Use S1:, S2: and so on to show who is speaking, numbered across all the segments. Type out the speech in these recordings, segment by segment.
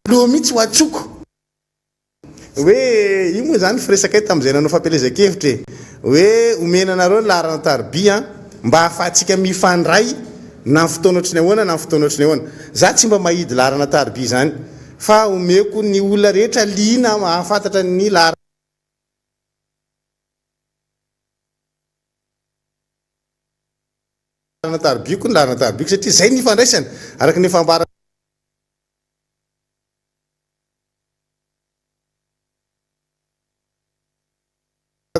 S1: lo mihitsy ho atsoko hoe io moa zany firesaka tamin'izay nanao fampelezan-kevitra hoe omenanareo larana tarby mba ahafahantsika mifandray na ny fotoana ohatrany ahoana na ny fotoana ohatrany ahoana za tsy mba mahidy larana tarby zany fa omeko ny olona rehetra liana ahafantatra ny larana tarbiko ny larana tarbiko satria zay ny fandraisana araky ny fambara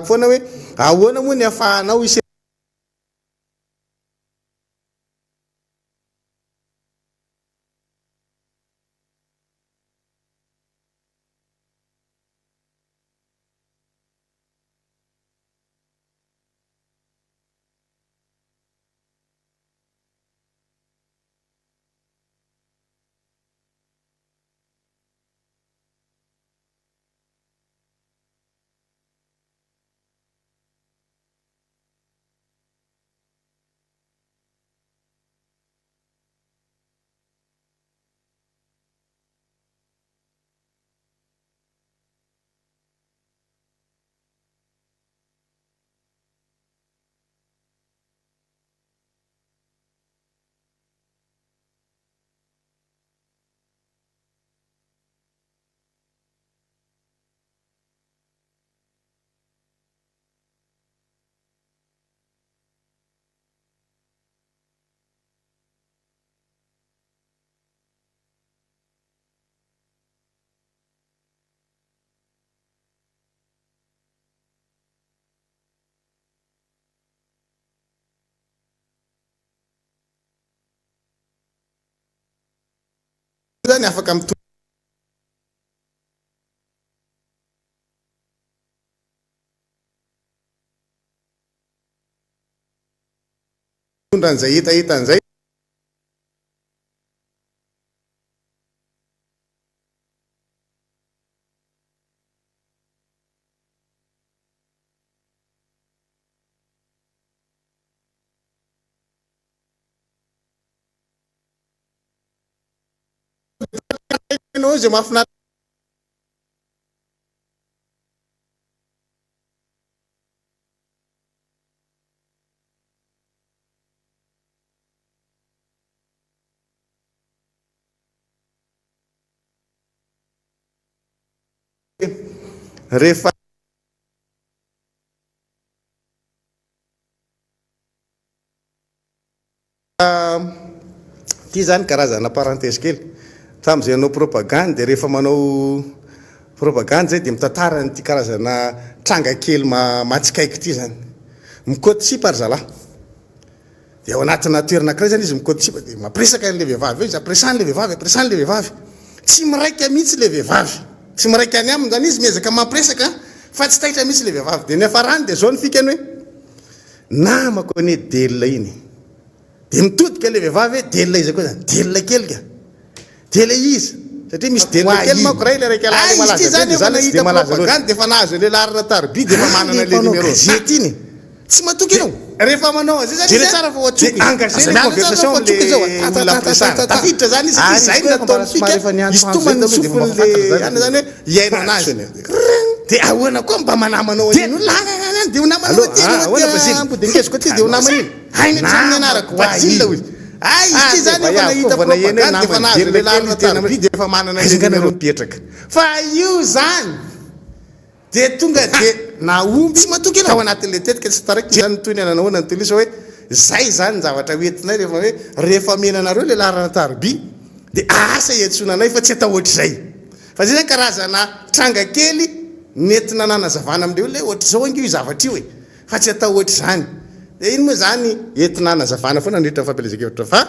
S1: foana hoe ahoana moa ny afahanao isy zany afaka mitondra an'izay hitahita an'izay zay mahafinaritra rehefa ty zany karazana parenthèse kely tam'izay anao propagande rehefa manao propagande zay de mitantara ny ty karazana tranga kely matsikaiky ty zany mikotitsipa ry zalahy de ao anatina toerana ankiray zany izy mikotitsipa de mampiresaka an'le vehivavy hoe apresan'le vehivavy apresan'le vehivavy tsy miraika mihitsy le vehivavy tsy miraika any aminy zany izy miezaka mampiresaka fa tsy taitra mihitsy le vehivavy de nefa rany de zao ny fikany hoe namako ane delila iny de mitodika le vehivavy hoe delila izy koa zany delila kelika tele izy satria misy delila kely mako ray le raiky alany malaza zany de malaza propagande de fa nahazo le larana tarby de fa manana le numéro gazety iny tsy matoky ianao rehefa manao azy zany tsara fa watsoky engagé le conversation le la pressante tafiditra zany izy izay natao fika izy tomany sofiny le ana zany hoe iaino anazy de ahoana koa mba manamanao an'iny olona de ho namanao ambodingezy koa ty de ho namany iny hainy tsy anarako bazila hoy ay izy ty zany efa nahita propagande de fa nahazo le larana tarby de fa manana le numéro mipetraka fa io zany de tonga de naomby tsy matoky ianao ao anatin'le tetika tsy taraiky zany toy ny ananahoana ny tolisa hoe zay zany zavatra hoentinay rehefa hoe rehefa menanareo le larana tarby de asa iantsonanay fa tsy atao ohatr'izay fa zay zany karazana tranga kely nentina nanazavana am'le olona hoe ohatr'izao angio io zavatra io e fa tsy atao ohatr'izany de iny moa zany entina nanazavana foana niditra fampelezan-kevitra fa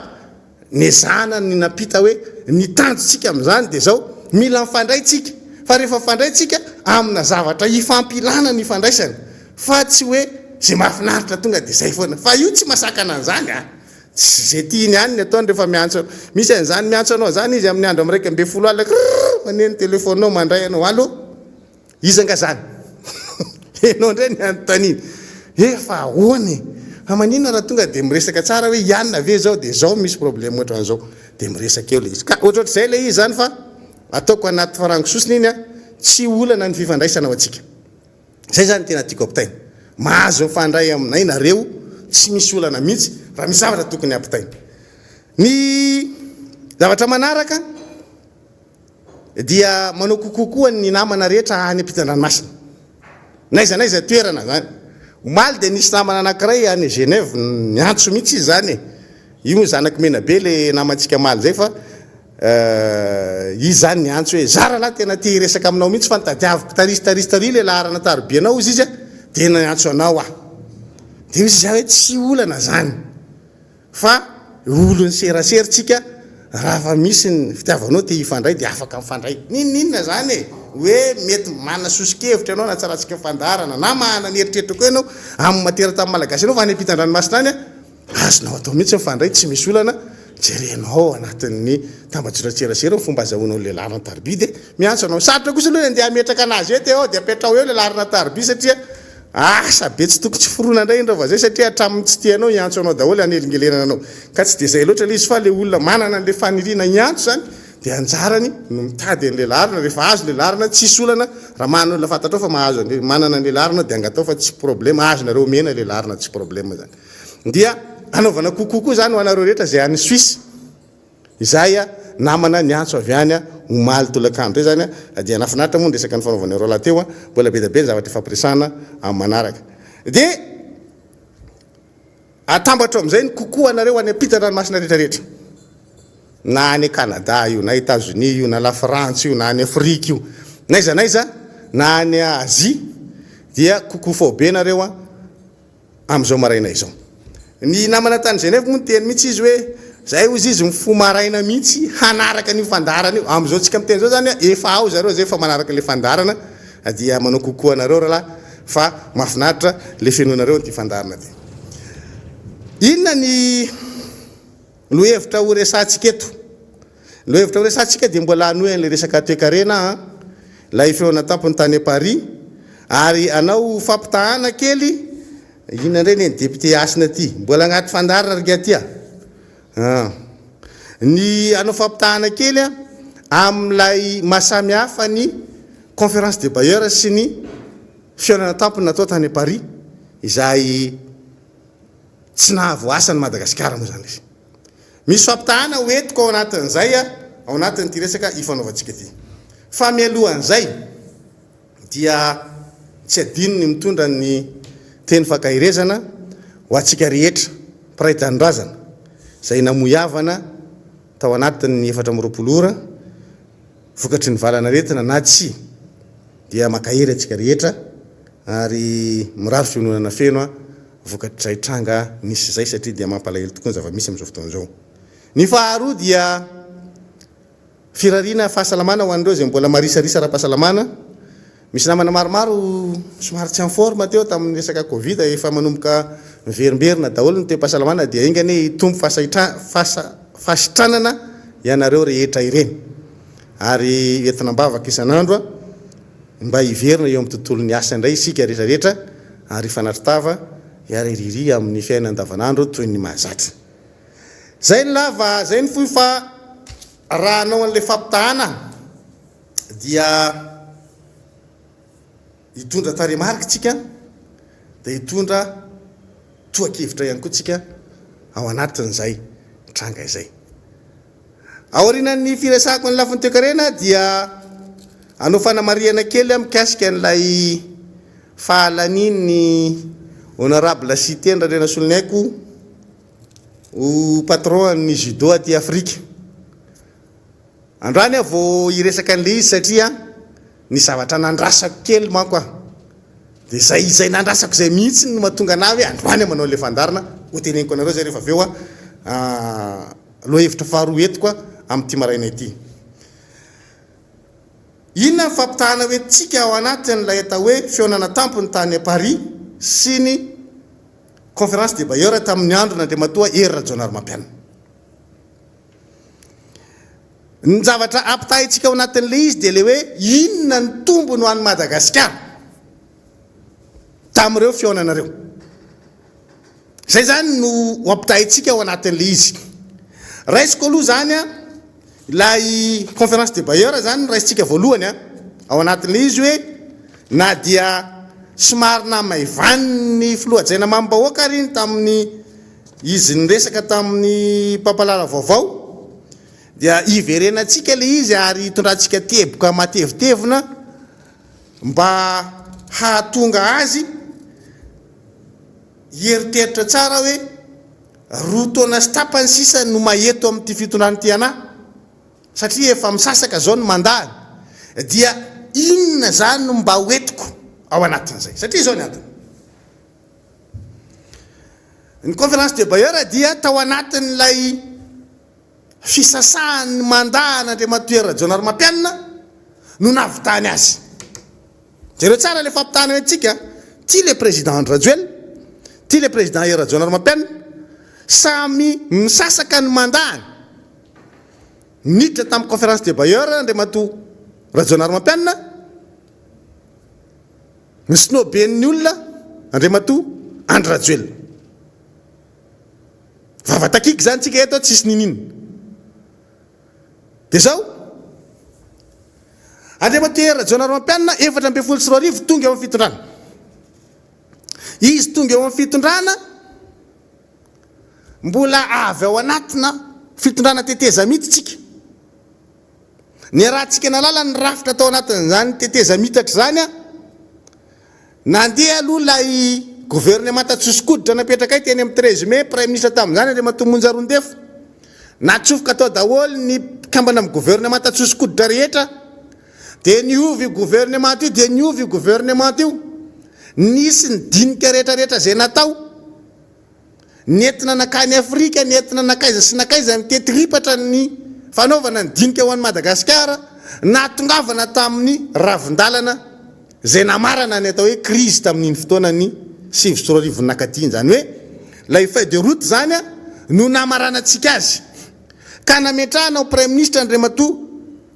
S1: nezana ny napita hoe ny tanjotsika am'izany de zao mila mifandray tsika fa rehefa fandray tsika amina zavatra ifampilana ny fandraisana fa tsy hoe zay mahafinaritra tonga de zay foana fa io tsy masakana an'izany zay tiany any ny ataony rehefa miantso misy an'izany miantso anao zany izy amin'ny andro am'raika ambe folo alina maneny telefonao mandray anao allo izanga zany enao ndray ny anotanyiny efa ahoany fa manina raha tonga de miresaka tsara hoe ianina ave zao de zao misy problème ohatran'izao de miresaka eo le izy ka ohatrohatr'izay le izy zany fa ataoko anaty farangososiny iny a tsy olana ny fifandraisana ao atsika zay zany tena tiako ampitaina mahazo mifandray aminay nareo tsy misy olana mihitsy raha misy zavatra tokony ampitaina ny zavatra manaraka dia manao kokokoa ny namana rehetra any ampitan-dranomasina naiza toerana zany omaly de nisy namana anankiray any Genève miantso mihitsy izy zany io zanaky mena be le namantsika maly zay fa izy zany niantso hoe zaralahy tena tia resaka aminao mihitsy fa nitadiaviko tarisy le laharana tarobianao izy de niantso anao de misy za hoe tsy olana zany fa olony seraseritsika raha fa misy ny fitiavanao te hifandray de afaka mifandray ninona zany hoe mety manana sosikevitra ianao na tsaratsika mifandarana na mahana ny eritreritra koa ianao amin'ny matera tamin'ny malagasy ianao fa any ampitan-dranomasina any azonao atao mihitsy mifandray tsy misy olana jerenao anatin'ny tambajoratserasera fomba azahoanao le larina tarby de miantso anao sarotra kosa aloha andeha ametraka anazy eo teo de apetrao eo le larina tarby satria asa be tsy tokony tsy forona indray indreo va zay satria hatramin'ny tsy tianao iantso anao daholo anelingelenana anao ka tsy de zay loatra le izy fa le olona manana an'le faniriana iantso zany de anjarany no mitady an'le larina rehefa azo le larina tsisy olana raha manana olona fantatrao fa mahazo manana an'le larina de angatao fa tsy problema azonareo mena le larina tsy problema zany dia anaovana kokokoa zany ho anareo rehetra zay any Suisse izay namana niantso avy any omaly tolakandro zay zany dia nafinaritra moa resaka ny fanaovana rôla teo mbola be be zavatra fampiresana amin'ny manaraka de atambatra amin'izay ny kokoa anareo any ampitan-dranomasina rehetrarehetra na any Canada io na États-Unis io na la France io na any Afrique io naiza na any Asie dia kokoa fao be nareo am'izao maraina izao ny namana tany Genève moa teny mihitsy izy hoe zay ozy izy mifo maraina mihitsy hanaraka ny fandarana io am'izao tsika miteny zao zany efa ao zareo zay fa manaraka le fandarana dia manao kokoa anareo raha fa mahafinaritra le fenonareo ty fandarana ty inona ny lohevitra ho resantsika eto lohevitra ho resantsika de mbola anoe le resaka toekarena la ifeona tampony tany à Paris ary anao fampitahana kely inona ndray ny député asina ty mbola agnaty fandarana rika ty ny anao fampitahana kely amin'ilay mahasamy hafa ny conférence de bailleurs sy ny fihaonana tampony natao tany à Paris izay tsy nahavoasany Madagasikara moa zany izy misy fampitahana hoentiko ao anatin'izay ao anatin'ity resaka ifanaovantsika ty fa mialohan'izay dia tsy adino ny mitondra ny teny fakahirezana ho atsika rehetra mpiray-tanindrazana zay namoyavana tao anatin'ny 4 ora vokatry ny valana retina na tsy dia makahery atsika rehetra ary miraro fiononana feno vokatry zay tranga nisy zay satria dia mampalahelo tokoa ny zava-misy amin'izao fotoana izao ny faharoa dia firariana fahasalamana ho an'ireo zay mbola marisarisa ara-pahasalamana misy namana maromaro somary tsy en forme teo tamin'ny resaka Covid efa manomboka miverimberina daholo ny toe-pahasalamana dia ingany tombo fasitranana ianareo rehetra ireny ary entina mbavaka isan'andro mba hiverina eo amin'ny tontolon'ny asa indray isika rehetrarehetra ary fanatritava ary riry amin'ny fiainana andavanandro toy ny mahazatra zay ny lava zay ny foy fa raha anao an'le fampitahana dia hitondra taremarika tsika dia hitondra toakevitra ihany koa tsika ao anatin'izay tranga izay aorianan'ny firesahako ny lafin'ny toekarena dia anao fanamariana kely mikasika an'ilay fahalaniny honorable cité ndrarena solonyaiko ho patron ny judo aty Afrique androany vao iresaka an'le izy satria ny zavatra nandrasako kely manko de zay nandrasako zay mihitsy no mahatonga ana hoe androany manao le fandarana ho teneniko anareo zay rehefa aveo lohevitra faharoa etiko amin'ity maraina ity inona ny fampitahana hoe tsika ao anatin'ilay atao hoe fionana tampony tany à Paris sy ny conférence de bailleurs tamin'ny andro nandriamatoa Hery Rajaonarimampianina ny zavatra ampitahintsika ao anatin'le izy de le hoe inona ny tombony ho an'ny Madagasikara tamin'ireo fionanareo zay zany no ampitahintsika ao anatin'le izy raisiko aloha zany ilay conférence de bailleurs zany raisitsika voalohany ao anatin'le izy hoe na dia somary namaivany filohajaina mamim-bahoaka ary tamin'ny izy niresaka tamin'ny mpampalala vaovao dia iverenatsika le izy ary hitondrantsika teboka matevitevina mba hahatonga azy heritreritra tsara hoe roa taona sy tapany sisa no maheto amin'ity fitondrany ty anahy satria efa misasaka zao ny mandahany dia inona zany no mba hoetiko ao anatin'izay satria zao ny antony ny conférence de bailleurs dia tao anatin'ilay fisasahan'ny mandahana Andriamatoera Jonary Mampianina no navitany azy jereo tsara le fampitana antsika ty le président Andry Rajoelina ty le président era Jonary Mampianina samy misasaka ny mandahany niditra tamin'ny conférence de bailleurs Andriamatoera Jonary Mampianina ny sinoben'ny olona Andriamatoa Andry Rajoelina vavatakiky zany tsika eto tsisy ninina de zao Andriamatoera Jonary Mampianina 4 tonga eo amin'ny fitondrana izy tonga eo amin'ny fitondrana mbola avy ao anatina fitondrana teteza mititsika ny rahantsika nalala ny rafitra tao anatin'izany teteza mitatra zany nandeha aloha lay gouvernement Tsosikoditra napetraka ay teny amin'ny 13 mai premier ministre tamin'izany Andriamatoa Monjarondefo natsofoka tao daholo ny kambana amin'ny gouvernement Tsosikoditra rehetra de niovy gouvernement io de niovy gouvernement io nisy ny dinika rehetrarehetra zay natao nentina nakany Afrika nentina nakaiza sy nakaiza mitety ripatra ny fanaovana ny dinika ho an'ny Madagasikara natongavana tamin'ny ravindalana zay namarana ny atao hoe crise tamin'iny fotoanany 2024 nakatiny zany hoe lay feuille de route zany no namaranantsika azy ka nametrahana au premier ministre Andriamatoa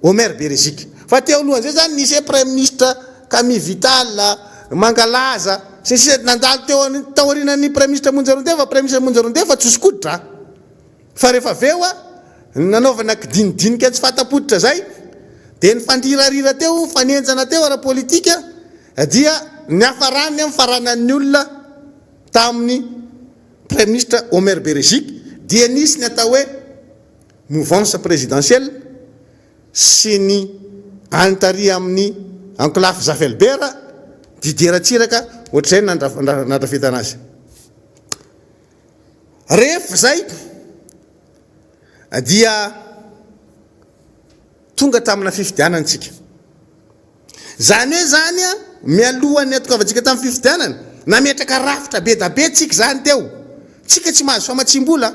S1: Omer Berezika fa teo alohan'izay zany nisy premier ministre Camille Vital Mangalaza sisy nandalo teo taorinan'ny premier ministre Monjarondefo premier ministre Monjarondefo Tsosikoditra fa rehefa veo nanaovana kidinidinika tsy fatapoditra zay de ny fandirarira teo fanenjana teo ara politika dia ny afarany amin'ny faranan'ny olona tamin'ny premier ministre Omer Berezika dia nisy ny atao hoe mouvance présidentielle sy ny antary amin'ny enclave Zafelbera Didier Ratsiraka ohatr'izay nadrafetana azy rehefa zay dia tonga tamina fifidianantsika zany hoe zany mialohan'ny atokavatsika tamin'ny fifidianana nametraka rafitra be da be tsika zany teo tsika tsy mahazo famatsim-bola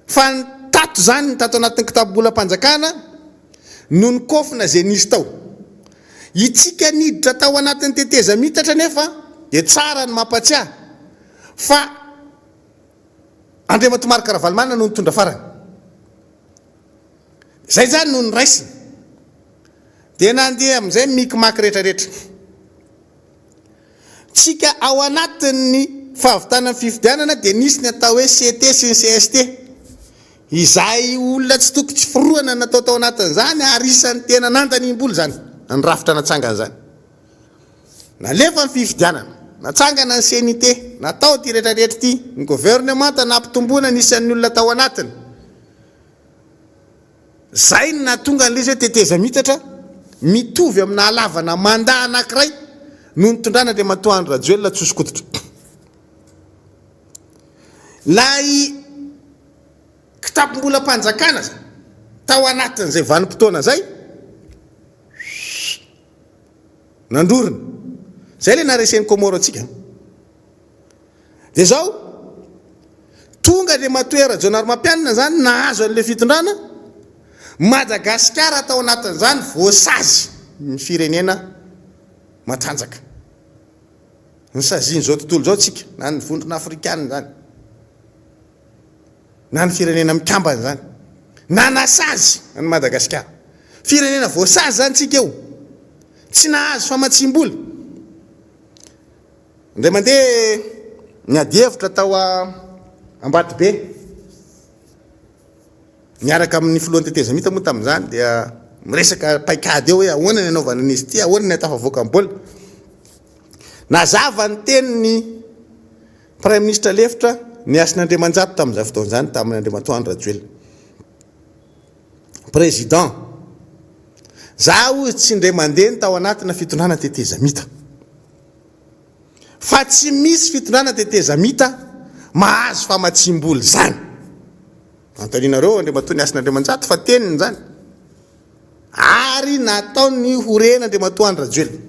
S1: fa ny tato zany ny tato anatin'ny kitabobolam-panjakana no ny kofina zay nisy tao itsika niditra tao anatin'ny teteza mitatra nefa de tsara ny mampatsiahy fa Andriamatoa Marc Ravalomanana no nitondra farany zay zany no ny raisiny de nandeha amin'izay mikimaky rehetrarehetra tsika ao anatin'ny fahavitana fifidianana de nisy ny atao hoe CT sy ny CST izay olona tsy tokony tsy firohana natao tao anatin'izany ary isan'ny tena nandanimboly zany ny rafitra natsangana zany nalefa ny fifidianana natsangana ny CNT natao ty rehetrarehetra ty ny gouvernement tanampitomboana nisan'ny olona tao anatiny zay ny natonga an'le zay teteza mitatra mitovy amina halavana mandaha anankiray no nitondrana Andriamatoa Andry Rajoelina Tsosikoditra lay kitapom-bolam-panjakana tao anatin'izay vanim-potoana zay nandorina zay le naresen'ny Komoro atsika de zao tonga Andriamatoera Jonary Mampianina zany nahazo an'le fitondrana Madagasikara tao anatin'izany voasazy ny firenena matanjaka ny saziany zao tontolo zao tsika na ny vondrona afrikana zany na ny firenena mikambana zany na nasazy ny Madagasikara firenena voasazy zany tsika eo tsy nahazo famatsim-bola ndray mandeha ny ady hevitra tao Ambatobe miaraka amin'ny filohan'ny tetezamita moa tamin'izany dia miresaka paikady eo hoe ahoana ny anaovana an'izy ty, ahoana ny atafavoaka amin'ny baolina. Nazava ny teniny Prime Ministre Lefitra ny Asin'Andriamanjato tamin'izay fotoan'izany tamin'ny Andriamatoandro Rajoelina. Président, zaho tsy indray mandeha tao anatina fitondrana tetezamita. Fa tsy misy fitondrana tetezamita mahazo famatsim-boly zany. Antaninareo Andriamatoa ny Asin'Andriamanjato fa teniny zany. Ary nataony horena Andriamatoandro Rajoelina.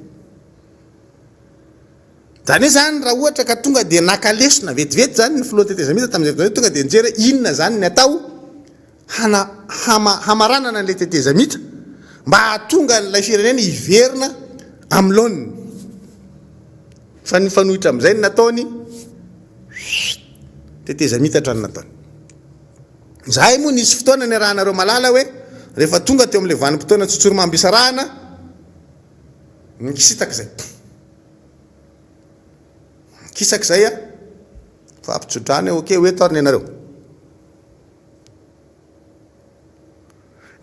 S1: Zany zany raha ohatra ka tonga dia nakalesona vetivety zany ny filoha tetezamita tamin'izay fotoana tonga dia nijery inona zany ny atao hamaranana an'ilay tetezamita mba hahatonga n'ilay firenena hiverina amin'ny laoniny. Fa ny fanohitra amin'izay ny nataony tetezamita hatrany nataony. Zahay moa nisy fotoana ny rahanareo malala hoe rehefa tonga teo amin'ilay vanim-potoana tsotsoro mambisarahana nikisitaka zay. Kisaka zay fa ampitsodrany oke hoe torny anareo.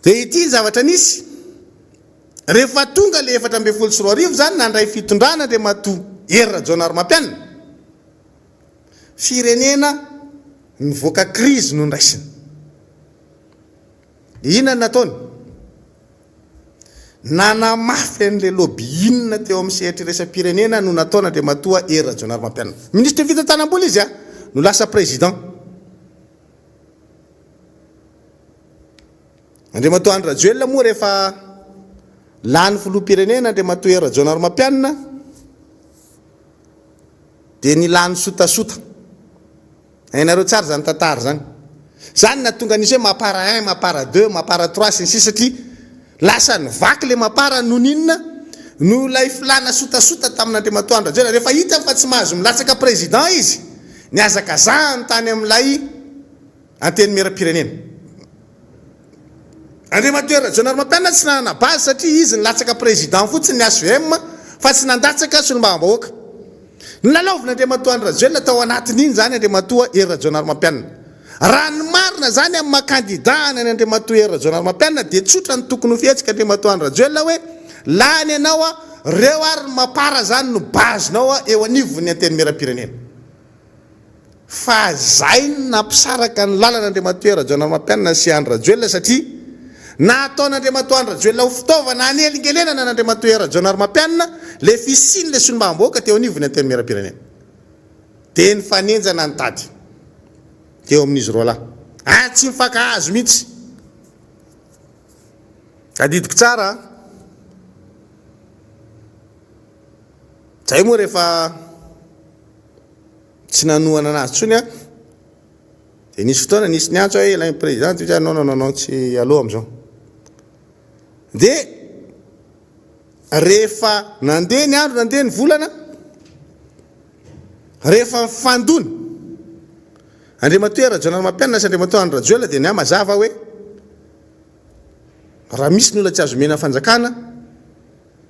S1: Dia ity zavatra nisy rehefa tonga le 424 zany nandray fitondrana Andriamatoa Hery Rajaonarimampianina, firenena nivoaka krizy no ndraisiny. Inona nataony? Nanamafy an'ilay lobby inona teo amin'ny sehatra iraisam-pirenena no nataony Andriamatoa Hery Rajaonarimampianina. Ministre fitantanam-bola izy no lasa président. Andriamatoandro Rajoelina moa rehefa lany filoham-pirenena Andriamatoa Hery Rajaonarimampianina dia nilany sotasota. Hainareo tsara zany tantara zany. Zany natonga nisy hoe mapara 1, mapara 2, mapara 3 sy ny sisa satria lasa nivaky le mapara no ninona no lay filana sotasota tamin'Andriamatoandro Rajoelina. Rehefa hita fa tsy mahazo milatsaka président izy, niazakazahany tany amin'ilay anteny meram-pirenena. Andriamatoa Hery Rajaonarimampianina tsy nanana base satria izy nilatsaka président fotsiny ny ASVM fa tsy nandatsaka solombavambahoaka. Nilalaovina Andriamatoandro Rajoelina tao anatin'iny zany Andriamatoa Hery Rajaonarimampianina. Raha ny marina zany amin'ny makandidahana ny Andriamatoa Hery Rajaonarimampianina dia tsotra ny tokony ho fihetsika Andriamatoandro Rajoelina hoe lany ianao reo ary ny mapara zany no bazinao eo anivon'ny anteny meram-pirenena. Fa zay nampisaraka ny lalana Andriamatoa Hery Rajaonarimampianina sy Andry Rajoelina satria nataon'Andriamatoandro Rajoelina ho fitaovana hanelingelenana n'Andriamatoa Hery Rajaonarimampianina le fisiny le solombavambahoaka teo anivon'ny anteny meram-pirenena. Dia nifanenjana ny tady teo amin'izy roa lahy. Tsy mifankahazo mihitsy. Adidiko tsara. Zay moa rehefa tsy nanohana anazy tsony dia nisy fotoana nisy niantso hoe ilay président non tsy aloha amin'izao. Dia rehefa nandeha ny andro nandeha ny volana, rehefa fandony Andriamatoa Hery Rajaonarimampianina sy Andriamatoandro Rajoelina dia ny mazava hoe raha misy ny olona tsy azo mena fanjakana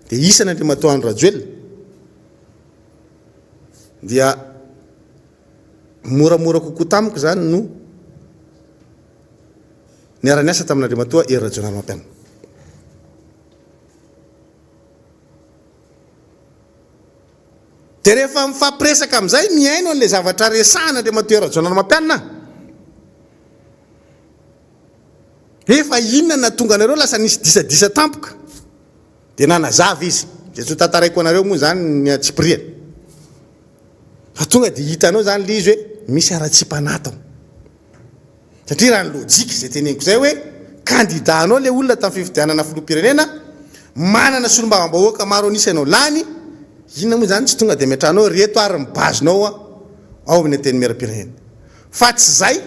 S1: dia isany Andriamatoandro Rajoelina dia moramora kokoa tamiko zany no niara-niasa tamin'Andriamatoa Hery Rajaonarimampianina. Dia rehefa mifampiresaka amin'izay miaino an'ilay zavatra resahana Andriamatoa Hery Rajaonarimampianina, efa inona na tonga anareo lasa nisy disadisa tampoka. Dia nanazava izy dia tsy tantaraiko anareo moa zany ny atsipiriana. Fa tonga dia hitanao zany le izy hoe misy ara-tsimpanatao. Satria raha ny lojika izay teneniko zay hoe kandidanao le olona tamin'ny fifidianana filoham-pirenena, manana solombavambahoaka maro anisy ianao lany, inona moa zany tsy tonga dia metranao reto ary mibazinao ao amin'ny anteny meram-pirenena. Fa tsy zay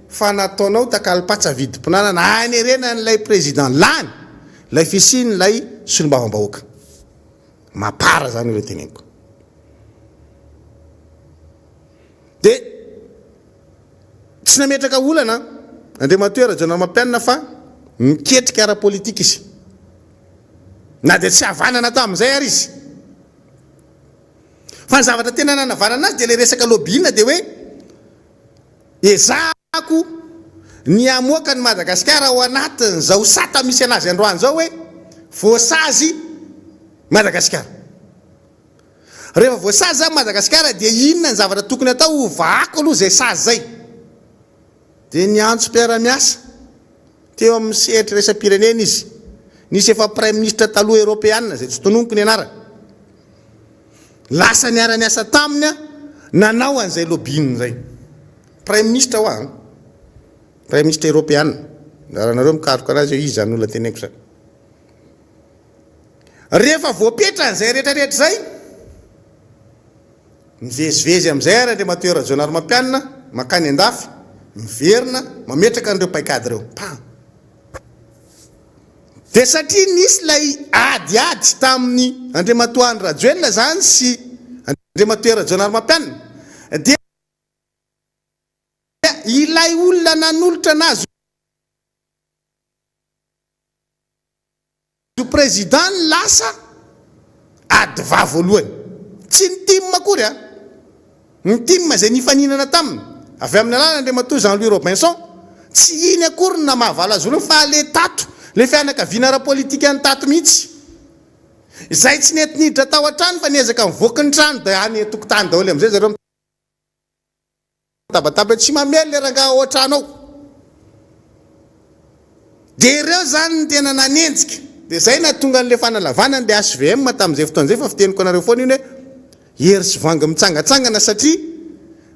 S1: fa nataonao takalopatsa vidim-pinanana hanerena n'ilay président lany lay fisiny lay solombavambahoaka. Mapara zany ireo teneniko. Dia tsy nametraka olana Andriamatoa Hery Rajaonarimampianina fa miketrika ara-politika izy. Na dia tsy havanana tamin'izay ary izy. Fa ny zavatra tena nanavanana azy dia le resaka lobbyina dia hoe ezahako ny amoaka ny Madagasikara ao anatin'izao sata misy anazy androany zao hoe voasazy Madagasikara. Rehefa voasazy Madagasikara dia inona ny zavatra tokony atao? Vaako aloha zay sazy zay. Dia niantso mpiara-miasa teo amin'ny sehatra resam-pirenena izy. Nisy efa prime ministre taloha européenne zay tsy tononoko ny anarany. Lasa niara-niasa taminy nanao an'izay lobbying zay. Prime ministre ho any. Prime ministre européenne. Ndaranareo mikaroka anazy izy zany olona teneko zany. Rehefa voapetra an'izay rehetrarehetra zay, mivezivezy amin'izay ary Andriamatoa John Ramampianina makany andafy, miverina, mametraka an'ireo paikady ireo. Dia satria nisy lay adiady tamin'ny Andriamatoa Rajoelina zany sy Andriamatoa John Ramampianina, dia ilay olona nanolotra anazy o président lasa adva voalohany. Tsy ny tim akory ny tim zay nifaninana taminy avy amin'ny alala Andriamatoa Jean-Louis Robinson, tsy iny akory na mahavala azy olo fa le tato, le fianakaviana ara-politika ny tato mihitsy. Izay tsy nentiniditra tao an-trano fa niezaka mivoaka ny trano dia any tokotany daholo amin'izay zareo tabataba tsy mamely le rangaha ao an-trano ao. Dia ireo zany ny tena nanenjika. Dia zay na tonga an'le fanalavana le HVM tamin'izay fotoan'izay fa fiteniko anareo foana iny hoe hery sy vanga mitsangatsangana satria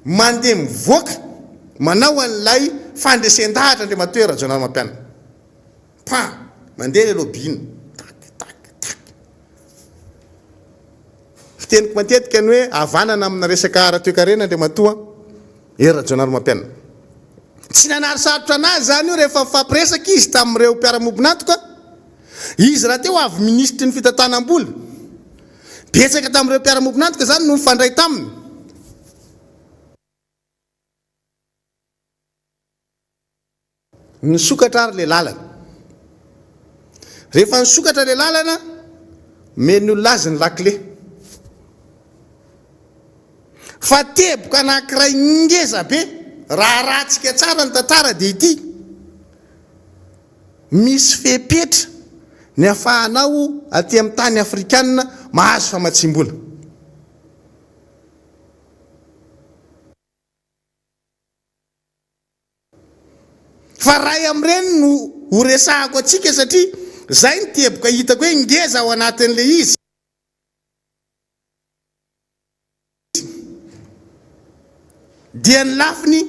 S1: mandeha mivoaka manao an'ilay fandresen-dahatra Andriamatoa John Ramampianina. Mandeha le lobbying. Fiteniko matetika ny hoe havanana amina resaka ara-toe-karena Andriamatoa John Ramampianina. Tsy nanary sarotra anazy zany io rehefa fampiresaka izy tamin'ireo mpiara-mobonatoka. Izy raha teo avy ministry ny fitantanam-bola. Betsaka tamin'ireo mpiara-mobonatoka zany no mifandray taminy. Nisokatra ary le lalana. Rehefa nisokatra le lalana, meny olona azy ny lakle. Fa teboka anankiray ngeza be, raha ratsika tsara ny tantara dia ity. Misy fepetra ny ahafahanao aty amin'ny tany afrikanina mahazo famatsim-bola. Fa ray amin'ireny no ho resahako atsika satria zay ny teboka hitako hoe ngeza ao anatin'le izy. Dia ny lafiny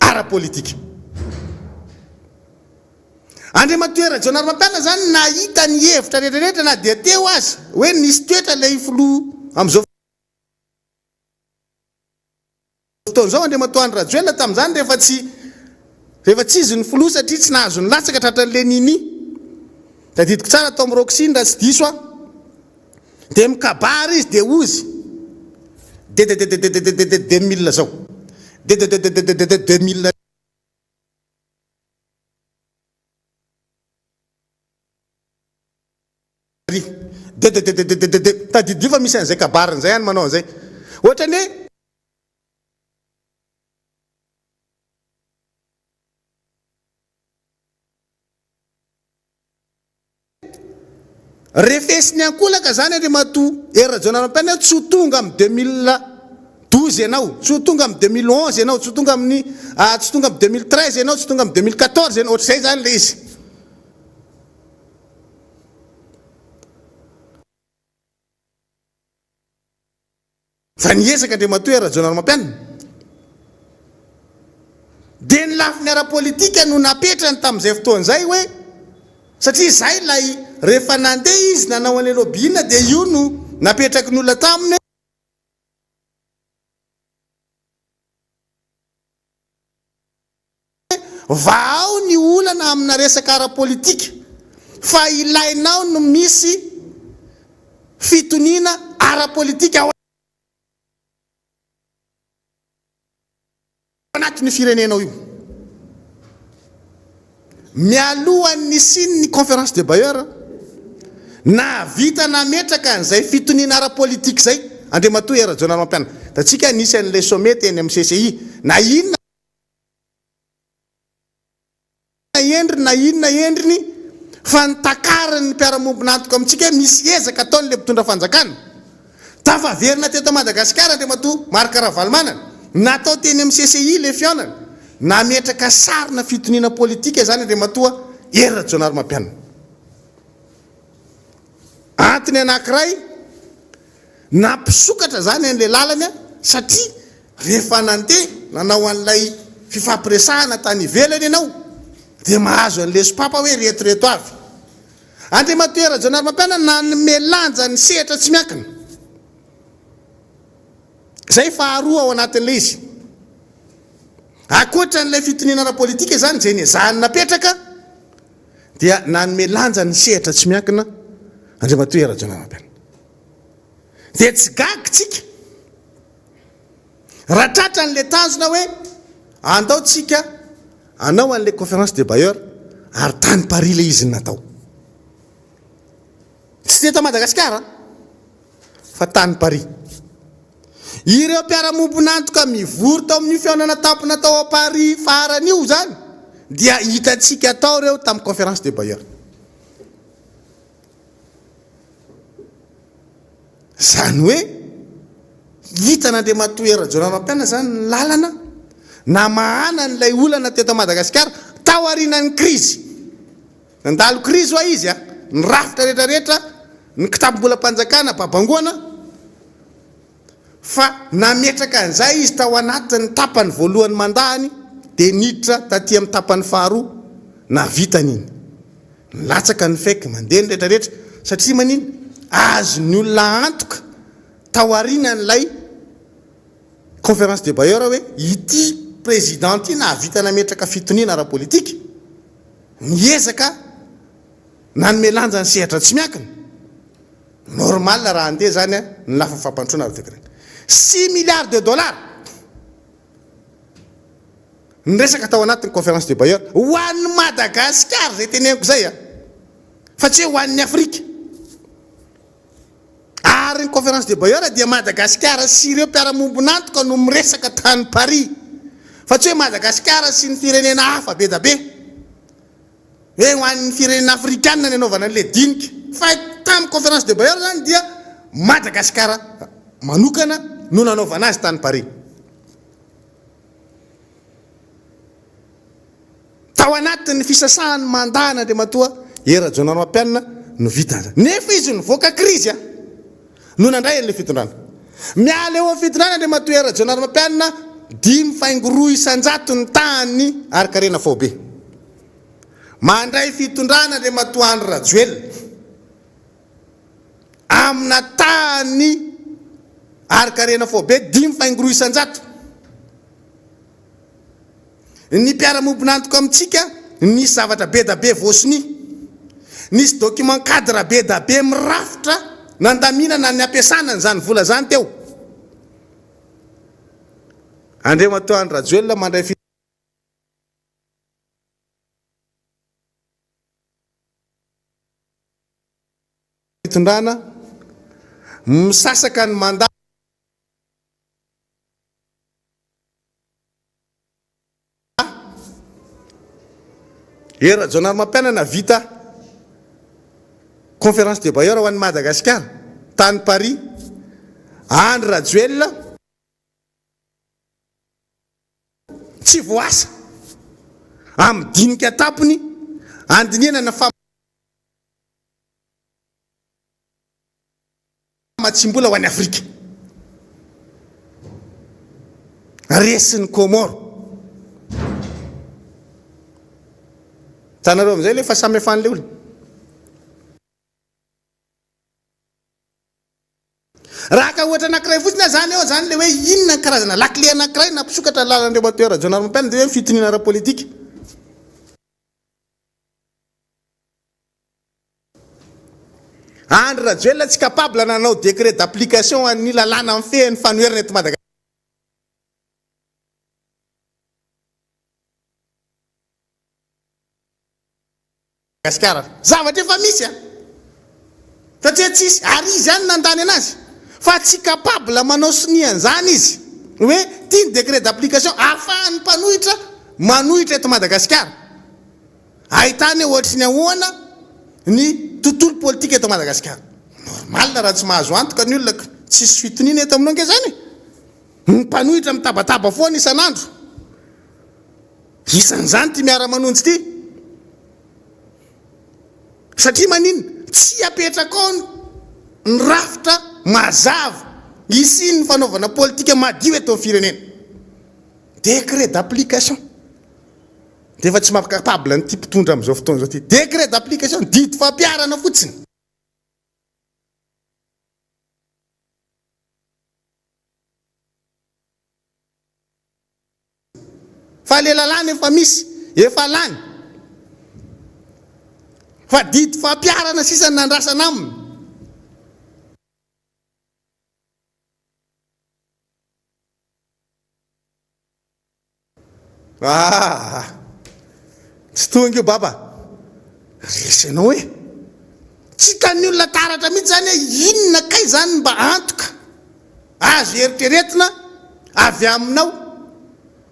S1: ara-politika. Andriamatoa John Ramampianina zany nahita ny hevitra rehetrarehetra na dia teo azy hoe nisy toetra ilay filoha amin'izao fotoan'izao Andriamatoa Rajoelina tamin'izany rehefa tsy izy ny filoha satria tsy nahazo ny latsaka tratran'le nini. Tadidiko tsara tao amin'ny Roxine raha tsy diso a. Dia mikabary izy dia ozy. De mille zao. De mille. Tadidio fa misy an'izay kabariny zay any manao an'izay. Ohatrany hoe refesiny ankolaka zany Andriamatoa John Ramampianina tsy ho tonga amin'ny 2012 ianao, tsy ho tonga amin'ny 2011 ianao, tsy ho tonga amin'ny 2013 ianao, tsy ho tonga amin'ny 2014 ianao, ohatr'izay zany le izy. Fa niezaka Andriamatoa John Ramampianina. Dia ny lafiny ara-politika no napetrany tamin'izay fotoan'izay hoe satria zay lay rehefa nandeha izy nanao an'le lobbying dia io no napetraky ny olona taminy vao ny olana amina resaka ara-politika fa ilainao no misy fitoniana ara-politika ao anatin'ny firenenao io. Mialohan'ny siny ny conférence de Bayer na vita nametraka an'izay fitoniana ara-politika zay Andriamatoa John Ramampianina. Tatsika nisy an'ilay sommet teny amin'ny CCI na inona endriny na inona endriny fa nitakarany mpiaramombona antoka amintsika misy ezaka ataony le mpitondra fanjakana tafaverina teto Madagasikara de mato Marc Ravalomanana natao teny amin'ny CCI le fianana nametraka sarina fitoniana politika zany de matoa Era John Mampianana antony anankiray nampisokatra zany an'le lalany satria rehefa nandeha nanao an'ilay fifampiresahana tany ivelany ianao dia mahazo an'le sopapa hoe retoreto avy Andriamatoa Era John Mampianana nanome lanja ny sehatra tsy miankina zay faharoa ao anatin'le izy akoatra n'ilay fitoniana politika zany zay nezahany napetraka dia nanome lanja ny sehatra tsy miankina Andriamatoa Era John Mampianana dia tsy gagitsika raha tratra n'le tanjona hoe andaotsika anao an'le conférence de bailleur ary tany Paris le izy natao tsy teto Madagasikara fa tany Paris ireo mpiaramombona antoka mivory tao amin'ny fianana tampona tao a Paris faran'io zany dia hitatsika tao reo tamin'ny conférence de bailleur zany hoe hitan'Andriamatoa Era John Mampianana zany ny lalana na mahana n'ilay olana teto Madagasikara tao arinan'ny krizy nandalo krizy hoa izy ny rafitra rehetrarehetra ny kitabom-bolam-panjakana babangoana fa nametraka an'izay izy tao anatin'ny tapany voalohany mandahany dia niditra taty amin'ny tapany faharoa na vitan'iny nilatsaka ny faiky mandeha ny rehetrarehetra satria maniny azo ny olona antoka tao arinan'ilay conférence de bailleur hoe ity présidente na vita nametraka fitoniana ara-politika miezaka nanome lanja ny sehatra tsy miankina normal raha andeha zany ny lafa fampantrona ara-degré 6 milliards de dollars ny resaka tao anatin'ny conférence de bailleur ho an'ny Madagasikara zay teneniko zay fa tsy hoe ho an'ny Afrika ary ny conférence de bailleur dia Madagasikara sy ireo mpiaramombona antoka no miresaka tany Paris fa tsy hoe Madagasikara sy ny firenena hafa be da be hoe ho an'ny firenena afrikanina ny anaovana an'le dinika fa tamin'ny conférence de bailleur zany dia Madagasikara manokana no nanaovana azy tany Paris tao anatin'ny fisasahany mandahana Andriamatoa Era John Mampianana no vita nefa izy nivoaka krizy no nandray an'le fitondrana miala eo amin'ny fitondrana Andriamatoa Era John Mampianana 5.3 isanjato ny tany Arkarena Fobe mandray fitondrana Andriamatoa Andry Rajoelina amina tany Arkarena Fobe 5.3 isanjato ny mpiaramombona antoka amintsika nisy zavatra be da be voasiny nisy document cadre be da be mirafitra nandaminana ny ampiasana n'izany vola zany teo Andriamatoa Andry Rajoelina mandray fitondrana misasaka ny mandat Era John Mampianana vita conférence de bailleur ho an'ny Madagasikara tany Paris Andry Rajoelina tsy voasa amin'ny dinika tapony andinenana famatsimbola ho an'ny Afrika resin'ny Comore tanareo am'izay le fa samy hafan'le olona raha ka ohatra anankiray fotsiny zany eo zany le hoe inona ny karazana lakile anankiray nampisokatra lalan'Andriamatoa Era John Mampianana dia hoe fitoniana ara-politika Andry Rajoelina tsy capable nanao décret d'application an'ny lalàna amin'ny fehan'ny fanoherana eto Madagasikara zavatra efa misy satria tsisy ary izy any nandany anazy fa tsy capable manao sinian'izany izy hoe tia ny décret d'application ahafahan'ny mpanohitra manohitra eto Madagasikara ahitany ohatry ny ahoana ny tontolo politika eto Madagasikara. Normal raha tsy mahazo antoka ny olona tsisy fitoniana eto aminao nge zany. Ny mpanohitra mitabataba foana isan'andro. Isan'izany ty miara-manonjy ty. Satria manino tsy apetraka ao ny rafitra mazava isy ny fanaovana politika madio eto amin'ny firenena. Décret d'application. Defa tsy mampakapabla ny ty mpitondra amin'izao fotoana zao ty. Décret d'application didy fampiarana fotsiny. Fa le lalàna efa misy, efa lany. Fa didy fampiarana sisa nandrasana aminy. Tsy tonga io baba. Resanao hoe tsy tany olona taratra mihitsy zany hoe inona kay zany mba antoka azo eritreretina avy aminao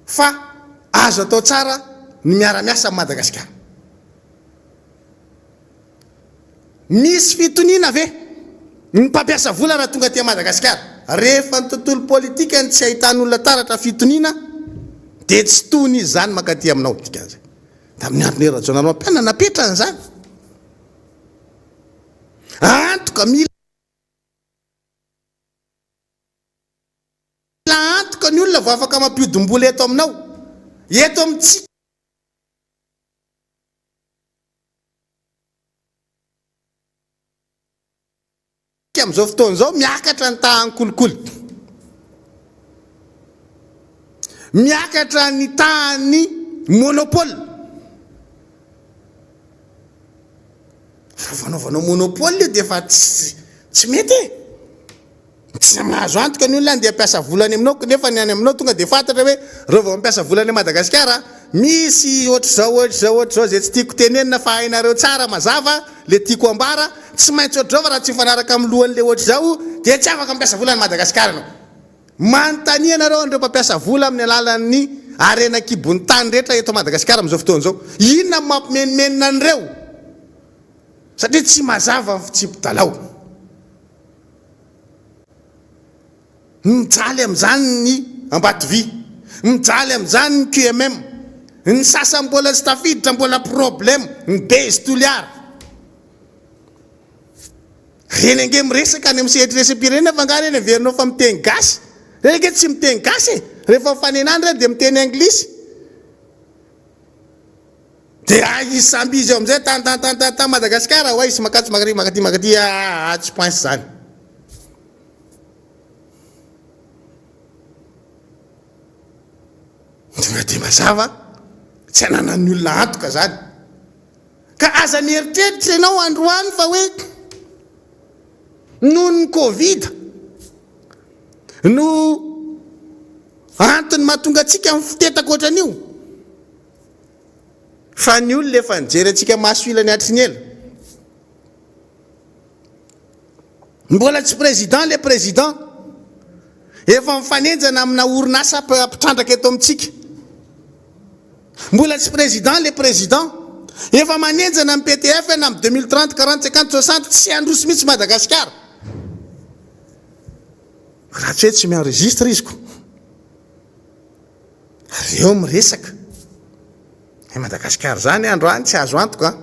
S1: fa azo atao tsara ny miara-miasa Madagasikara. Misy fitoniana ve ny mpampiasa vola raha tonga ty Madagasikara? Rehefa ny tontolo politika ny tsy ahitany olona taratra fitoniana dia tsy tony izy zany makaty aminao dikany. Tamin'ny andron'ny rajonareo mampiana napetrany zany. Antoka mila antoka ny olona vao afaka mampiodom-bola eto aminao. Eto amintsika amin'izao fotoana izao miakatra ny tahany kolikoly. Miakatra ny tahany monopole. Fanaovanao monopole dia efa tsy mety. Tsy mahazo antoka ny olona andeha hampiasa volany aminao nefa ny any aminao tonga dia fantatra hoe reo vao mampiasa volany Madagasikara misy ohatr'izao zay tsy tiako tenenina fa hainareo tsara mazava le tiako ambara tsy maintsy ohatr'izao fa raha tsy mifanaraka amin'ny lohan'le ohatr'izao dia tsy afaka mampiasa volany Madagasikara anao. Manontania anareo andreo mpampiasa vola amin'ny alalan'ny arena kibon'ny tany rehetra eto Madagasikara amin'izao fotoana izao. Inona mampimenmenina an'ireo? Satria tsy mazava ny fitsipon-dalao. Mijaly amin'izany ny Ambatovy, mijaly amin'izany ny QMM, ny sasa mbola tsy tafiditra mbola problème, ny Base Toliara. Reny ange miresaka any amin'ny sehatresim-pirenena fa nga reny averinao fa miteny gasy. Reny ange tsy miteny gasy e. Rehefa mifanenany reny dia miteny anglisy. Dia izy samby izy eo amin'izay tan Madagasikara ho izy makaty tsy pointsy zany. Tonga dia mazava tsy ananan'ny olona antoka zany. Ka aza nieritreritra ianao androany fa hoe noho ny Covid no antony mahatonga antsika mifitetaka ohatran'io. Fa ny olona efa nijery antsika mahasoilany hatriny ela. Mbola tsy président le président efa mifanenjana amina orinasa ampitrandraka eto amintsika. Mbola tsy président le président efa manenjana amin'ny PTF na amin'ny 2030 40 50 60 tsy androso mihitsy Madagasikara. Raha tsy hoe tsy mienregistre izy ko. Reo miresaka. Madagasikara zany androany tsy azo antoka.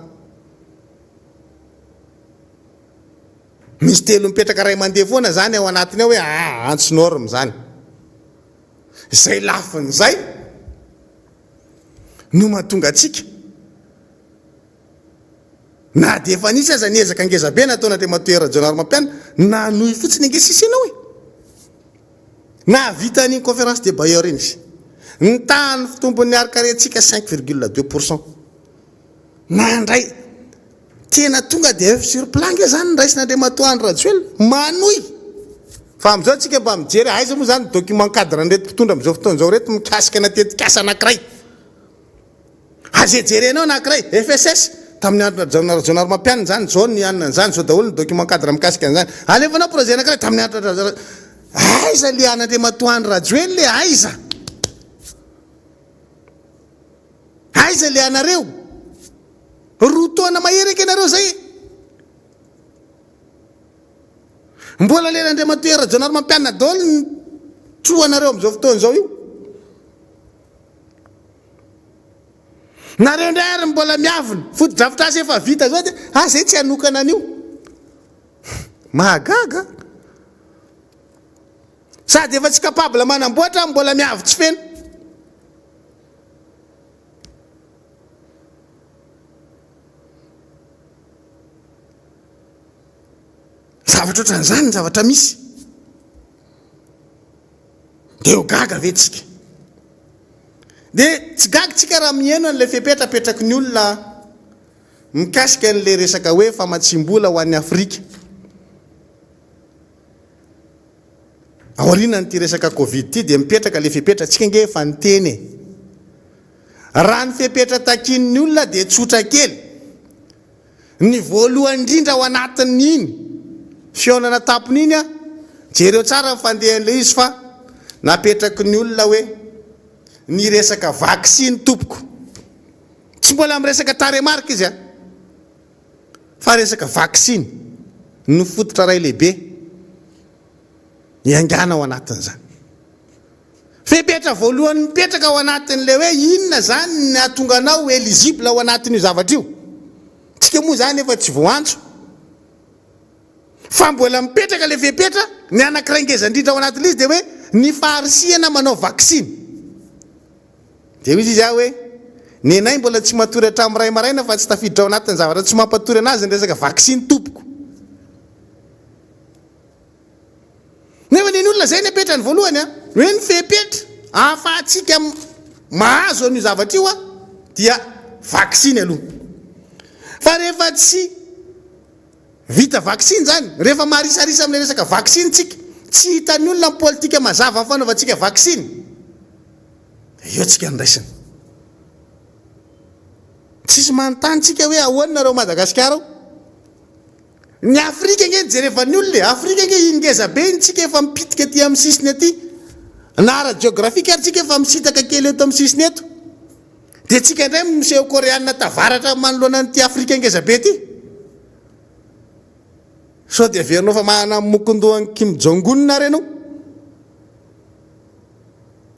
S1: Misy telo mipetraka ray mandeha foana zany ao anatiny ao hoe antsonorme zany. Izay lafin'izay no mahatonga atsika na dia efa nisy aza niezaka angezabe nataona Andriamatoa Rajonary Mampiana na nohy fotsiny ange sisy ianao e. Na vita ny conférence de Bayer iny izy. Ny tahany fitombony arikarentsika 5,2%. Na ndray tena tonga dia sur plan nge zany niraisin'Andriamatoa Andry Rajoelina manohy. Fa amin'izao antsika mba mijery aiza moa zany document cadre reto mpitondra amin'izao fotoana izao reto mikasika natetikasa anankiray. Azejerenao anankiray FSS tamin'ny andro Rajonary Mampiana zany zao ny anona zany zao daholo ny document cadre mikasika an'izany. Alefanao projet anankiray tamin'ny andro aiza le an'Andriamatoa Andry Rajoelina le aiza? Aiza le anareo? Rotaona maherika ianareo zay. Mbola lelandriamatoera Janary mampianina daholo ny troanareo amin'izao fotoana izao io. Nareo indray ary mbola miavina foto-drafitr'asa efa vita zao dia zay tsy hanokana an'io. Mahagaga. Sady efa tsy kapabla manamboatra mbola miavy tsy feno. Zavatra ohatran'izany zavatra misy. Dia ho gaga ve tsika? Dia tsy gaga tsika raha mihaino an'ilay fipetrapetraky ny olona mikasika an'ilay resaka hoe famatsim-bola ho an'ny Afrika. Aorianan'ity resaka Covid ity dia mipetraka ilay fipetratsika nge efa niteny. Raha ny fipetra takin'ny olona dia tsotra kely. Ny voalohany indrindra ao anatin'iny fihaonana tapony iny jereo tsara fandehan'ilay izy fa napetraky ny olona hoe ny resaka vaksiny tompoko. Tsy mbola amin'ny resaka taremarika izy fa resaka vaksiny no fototra ray lehibe iangana ao anatin'izany. Fipetra voalohany mipetraka ao anatin'ilay hoe inona zany ny ahatonga anao eligible ao anatin'io zavatra io. Tsika moa zany efa tsy voantso. Fa mbola mipetraka ilay fipetra ny anankiray ngeza indrindra ao anatin'izy dia hoe ny faharisihana manao vaksiny. Dia izy hoe ny anay mbola tsy matory hatramin'ny ray maraina fa tsy tafiditra ao anatin'ny zavatra tsy mampatory anazy ny resaka vaksiny tompoko. Nefa ny olona zay nipetra ny voalohany hoe ny fipetra ahafahantsika mahazo an'io zavatra io dia vaksiny aloha. Fa rehefa tsy vita vaksiny zany, rehefa maharisarisa amin'ny resaka vaksiny tsika, tsy hitan'ny olona amin'ny politika mazava amin'ny fanaovantsika vaksiny. Eo tsika niraisina. Tsisy manontany tsika hoe ahoana nareo Madagasikara. Ny Afrika nge jerefa ny olona Afrika nge ingeza be tsika efa mipitika aty amin'ny sisiny aty. Na ara-geografika ary tsika efa misitaka kely eto amin'ny sisiny eto. Dia tsika indray miseho koreanina tavaratra manoloana an'ity Afrika ngeza be ty. Sao dia averinao fa mahana mokondohan'ny Kim Jong-un na renao.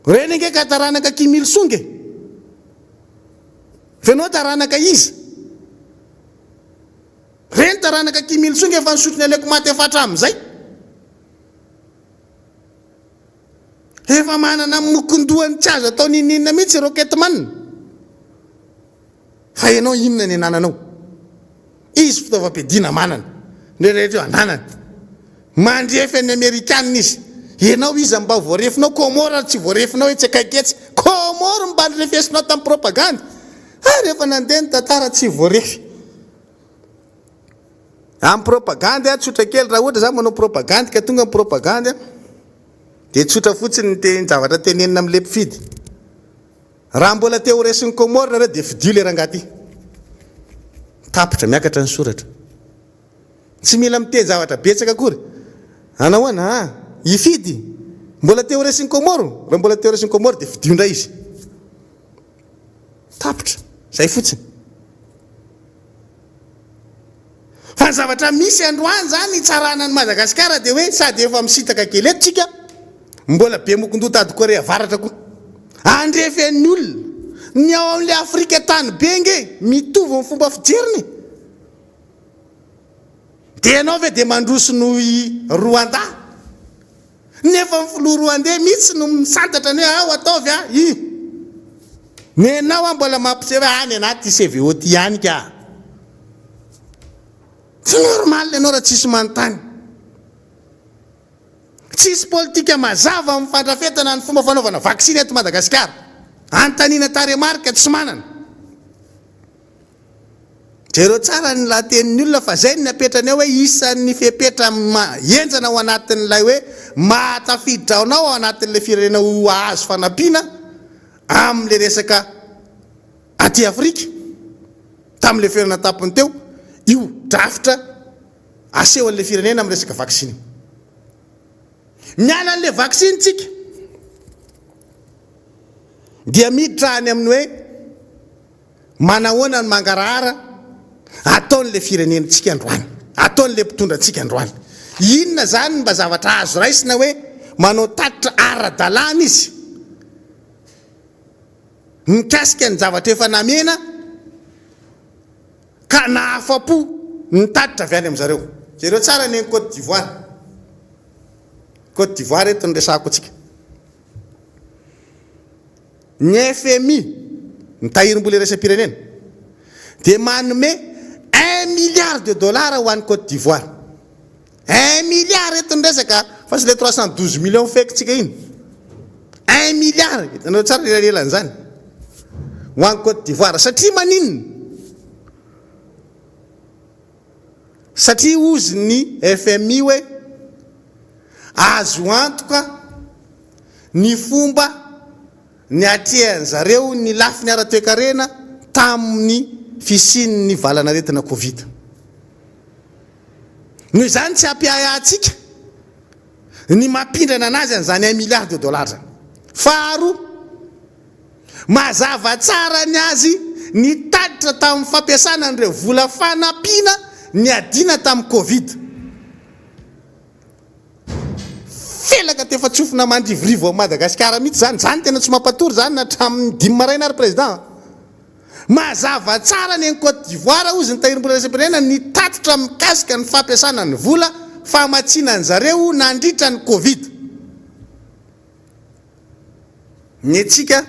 S1: Reny nge ka taranaka Kim Il-sung e. Fenao taranaka izy. Reny taranaka Kim Il-sung efa nisotro ny aleko maty efatra amin'izay. Efa manana mokondohan'ny tsy azo atao ninina mihitsy Rocketman. Fa ianao inona ny anananao? Izy fitaovam-piadiana manana. Ny rehetra eo ananany. Mandrefy ny Amerikanina izy. Ianao izy mba voarefinao Komoro tsy voarefinao hoe tsy akaiketsy. Komoro mba nirefesinao tamin'ny propaganda. Rehefa nandeha ny tantara tsy voarefy. Amin'ny propaganda tsotra kely raha ohatra za manao propaganda ka tonga amin'ny propaganda dia tsotra fotsiny ny zavatra tenenina amin'ny lempifidy. Raha mbola te ho resin'ny Komoro nareo dia fidio le rangaty. Tapitra miakatra ny soratra. Tsy mila miteny zavatra betsaka akory. Anahoana ifidy mbola te ho resin'ny Komoro. Raha mbola te ho resin'ny Komoro dia fidio indray izy. Tapitra zay fotsiny. Fa ny zavatra misy androany zany tsarana ny Madagasikara dia hoe sady efa misitaka kely eto tsika mbola be mokondota ady Korea avaratra koa. Andrefen'ny olona ny ao amin'ilay Afrika tany be nge mitovy amin'ny fomba fijeriny. Dia ianao ve dia mandroso noho i Rwanda. Nefa ny filoha Rwandais mihitsy no misantatra ny hoe ataovy nenao mbola mampiseho hoe any anaty CVO ty ihany ka. Tsy normal ianao raha tsisy manontany. Tsisy politika mazava amin'ny fandrafetana ny fomba fanaovana vaksiny eto Madagasikara. Antaniana taremarika tsy manana. Jereo tsara ny latenin'ny olona fa zay ny apetrany hoe isan'ny fipetra enjana ao anatin'ilay hoe mahatafiditra anao ao anatin'ilay firenena ho azo fanampiana amin'ilay resaka aty Afrika tamin'ilay firenena tapony teo io drafitra aseho an'ilay firenena amin'ny resaka vaksiny. Miala an'ilay vaksiny tsika dia miditra any amin'ny hoe manahoana ny mangarahara ataon'le firenentsika androany, ataon'le mpitondrantsika androany. Inona zany mba zavatra azo raisina hoe manao tatitra ara-dalàna izy mikasika ny zavatra efa namena ka nahafapo ny tatitra avy any amin'zareo. Zareo tsara ny Côte d'Ivoire. Côte d'Ivoire eto ny resahako atsika. Ny FMI mitahirim-bola iraisam-pirenena dia manome 1 milliard de dollars ho an'ny Côte d'Ivoire. 1 milliard eto ny resaka fa sy le 312 millions fekintsika iny. 1 milliard itanao tsara lelalan'izany ho an'ny Côte d'Ivoire. Satria maninona? Satria ozy ny FMI hoe azo antoka ny fomba ny atrehan'zareo ny lafiny ara-toekarena tamin'ny fisian'ny valanaretina Covid. Noho izany tsy ampiay atsika ny mampindrana anazy an'izany 1 milliard de dollars zany. Faharoa, mazava tsara ny azy ny tatitra tamin'ny fampiasana an'ireo vola fanampiana ny adina tamin'ny Covid. Felaka tefa tsofina mandrivorivo a Madagasikara mihitsy zany. Zany tena tsy mampatory zany na hatramin'ny 5 maraina ary président. Mazava tsara ny Côte d'Ivoire ozy ny tahirim-bola iraisam-pirenena ny tatitra mikasika ny fampiasana ny vola famatsiana an'zareo nandritra ny Covid. Ny antsika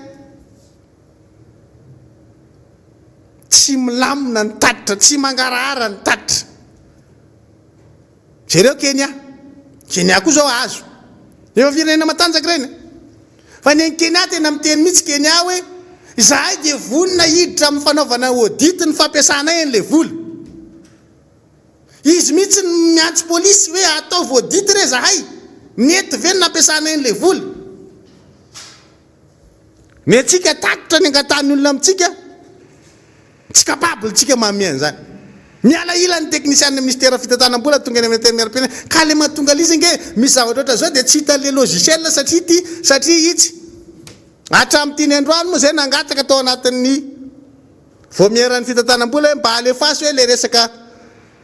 S1: tsy milamina ny tatitra, tsy mangarahara ny tatitra. Zareo Kenya koa zao azo. Efa firenena matanjaka reny. Fa ny Kenya tena miteny mihitsy Kenya hoe zahay dia vonina hiditra amin'ny fanaovana audit ny fampiasana en'le vola. Izy mihitsy miantso polisy hoe ataovy audit re zahay. Mety ve ny nampiasana en'le vola? Ny antsika tatitra ny angatahany olona amintsika tsy capable tsika manome an'izany. Miala ilan'ny teknisian'ny ministère fitantanam-bola tonga any amin'ny terme ka le mahatonga izy nge misy zavatra ohatran' zao dia tsy hita le logiciel satria itsy hatramin'ity androany moa zay nangataka tao anatin'ny voamieran'ny fitantanam-bola mba alefasy hoe le resaka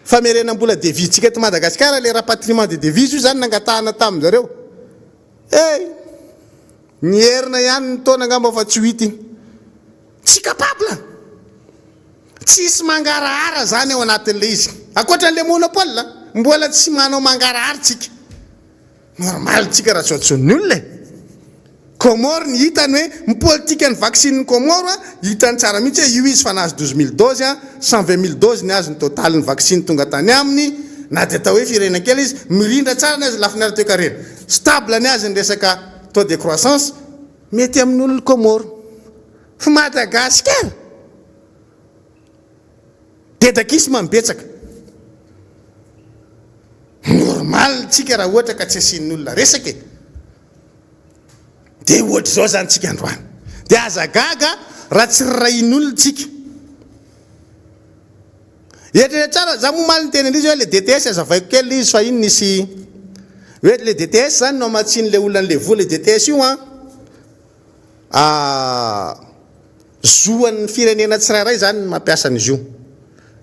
S1: famerenam-bola devise tsika eto Madagasikara, le rapatriement de devise io zany nangatahana tamin'zareo. Ny herina ihany ny taona angamba fa tsy hita iny. Tsy capable. Tsisy mangarahara zany ao anatin'le izy. Akoatran'le monopole mbola tsy manao mangarahara tsika. Normal tsika raha tsotson'ny olona. Comore ny hitany hoe mipolitika ny vaccine ny Comore hitany tsara mihitsy hoe io izy fa nahazo 12 000 doses 120 000 doses ny azo ny total ny vaccine tonga tany aminy. Na dia atao hoe firenena kely izy mirindra tsara ny azy lafiny ara-toekarena. Stable ny azy ny resaka taux de croissance mety amin'olona Comore. Fa Madagasikara dedakisma mibetsaka. Normal tsika raha ohatra ka tsy asian'olona resaka e. Dia ohatra zao zany tsika androany. Dia aza gaga raha tsy rain'olona tsika. Etra tsara za moa maliny teny izy hoe le DTS azavaiko kely izy fa iny nisy hoe le DTS zany no amatsiny le olona an'le vola DTS io zoan'ny firenena tsirairay zany mampiasa an'izy io.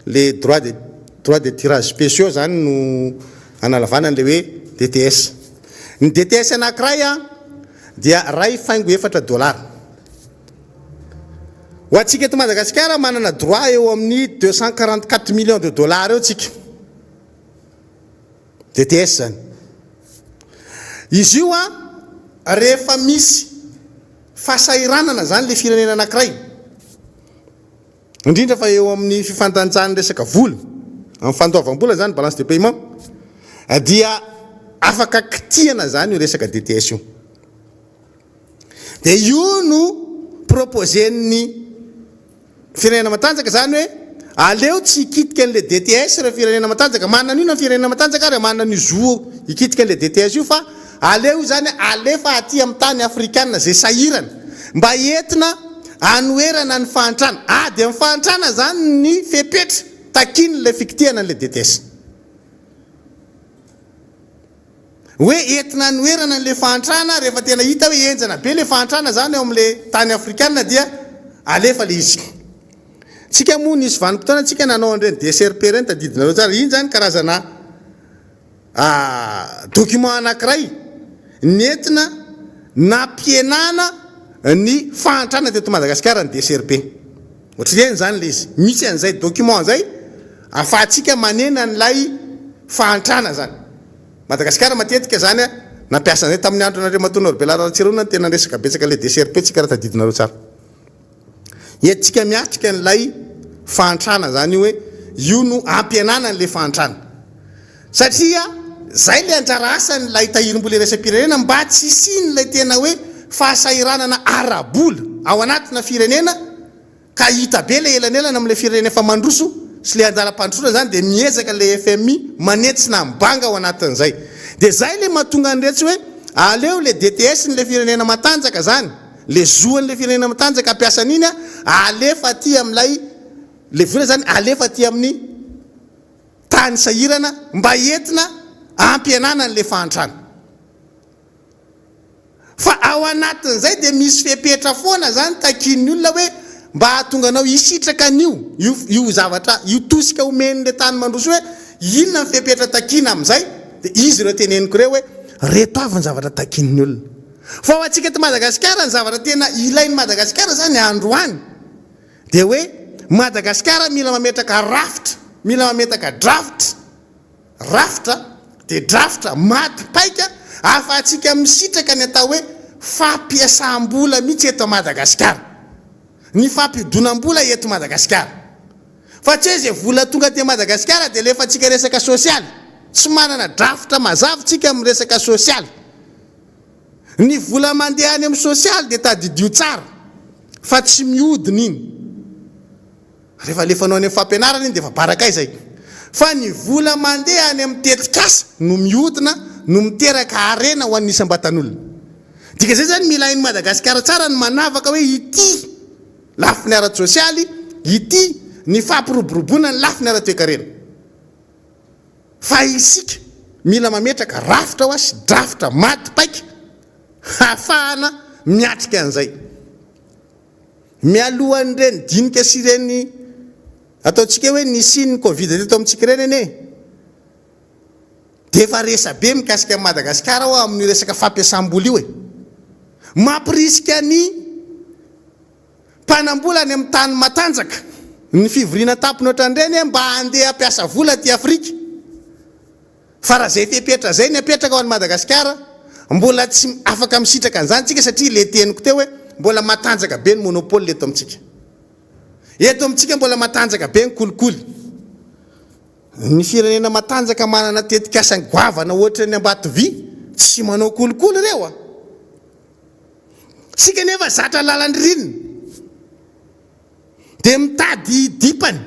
S1: Les droits de tirage spéciaux zany no analavana le hoe DTS. Ny DTS anankiray dia $4. Ho antsika eto Madagasikara manana droit eo amin'ny 244 millions de dollars eo tsika. DTS zany. Izy io rehefa misy fahasahiranana zany le firenena anankiray. Indrindra fa eo amin'ny fifandanjany resaka vola, amin'ny fandoavam-bola zany balance de paiement, dia afaka kitihana zany io resaka DTS io. Dia io no proposen'ny firenena matanjaka zany hoe aleo tsy hikitika an'le DTS rehefa firenena matanjaka. Manana io na firenena matanjaka ary manana izo hikitika an'le DTS io fa aleo zany alefa aty amin'ny tany afrikanina zay sahirana mba entina anoerana ny fahantrana. Dia ny fahantrana zany ny fepetra takiny le fikitihana an'le DTS. Hoe entina anoerana an'le fahantrana rehefa tena hita hoe enjana be le fahantrana zany eo amin'le tany afrikanina dia alefa le izy. tsika moa nisy vanim-potoana tsika nanao an'ireny DCRP reny tadidinareo tsara iny zany karazana document anankiray nentina nampienana ny fahantrana teto Madagasikara ny DCRP ohatrany zany le izy misy an'izay document zay afahantsika manena n'lay fahantrana zany Madagasikara matetika zany nampiasa an'izay tamin'ny andro anareo matoana Belarara Tsirona tena resaka betsaka le DCRP tsika raha tadidinareo tsara etsika miatrika n'lay fahantrana zany hoe io no ampienana n'le fahantrana satria zay le anjara asan'lay tahirim-bola iraisam-pirenena mba tsy isian'lay tena hoe fahasahiranana arabola ao anatina firenena ka hita be le elanelana amin'le firenena efa mandroso sy le anjara-pandrosoana zany de miezaka le FMI manetsina mbanga ao anatin'izay de zay le mahatonga an'iretsy hoe aleo le DTS n'le firenena matanjaka zany le zoan'le firenena matanjaka ampiasa an'iny alefa aty amin'lay le vola zany alefa aty amin'ny tany sahirana mba entina ampienana n'le fahantrana fa ao anatin'izay de misy fepetra foana zany takin'ny olona hoe mba hahatonga anao hisitraka an'io io zavatra io tosika omen'le tany mandroso hoe inona ny fepetra takina amin'izay de izy ireo teneniko reo hoe reto avy ny zavatra takin'ny olona fa ho antsika eto Madagasikara ny zavatra tena ilain'ny Madagasikara zany androany de hoe Madagasikara mila mametraka rafitra mila mametraka rafitra de drafitra maty paika afahantsika misitraka ny atao hoe fampiasam-bola mihitsy eto Madagasikara ny fampidonam-bola eto Madagasikara fa tsy hoe zay vola tonga te Madagasikara de lefa tsika resaka sosialy tsy manana drafitra mazava tsika amin'ny resaka sosialy ny vola mandeha any amin'ny sosialy de tadidio tsara fa tsy mihodina iny rehefa lefanao any amin'ny fampianarana iny de fa barakay zay fa ny vola mandeha any amin'ny tetikasa no mihodina no miteraka arena ho an'ny isam-batan'olona dika zay zany mila hain'ny Madagasikara tsara ny manavaka hoe ity lafiny ara-sosialy ity ny fampiroboroboana ny lafiny ara-toekarena fa isika mila mametraka rafitra ho asy drafitra maty paika hafahana miatrika an'izay mialohan'ireny dinika sy ireny ataontsika hoe nisiny Covid teto amintsika reny ene de efa resa be mikasika amin'ny Madagasikara ho amin'ny resaka fampiasam-bola io e mampirisika ny mpanambola any amin'ny tany matanjaka ny fivoriana tampony ohatran'ireny mba handeha hampiasa vola ty Afrika fa raha zay fepetra zay ny apetraka ao an'ny Madagasikara mbola tsy afaka misitraka an'izany tsika satria le teniko teo hoe mbola matanjaka be ny monopole eto amintsika mbola matanjaka be ny kolikoly ny firenena matanjaka manana tetikasany goavana ohatra ny Ambatovy tsy manao kolikoly reo sika nefa zatra lalandrinina de mitady dipany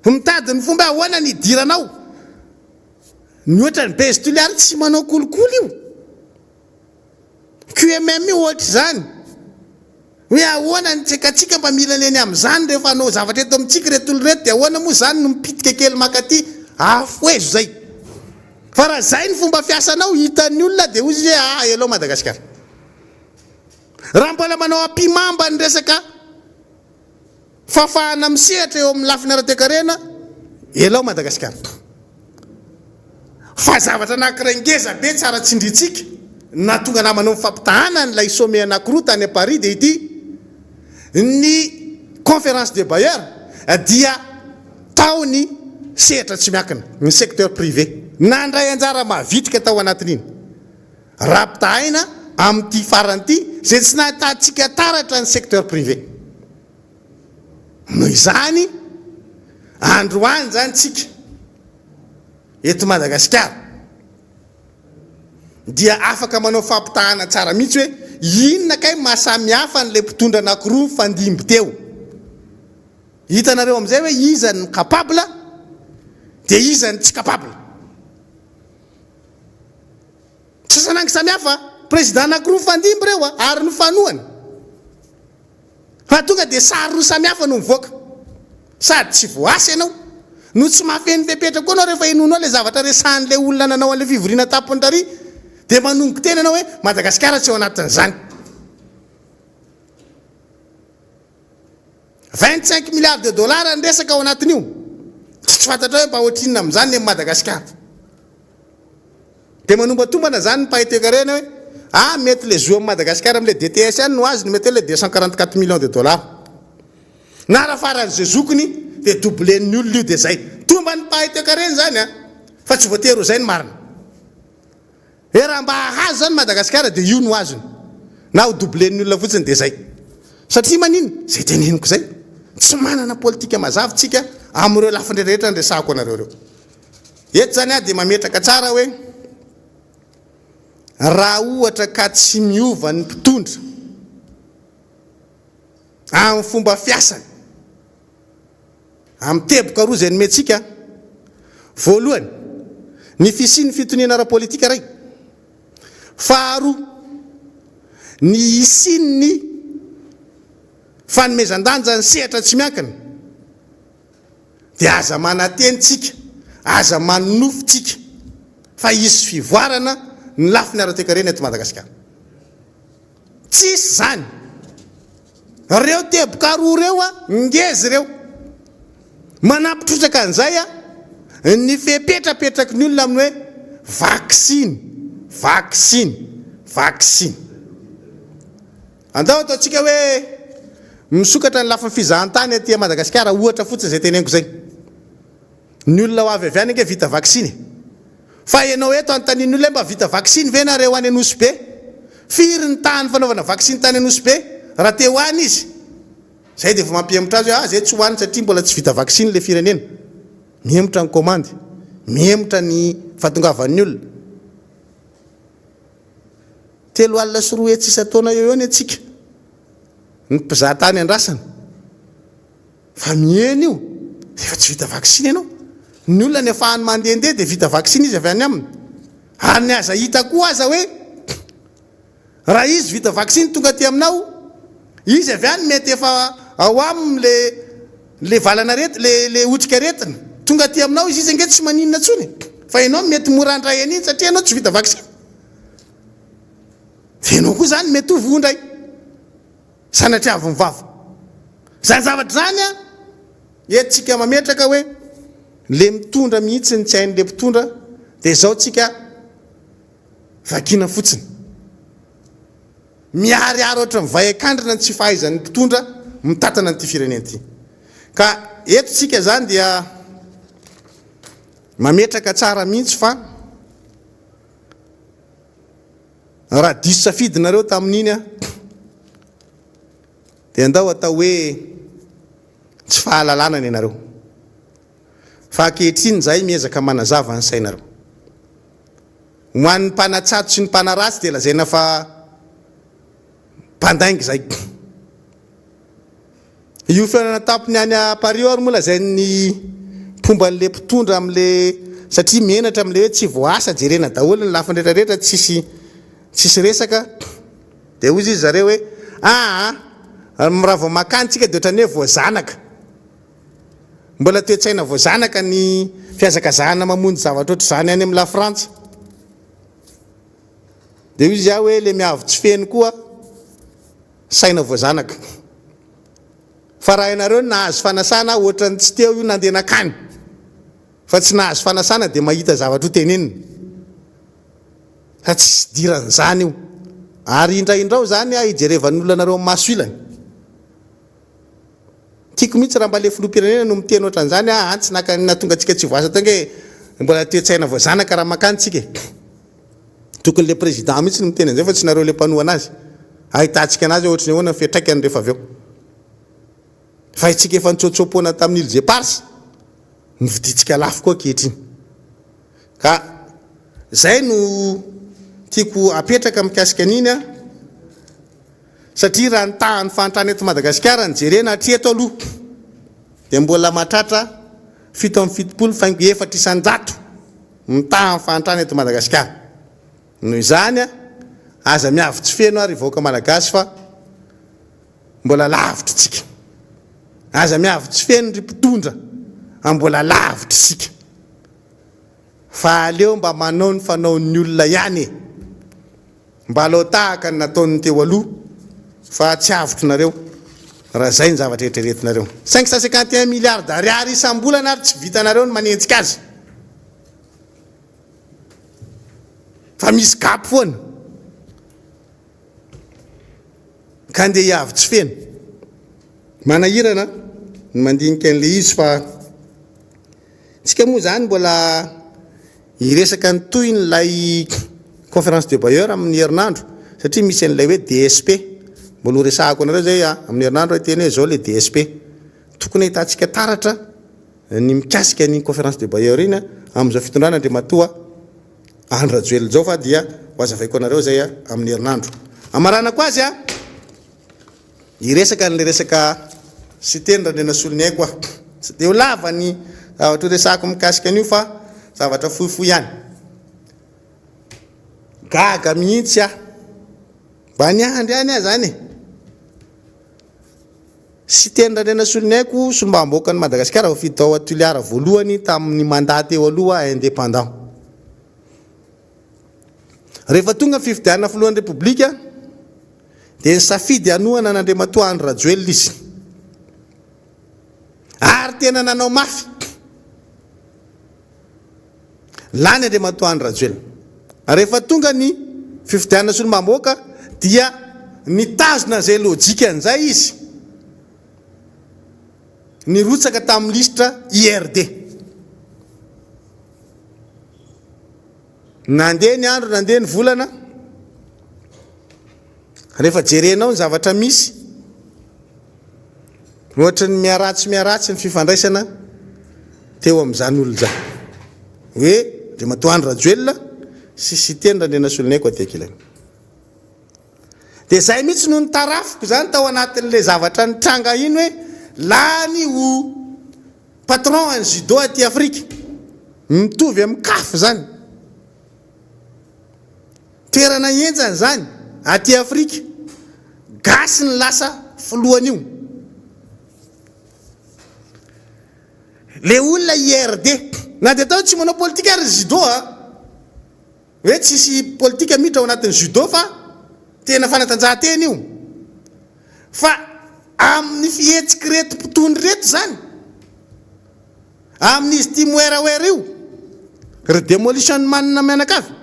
S1: mitady ny fomba ahoana ny idiranao ny ohatra ny bestoliary tsy manao kolikoly io QMM io ohatra zany hoe ahoana ny tsekatsika mba mila leny amin'izany rehefa anao zavatra eto amintsika reto olo reto de ahoana moa zany no mipitika kely makaty afoezo zay fa raha zay ny fomba fiasanao hitan'ny olona de ozy hoe elao Madagasikara raha mbola manao ampimamba ny resaka fafahana misehatra eo amin'ny lafiny ara-toekarena elao Madagasikara fa zavatra anankiray ngeza be tsara tsindritsika na tonga namanao mifampitahana n'lay some anankiroa tany Paris de ity ny conférence de bailleurs dia taony sehatra tsy miakina ny secteur privé nandray anjara mavitrika tao anatin'iny raha pitahaina amin'ity faran'ity zay tsy nahatatsika taratra ny secteur privé noho izany androany zany tsika eto Madagasikara dia afaka manao fampitahana tsara mihitsy hoe inona kay mahasamihafa n'le mpitondra anankiroa fandimby teo hitanareo amin'izay hoe iza ny capable de iza ny tsy capable sasanangy samihafa président anankiroa fandimby reo ary ny fanohany fa tonga de sary roa samihafa no mivoaka sady tsy voasy ianao no tsy mahafeny fepetra koa anao rehefa inonao le zavatra resan'le olona nanao an'le fivoriana tampony tary de manongo tena anao hoe Madagasikara tsy ao anatin'izany 25 milliards de dollars ny resaka ao anatin'io tsy fantatra hoe mba ohatrinona amin'izany ny Madagasikara dia manombotombana zany ny mpahitekaren hoe mety le zo Madagasikara amin'le DTS any no azy no mety le 244 millions de dollars na raha faran'izay zokony dia doublen'ny olona io dia zay tomba ny mpahitekaren zany fa tsy voatery ho zay ny marina raha mba hahazo zany Madagasikara dia io no azony na ho doublen'ny olona fotsiny dia zay satria manino zay teneniko zay tsy manana politika mazava tsika amin'ireo lafiny rehetra andresahako anareo reo eto zany dia mametraka tsara hoe raha ohatra ka tsy miova ny mpitondra amin'ny fomba fiasany amin'ny teboka roa zay nometsika voalohany ny fisian'ny fitoniana ara-politika ray faharoa ny isin'ny fanomezan-danja ny sehatra tsy miankina dia aza manatentsika aza manofotsika fa isy fivoarana ny lafiny ara-toekarena eto Madagasikara tsisy zany reo teboka roa reo ngezy reo manampitrotraka an'izay ny fepetrapetraky ny olona amin'ny hoe vaksiny andao ataontsika hoe misokatra ny lafiny fizahantany aty Madagasikara ohatra fotsiny zay teneniko zay ny olona ho avy avy any ange vita vaksiny fa ianao eto anontaniany olona mba vita vaksiny ve nareo any Anosy be firy ny tany fanaovana vaksiny tany Anosy be raha te ho any izy zay dia vao mampihemotra azy hoe zay tsy hoany satria mbola tsy vita vaksiny le firenena mihemotra ny komandy mihemotra ny fahatongavan'ny olona 3 alina sy 4 hetsy isa-taona eo ny atsika ny mpizahatany andrasana fa mieny io efa tsy vita vaksiny ianao ny olona ny afahany mandehandeha dia vita vaksiny izy avy any aminy ary ny aza hita koa aza hoe raha izy vita vaksiny tonga aty aminao izy avy any mety efa ao aminy le valana le otrika retina tonga aty aminao izy ange tsy maninona tsony fa ianao mety morandray an'iny satria ianao tsy vita vaksiny dia ianao koa zany mety ho vondray sanatria avy mivava zany zavatra zany etsika mametraka hoe le mitondra mihitsy ny tsy hain'le mpitondra dia zao tsika vakina fotsiny miariary ohatra mivaikandrina ny tsy fahaizan'ny mpitondra mitatana nyity firenena ity ka eto tsika zany dia mametraka tsara mihitsy fa raha diso safidinareo tamin'iny dia andao atao hoe tsy fahalalana ny ianareo fa ankehitriny zay miezaka manazava ny sainareo ho an'ny mpanatsato sy ny mpanaratsy dia lazaina fa mpandaingy zay io fiainana tampony any Paris ary moa lazay ny mpomban'le mpitondra amin'le satria menatra amin'le hoe tsy voasa jerena daholo ny lafiny rehetrarehetra tsisy resaka dia ozy izy zareo hoe raha vao makantsika dia ohatrany hoe voazanaka mbola toe-tsaina voazanaka ny fiazakazahana mamonjy zavatra ohatr' zany any amin'ny la Frantsa dia izy hoe le miavo tsy feny koa saina voazanaka fa raha ianareo nahazo fanasana ohatrany tsy teo io nandeha nakany fa tsy nahazo fanasana dia mahita zavatra ho tenenina fa tsy diran'izany io ary indraindrao zany hijerevan'olona nareo amin'ny maso ilany tiako mihitsy raha mba le filoham-pirenena no miteny ohatran'izany tsy natonga antsika tsy voasa tange mbola toe-tsaina voazanaka raha makantsika tokony le président mihitsy no miteny an'izay fa tsy nareo le mpanoha anazy ahitantsika anazy ohatra ny ahoana ny fiatraikany rehefa avy eo fa itsika efa nitsotsopoana tamin'ny Île Parse nividitsika lafo koa ankehitriny ka zay no tiako apetraka mikasika an'iny satria raha nitahan'ny fahantrana eto Madagasikara ny jerena hatreto aloha dia mbola mahatratra 770 faingo 400 nitahan'ny fahantrana eto Madagasikara noho izany aza miavo tsy feno ary vahoaka malagasy fa mbola lavitra tsika aza miavo tsy feno ry mpitondra mbola lavitra sika fa aleo mba manao ny fanaon'ny olona ihany mba aleo tahaka ny nataon'ny teo aloha fa tsy avotro nareo raha zay ny zavatra eritreretinareo 551 milliards d'ariary isam-bolana ary tsy vitanareo ny manenjika azy fa misy gap foana ka andeha hiavy tsy feno manahirana ny mandinika an'le izy fa tsika moa zany mbola iresaka ny toy n'lay conférence de bailleur amin'ny herinandro satria misy an'ilay hoe DSP mbola ho resahako anareo zay amin'ny herinandro teny hoe zao le DSP tokony hitantsika taratra ny mikasika ny conférence de bailleur iny amin'izao fitondrana Andriamatoa Andry Rajoelina zao fa dia ho azavaiko anareo zay amin'ny herinandro amaranako azy iresaka n'le resaka siteny Randriana Solonay koa tsy dia ho lava ny zavatra resahako mikasika an'io fa zavatra fohifohy ihany gaga mihitsy mba niandry ihany zany siteny Randriana Solonay ko sombam-bahoakan'i Madagasikara ho fidy tao Toliara voalohany tamin'ny mandat teo aloha indépendant rehefa tonga fifidianana filohan'ny Repoblika dia nisafidy hanohana an'Andriamatoa Andry Rajoelina izy ary tena nanao mafy lany Andriamatoa Andry Rajoelina rehefa tonga ny fifidianana solombam-bahoaka dia nitazona zay lojika an'izay izy nirotsaka tamin'ny listra IRD nandeha ny andro nandeha ny volana rehefa jerenao ny zavatra misy ohatra ny miaratsy ny fifandraisana teo amin'izany olona zany hoe Andriamatoa Andry Rajoelina sy siteny Randriana Solonay koa tekilany dia zay mihitsy no nitarafiko zany tao anatin'le zavatra nitranga iny hoe lany ho patron en judo aty Afrika mitovy amin'ny CAF zany toerana enjany zany aty Afrika gasy ny lasa filohan'io le olona IRD na dia tao tsy manao politika ary judo hoe tsisy politika miditra ao anatin'ny judo fa tena fanatanjahantena io fa amin'ny fihetsiky reto mpitondry reto zany amin'izy tia moeraoera io redemolition manina mianakavy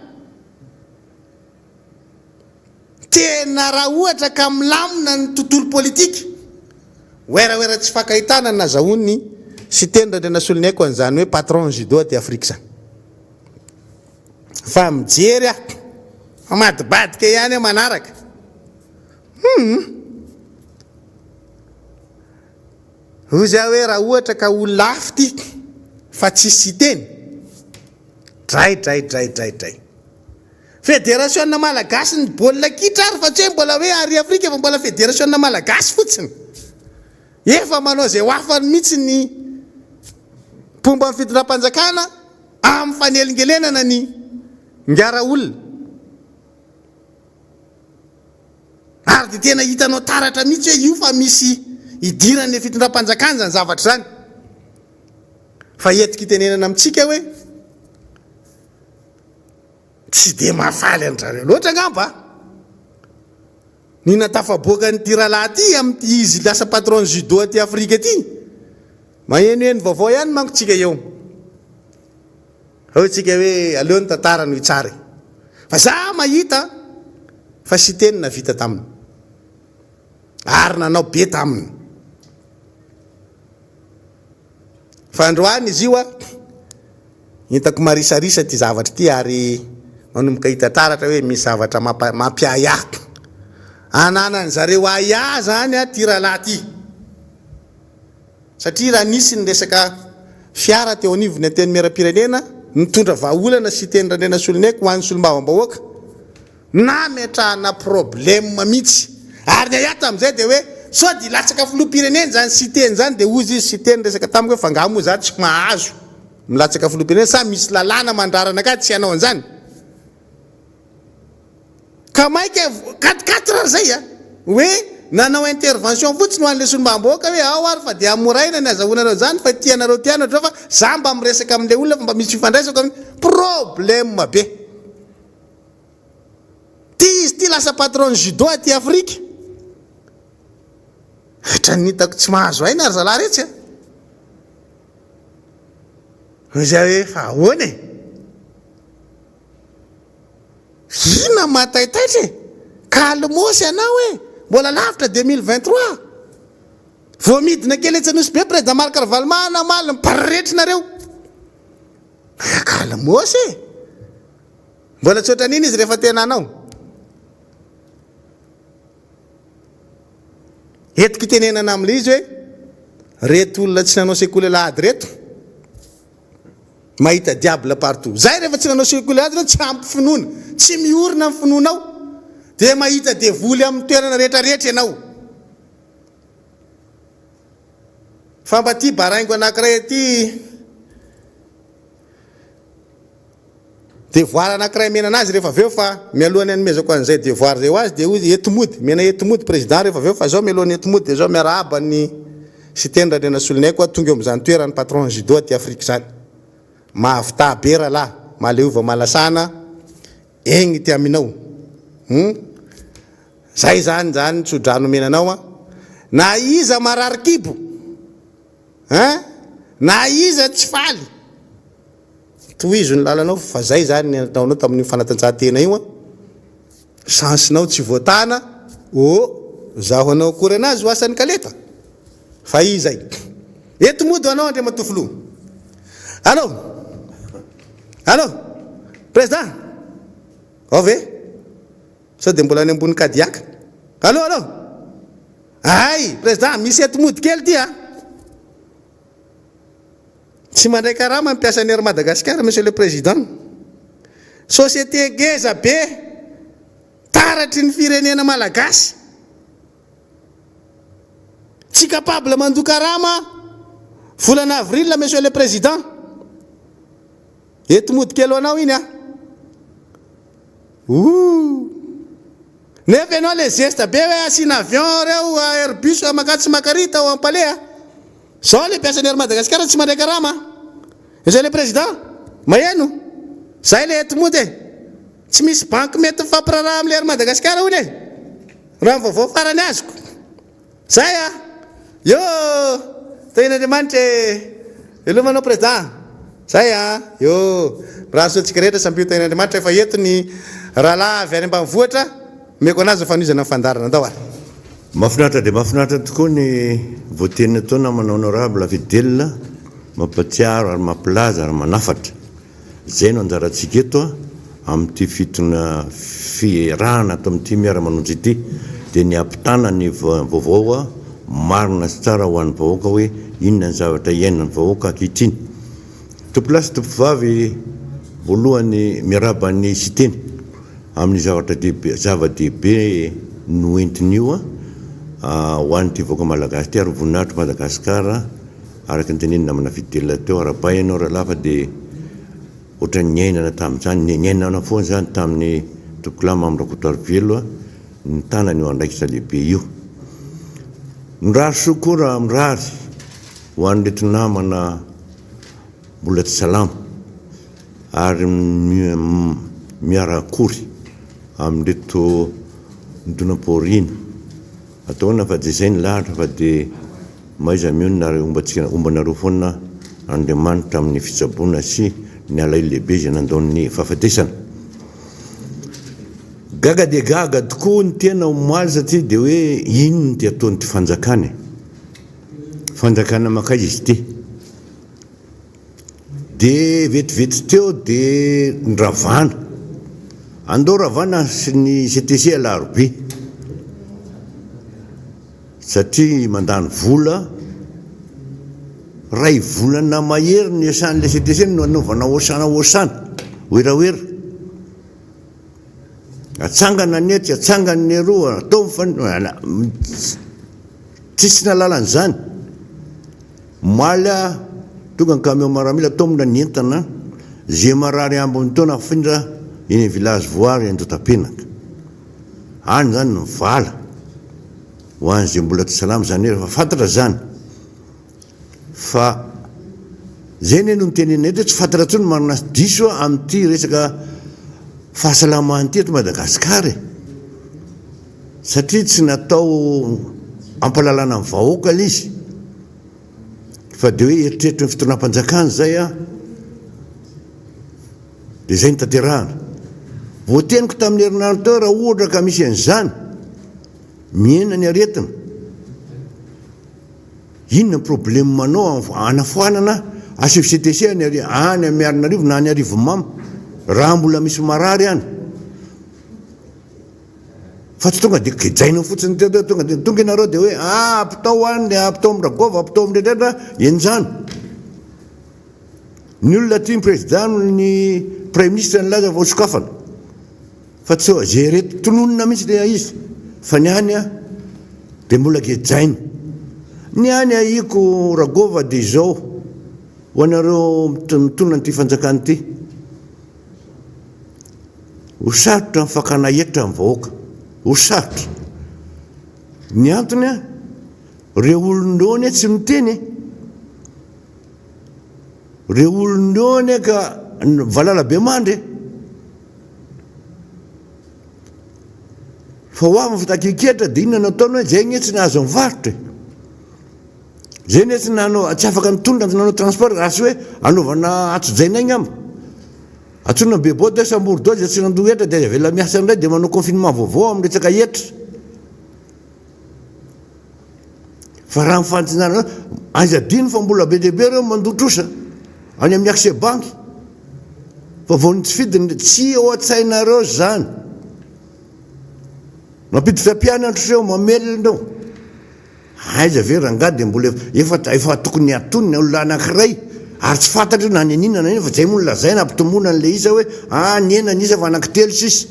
S1: tena raha ohatra ka milamina ny tontolo politika oeraoera tsy fakahitana nazahoany siteny Randriana Solonay koa an'izany hoe patron judo aty Afrika zany fa mijery amadibadika ihany manaraka ozy hoe raha ohatra ka ho lafy ty fa tsy siteny dray fédération malagasy ny baolina kitra ary fa tsy hoe mbola hoe ary Afrika fa mbola fédération malagasy fotsiny efa manao zay hoafany mihitsy ny pomba amin'ny fitondram-panjakana amin'ny fanelingelenana ny ngara olona ary dia tena hitanao taratra mihitsy hoe io fa misy idiran'ny fitondram-panjakana zany zavatra zany fa etiky tenenana amintsika hoe tsy dia mahafaly an'zareo loatra angamba ny natafaboaka ny tiralahy ty amin'ny izy lasa patron judo aty Afrika ty mahenoheno vaovao ihany manko tsika eo ao tsika hoe aleo ny tantara no hitsara fa za mahita fa siteny na vita taminy ary nanao be taminy fa androany izy io hitako marisarisa ty zavatra ty ary manomboka hita taratra hoe misy zavatra mampiayaka ananany zareo aya zany tiralahy ty satria raha nisy ny resaka fiara teo anivony ateny miaram-pirenena nitondra vahaolana siteny Randriana Solonay ho an'ny solombavambahoaka na metrahana problème mihitsy ary ny ayata amin'izay dia hoe sao dia latsaka filoham-pirenena zany siteny zany dia ozy izy siteny resaka tamiko hoe fangamo moa za tsy mahazo milatsaka filoham-pirenena sa misy lalàna mandrarana ka tsy hanao an'izany ka maika 4 zay hoe nanao intervention fotsiny ho an'le solombavambahoaka hoe ao ary fa dia amoraina ny azahoanareo zany fa tianareo tianatra fa za mba miresaka amin'le olona fa mba misy fifandraisako amin'ny problème be ty izy ty lasa patron judo aty Afrika ohatrany hitako tsy mahazo aina ary zalahy rehetra izay hoe fa ahoana e ina mahataitaitra e kalmosy ianao e mbola lavitra 2023 voamidina kely etsanosy be président Marc Ravalomanana malina mipareretrinareo kalmosy e mbola tsy ohatran'iny izy rehefa tena anao etiky tenenana amin'le izy hoe reto olona tsy nanao sekoly-lady reto mahita diable partout zay rehefa tsy nanao sekoly-lady reto tsy ampy finoana tsy miorina amin'ny finoanao dia mahita devoly amin'ny toerana rehetrarehetra ianao fa mba ty baraingo anankiray aty devoir anankiray mena anazy rehefa aveo fa mialohany anomezako an'izay devoir zay ho azy dia ozy etomody mena etomody président rehefa aveo fa zao mialohany etomody dia zao miarahaba ny sy tendra rena solonay koa tonga eo amin'izany toerany patron judo aty Afrique zany mahavita be rahalahy maleova malasana egny ty aminao zay zany tsodrano menanao na iza marary kibo na iza tsy faly tohizo ny lalanao fa zay zany nataonao tamin'ny fanatanjahantena io chancenao tsy voatana zaho anao akory anazy ho asan'ny kaleta fa i zay eto mody anao andre matofilo allo président ove sao de mbola any ambony kadiaka allo ay président misy eto mody kely ty tsy mandray karaha mampiasa ny Air Madagascar monsieur le président société ngeza be taratry ny firenena malagasy tsy capable mandoka rama volana avril monsieur le président eto mody kely anao iny nefa ianao le geste be hoe asina avion reo Airbus makatsy makarita o ampalea zao le piasa ny Air Madagascar tsy mandray karama monsieur le président maheno zay le eto mody tsy misy banque mety fampiraraha amin'le Air Madagascar hoy raha vaovao farany azoko zay yo ten'Andriamanitra ilomanao président zay yo raha sotsika rehetra sampio ten'Andriamanitra efa eto ny rahalahy avy any ambanivohitra meko anazy fanizana fandarana tao
S2: mahafinaritra dia mahafinaritra tokoa ny voatenina tao namana honorable fidèle mampatsiaro ary mampilaza ary manafatra zay no anjarantsika eto amin'ity fitona firahana ato amin'ity miara-manonjy ity dia ny ampitana ny vaovao marina sy tsara ho an'ny vahoaka hoe inona ny zavatra iainany vahoaka ankehitriny tompolasy tompovavy voalohany miarabany siteny amin'ny zava-dehibe noentin'io ho an'ity vahoaka malagasy ty ary voninahitro Madagasikara araka ny tenenina amina fidèle teo arapahy ianao rahalahy fa dia ohatrany niainana tamin'izany niainana foana zany tamin'ny tokolama amin'ny rakotoarivelo ny tanany eo andraikitra lehibe io mirary sokora mirary ho an'reto namana mbola tsy salama ary miarakory amin'reto nidonam-paorina ataona fa dia zay ny lahatra fa dia maiza mionina ary ombanareo foana Andriamanitra amin'ny fitsaboana sy ny alay lehibe izay nandaon'ny fahafatesana gaga dia gaga tokoa ny tena omaly satria dia hoe inony dia ataony ty fanjakana makaiza izy ty dia vetivety teo dia nyravana andao ravana sy ny CTC alarobe satria mandany vola ray volana mahery ny asan'le CTC no anaovana osana oeraoera atsangana ny ety atsangana ny aroa atao tsisy nalalan'izany maly tonga ny camion maramila tomona ny entana zay marary ambony taona findra iny village voary andotapenaka any zany mivala ho an'izay mbola tsy salama zany rehefa fantatra zany fa zay ny no nitenena eto tsy fantatra tsony marina diso amin'ity resaka fahasalamany ty eto Madagasikara satria tsy natao ampalalana amin'ny vahoaka ilay izy fa dia hoe eritreritry ny fitonam-panjakana zay a dia zay ny tanterahana voateniko tamin'ny herinandro teo raha ohatra ka misy an'izany miena ny aretina inona problème manao anafoanana ACFCTC any Miarinarivo na any Arivomamy raha mbola misy marary any fa tsy tonga dia kejaina fotsiny tonga ianareo dia hoe apitao any apitao amin'ny Ragova apitao amin'ny rehetra enjano ny olona tia ny président ny premier ministre nylaza vao sokafana fa tsy zay reto tononona mihitsy dia izy fa ny any dia mbola kejaina ny any aiko Ragova dia izao ho anareo mitonona n'ity fanjakana ity ho sarotra ny fakana hetra amin'ny vahoaka ho sarotra ny antony reo olondrony tsy miteny reo olondrony ka valala be mandry fa ho avy fitakiketra dia inona nataony hoe zay ny tsy nahazo mivarotra zay ny tsy nanao tsy afaka nitondra nanao transport raha sy hoe anaovana atsojainaigny amba atsona be boda sambourdozy tsy nandoa hetra dia avela miasa indray dia manao confinement vaovao amin'ny resaka hetra fa raha mifantinana azadino fa mbola be dehibe reo mandotrosa any amin'ny accès banky fa vao ny tsy fidiny tsy ao an-tsainareo zany mampiditra mpianatra reo mamelindreo aiza ve rangady dia mbola efa tokony atonina olona anankiray ary tsy fantatra na ny aninana iny fa zay moa lazaina ampitombona n'le isa hoe ny ena ny isa fa anankitelo sisa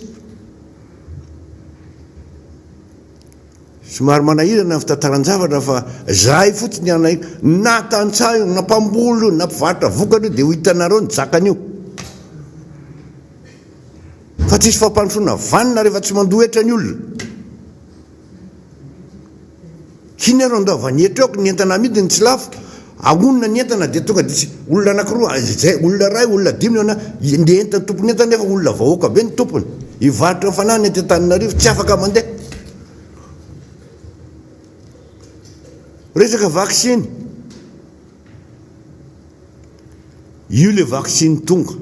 S2: somary manahirana ny fitantaran-javatra fa zahay fotsiny anay na tantsaha io na mpambolo io na mpivarotra vokatra io dia ho hitanareo ny jakany io fa tsisy fampandrosoana vanina rehefa tsy mandohetra ny olona kiny areo ndo avy ny etra eoko ny entana midiny tsy lafo agonina ny entana dia tonga dia olona anankiroa zay olona ray olona dimy ana ny entany tompony entana nefa olona vahoaka be ny tompony hivarotra nyfanahy ny entananarivo tsy afaka mandeha resaka vaksiny io le vaksiny tonga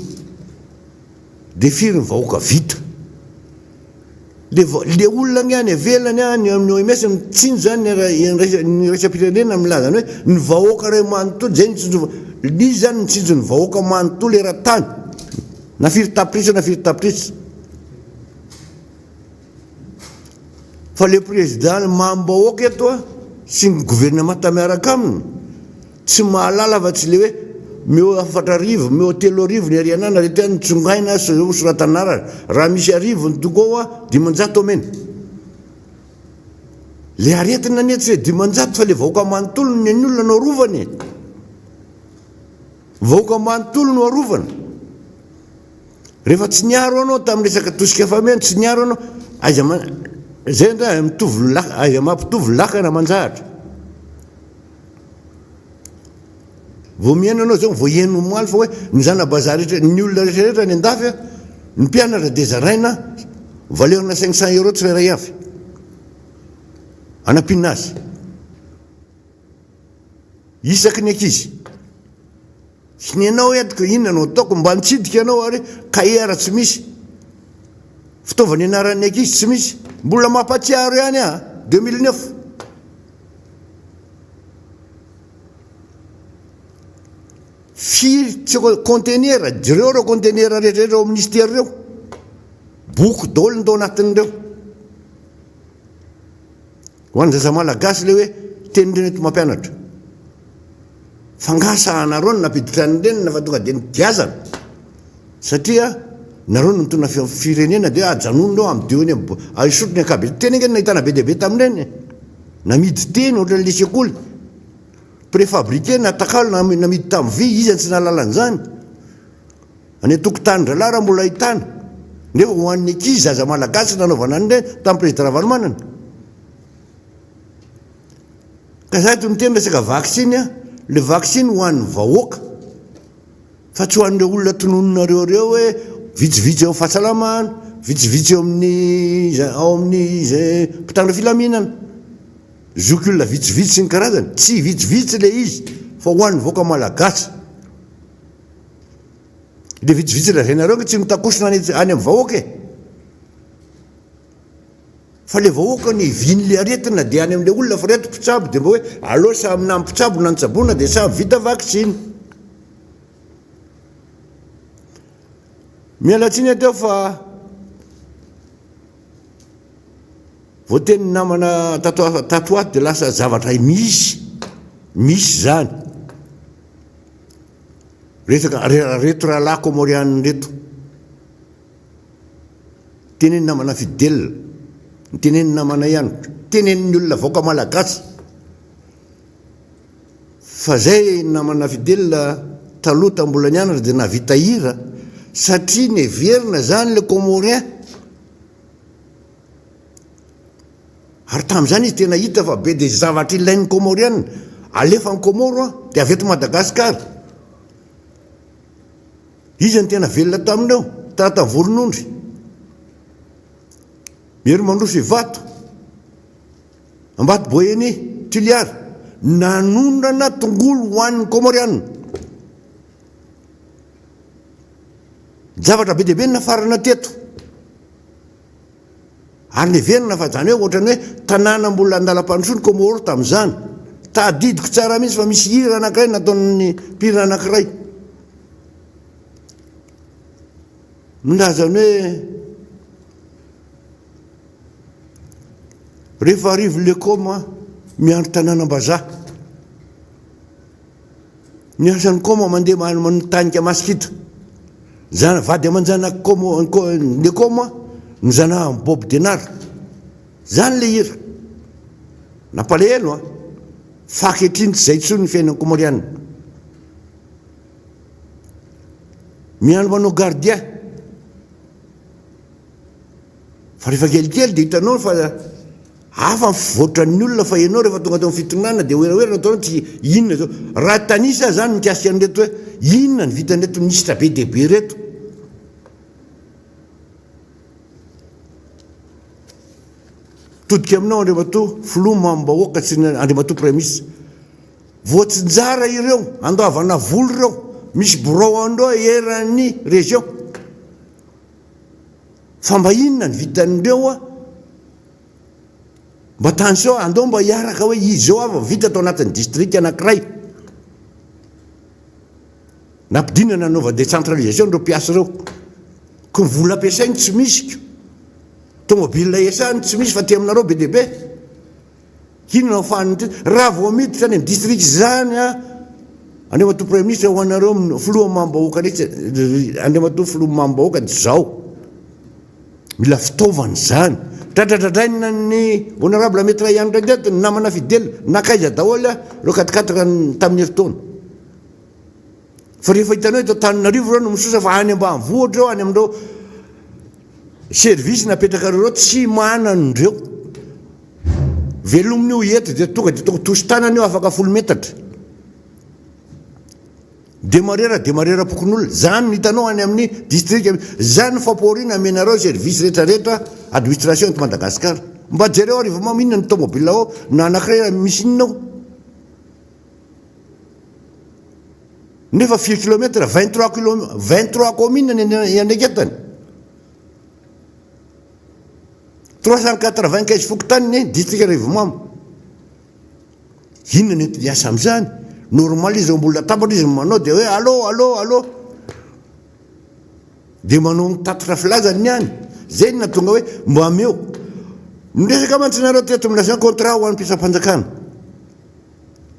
S2: dia firy ny vahoaka vita le olona ny any avelany any amin'ny OMS mitsinjo zany ny raisam-pirenena milazany hoe ny vahoaka ray manontolo zay ny zany nitsinjo ny vahoaka manontolo era-tany na firy taprisa na firy taprisa fa le président mambahoaka eto sy ny gouvernement miaraka aminy tsy mahalala fa tsy le hoe meo afatra arivo meo telo arivo ny arianana rety nitsongaina soratanara raha misy arivo ny tonga dimanjato amena le aretina nety hoe dimanjato fa le vahoaka manontolo ny olona no arovany vahoaka manontolo no arovana rehefa tsy niaro anao tamin'ny resaka tosika famena tsy niaro anao zay ndra aiza mampitovy lakana manjahatra vao miaina anao zao vao heno moaly fa hoe mizana bazary rehetra ny olona rehetrarehetra ny andafy ny mpianatra dia zaraina valerina 500 euro tsirairay avy anampinina azy isaky ny ankizy sy ny anao etiko inona no ataoko mba nitsidika anao ary kaera tsy misy fitaovany anaran'ny ankizy tsy misy mbola mampatsiaro ihany 2009 firy tsy contenera direo reo contenera rehetrarehetra ao ministère reo boky daholo ndao anatin'ireo ho any zaza malagasy le hoe tenireny eto mampianatra fangasa anareo ny napiditra anyrenina fa tonga dia nidiazana satria nareo no mitona firenena dia ajanonireo amin'ny diony isotro ny akabe teny engeny nahitana be dehibe tamin'ireny namidy teny ohatra n'le sekoly préfabriqué na takalo namidy tamin'ny vy izy tsy nahalalan'izany any tokotany-dralahy raha mbola ahitana nefa ho an'ny ankizy zaza malagasy nanaovana an'ireny tamin'ny président Ravalomanana ka zahay to miteny resaka vaksiny le vaksiny ho an'ny vahoaka fa tsy ho an'ireo olona tonononareo reo hoe vitsivitsy eo fahasalamana vitsivitsy eo amin'ny zay mpitandro filaminana zokiolona vitsivitsy sy ny karazany tsy vitsivitsy le izy fa ho an'ny voaka malagasy le vitsivitsy lazainareo tsy mitakosona any amin'ny vahoaka fa le vahoaka ny viny le aretina dia any amin'le olona fa reto mpitsabo dia mba hoe aloha samy na mpitsabo na nitsaboana dia samy vita vaksiny mialatsiny ateo fa voateny namana tato ato dia lasa zavatra misy zany reto rahalahy komorianina reto teneny namana fidelina teneny namana ihany tenenin'ny olona vaoka malagasy fa zay namana fidelina taloha tambola nianatra dia navita hira satria neverina zany le comorien ary tamin'izany izy tena hita fa be dia zavatra ilain'ny comorienne alefa ny comoro dia avy eto Madagasikara izy ny tena velona taminao tata voronondry mery mandroso vato ambato boeny tiliara nanondrana tongolo ho an'ny comorienne zavatra be dia be nafarana teto ary neverina fa zany hoe ohatrany hoe tanàna mbola andalam-pandrosoany Comoro tamin'izany tadidiko tsara mihitsy fa misy hira anankiray nataon'ny mpihira anankiray milazany hoe rehefa arivo lekoma miandro tanànam-bazaha miasan'ny koma mandeha manotanika masikita zany vady amanjana le koma nizana Bob Denard zany le hira nampalahelo faketriny tsy zay tsony ny fiainan'ny comorienne miano manao gardien fa rehefa kelikely dia hitanao fa hafa mivoatran'ny olona fa ianao rehefa tonga tao amin'ny fitonana dia oeraoerana ataonao tsy inona zao raha tanisa zany mikasika an'ireto hoe inona ny vitan'ireto ministra be dia be reto todika aminao Andriamatoa filoha mambahoaka sy Andriamatoa premier ministre voatsinjara ireo andoavana volo ireo misy borao andreo eran'ny région fa mba inona ny vitan'ireo mba tany sao andao mba hiaraka hoe izy zao ava vita tao anatin'ny district anankiray nampidinana nova décentralisation ndreo mpiasa ireo ko ny vola ampiasainy tsy misy tomobile esany tsy misy fa ty aminareo be dia be inona fany raha vao miditra zany amin'ny district zany Andriamatoa premier ministre ho anareo filoha mambahoaka rehetra Andriamatoa filoha mambahoaka dia zao mila fitaovana zany tratratradraina ny honorable maître ihany ndraiky ny namana fidèle nakaiza daholo reo katikataka tamin'ny heritaona fa rehefa hitanao eto Antananarivo reo no misosa fa any ambanivohitra reo any amin'ireo service napetraka reo tsy manan'ireo velomin'io eto dia tonga dia tonga tosi-tanana io afaka 10 metatra demarera pokon'olona zany hitanao any amin'ny district zany fampahoriana amenareo service rehetrarehetra administration eto Madagasikara mba jereo rehefa maminona ny tomobile ao na anankiray misy inonao nefa 4 kilometre 23 commune ny aneketany 395 fokotaniny district Rivomamo inona nety diasa amin'izany normal izy mbola tabatra izy manao dia hoe allo dia manao mitatitra filazany niany zay na tonga hoe mba ameo miresaka mantsinareo teto milasana contrat ho an'ny mpisam-panjakana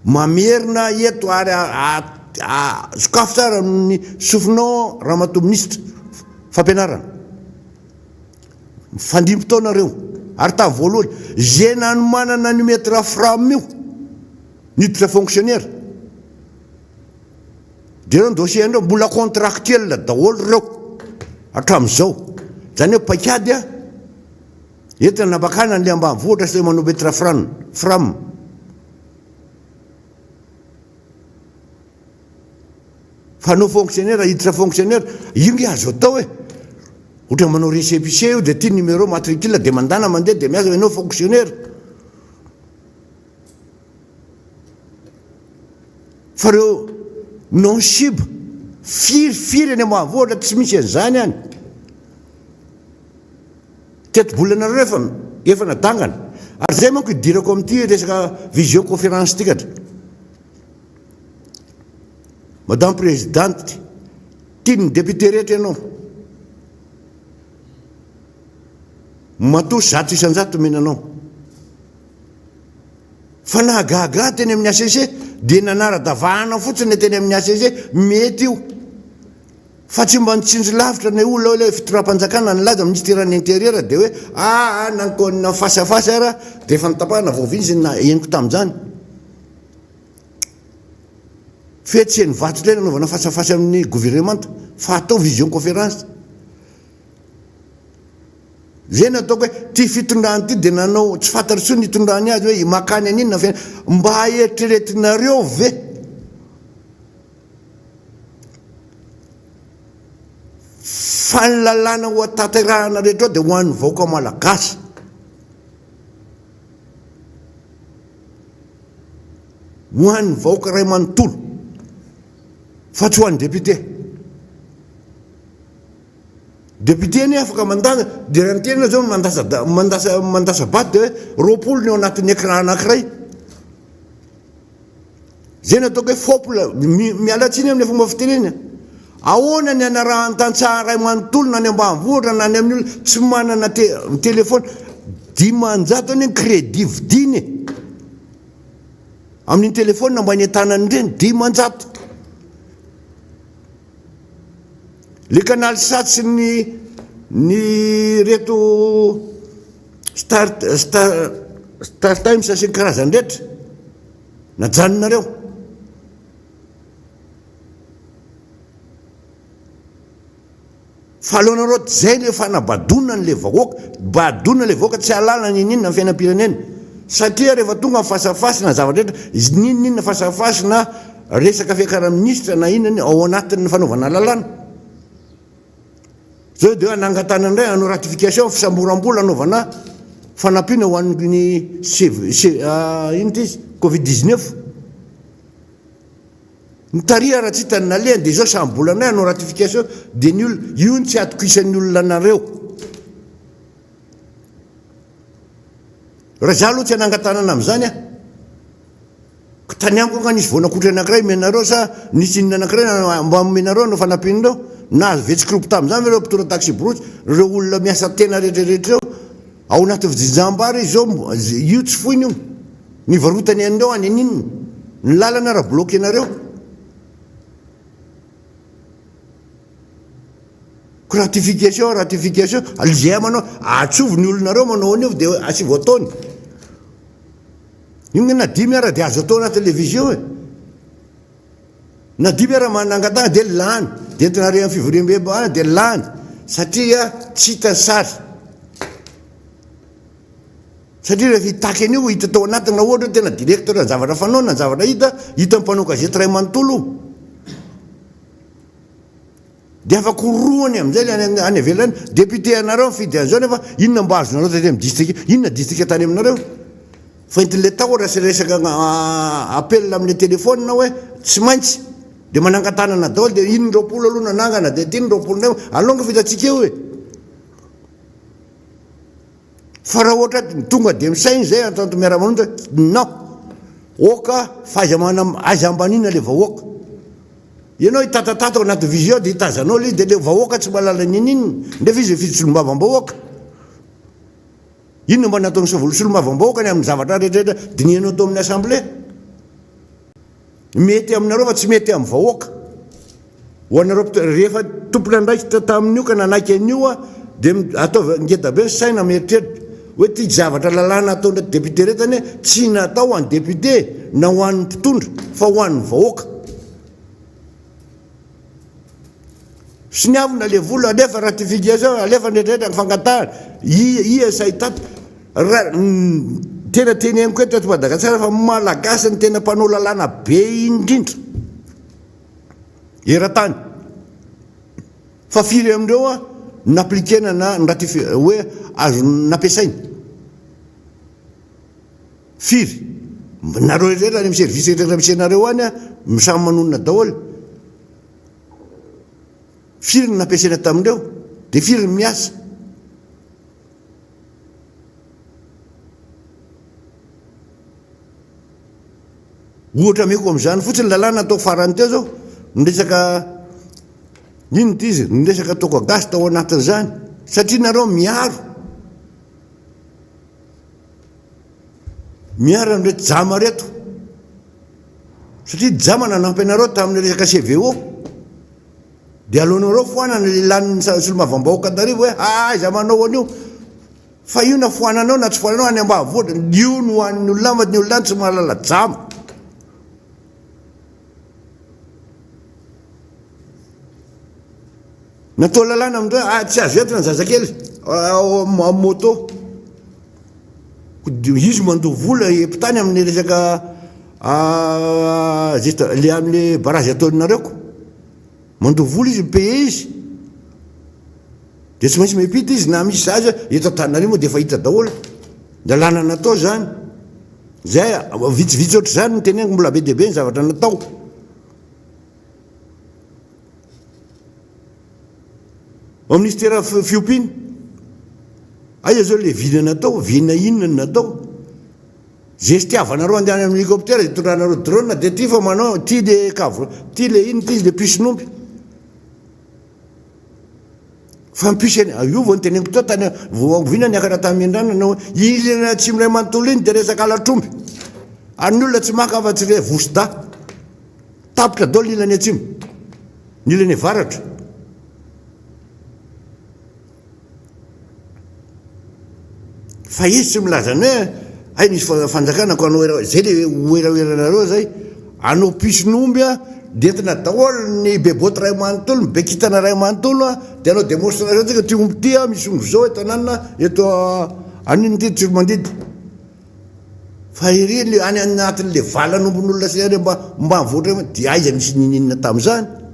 S2: mamerina eto ary sokafo tsara amin'ny sofinao Ramatoa ministre fampianarana fandimpotaonareo ary tamin'ny voalohany zay nanomanana ny metra fram io niditra fonctionnaire dia reo dossier andreo mbola contractuel daholo reo hatramin'izao zany hoe paikady entina nabakana n'le ambanivohitra sy manao metra fram fanao fonctionnaire hiditra fonctionnaire ingy azo atao hoe ohatra manao récépissé io dia ty numéro matricule dia mandana mandeha dia miasa enao fonctionnaire fa reo non siba firy any mahavoatra tsy misy an'izany any teto-bolanareo efa nadangana ary zay manko idirako amin'ity resaka visioconférence tikatra madame présidente tiany député rehetra ianao matoa 100 isan-jato menanao fa nahagaga teny amin'ny ACC dia nanara-davahana fotsiny teny amin'ny ACC mety io fa tsy mba nitsinjo lavitra ny olona hoe fitoram-panjakana nylaza ministère ny intérieur dia hoe nankonina fasafasa ara dia efa nitapahana voavinzy na eniko tamin'izany fe tsy eny vatotra eny anaovana fasafasa amin'ny gouvernemanta fa atao vision conférence zay nataoko hoe ty fitondrany ity dia nanao tsy fantatro tso nitondrany azy hoe makany aninona fe mba eritreretinareo ve fahalalana ho atanterahana rehetra ao dia ho an'ny vahoaka malagasy ho an'ny vahoaka ray manontolo fa tsy ho an'ny député ny afaka mandasa dia raha nytenana zao mandasa baty dia hoe roapolo ny ao anatin'ny écran anankiray zay nataoko hoe fopla mialatsiny amin'ny fomba fitenena ahoana ny anarahan-tantsaha ray manontolo na ny ambanivohitra na ny amin'ny olona tsy manana telefôna dimanjato any crédit vidiny amin'ny telefôna mba ny an-tanany ireny dimanjato le canal satsy ny reto star times sy ny karazany rehetra najanonareo fa alohanareo zay le fanabadonana le vahoaka badonana le vahoaka tsy alala ninina ny fiainam-pirenena satria rehefa tonga fasafasina zavatra rehetra ninina fasafasina resaka fiakara ministra na inany ao anatin'ny fanaovana lalàna zao dia nangatana indray anao ratification fisamborambola anaovana fanampiana ho an'ny ino ty izy covid-19 nitaria raha tsy hitany nalehany dia zao sambola indray anao ratification dia ny olona io ny tsy atoko isan'ny olona anareo raha za aloha tsy anangatanana amin'izany ka tany amiko ka nisy voanakotry anankiray menareo sa nisy inona anankiray mba menareo no fanampianareo na vetsikropo tamin'izany ve reo mpitora taxi brotsy reo olona miasa tena rehetrarehetra eo ao anaty fijinjam-bary zao io tsy foiny io nivarotany an'ireo any aninona ny lalana raha bloke anareo ratification alizay manao atsovo ny olonareo manao anio dia asy voataony io na dimy ara dia azo atao anaty télévision e na dimy ara manangatana dia lany dia entinare amin'ny fivoriam-bebana dia lany satria tsy hita sary satria rehefa hitaky an'io hita tao anatiny na ohatra tena directeur ny zavatra fanao na zavatra hita mpanao gazety ray manontolo dia afaka roany amin'izay any avelany député anareo mifidy an'izao nefa inona mba azonareo tatỳ amin'ny district inona district tany aminareo fa entin'le tao raha sy resaka appel amin'ny téléphone hoe tsy maintsy dia manangatanana daholo dia iny roapolo aloha nanangana dia ty ny roapolo ndray alonga fitatsika eo e fa raha ohatra tonga dia misainy zay antanto miara-manonja non oka aiza ambanina le vahoaka ianao hitatatatao anaty vision dia hitazanao le dia le vahoaka tsy malala ninina nefa izy fitsolombavambahoaka inona mba nataony solombavambahoaka ny amin'ny zavatra rehetrarehetra dinianao tao amin'ny assemblée mety aminareo fa tsy mety amin'ny vahoaka ho anareo rehefa tompona ndraiky tamin'io ka nanaiky an'io dia atao ngeda be ny saina mieritreritra hoe ty zavatra lalàna atao ndraiky député retany tsy natao ho an'ny député na ho an'ny mpitondra fa ho an'ny vahoaka sy ny avina le vola alefa ratification alefa ndraitrrehetra ny fangatahana saitato tena teny amiko eto eto Madagasikara fa malagasy ny tena mpanao lalàna be indrindra eran-tany fa firy amin'ireo naplikena na hoe azo nampiasainy firy nareo rehetra any service rehetra misy anareo any a samy manonona daholo. Firy ny nampiasaina tamindreo dia firy ny miasa. Ohatra meko amin'izany fotsiny lalàna ataoko farany teo zao niresaka ino ty izy niresaka ataoko agasy tao anatin'izany satria nareo miaro amin'reto jama reto satria jama nanampy anareo tamin'ny resaka CVO dia alohanareo foanana le lanin'ny solomavambahoaka tarivo hoe aiza manao an'io fa io na foananao na tsy foananao any ambanivohitra io no hoan'ny olona fa ny olona tsy mahalala jama. Natao lalàna amindreo tsy azo eto na zazakely moto izy mandoha vola epitany amin'ny resaka le amin'le barazy ataonareoko mandoha vola izy paye izy dia tsy maintsy miampita izy na misy zaza eto Antananarivo dia efa hita daholo lalàna natao zany zay vitsivitsy ohatr' zany niteneniko mbola be dia be ny zavatra natao. Au ministère fiompiana aiza zao le vina natao vina inona natao zay sy tiavanareo andehana amin'ny hélicoptère dia tondranareo drone dia ty fa manao ty le kavro ty le ino ty izy le pisinompy fa mpisy io vao niteneniko tao tany voavina niakatra tamin'ny andranana ilana tsy miray manontolo iny dia resaka alatromby ary ny olona tsy maka afa-tsy re vosida tapitra daholo ilany atsimo ny ilany avaratra. Fa izy tsy milazany hoe ay nisy fanjakana ko anao zay le oeraoeranareo zay anao pisonomby a dia entina daholo ny beboty ray manontolo ny bekitana ray manontolo a dia anao démonstration tsika ty omby ty a misy omby zao eto ananina eto aniny ty tsoromandidy fa iry le any anatin'le valan'ombon'olona sy ary mba mivoatra dia aiza misy nininina tamin'izany.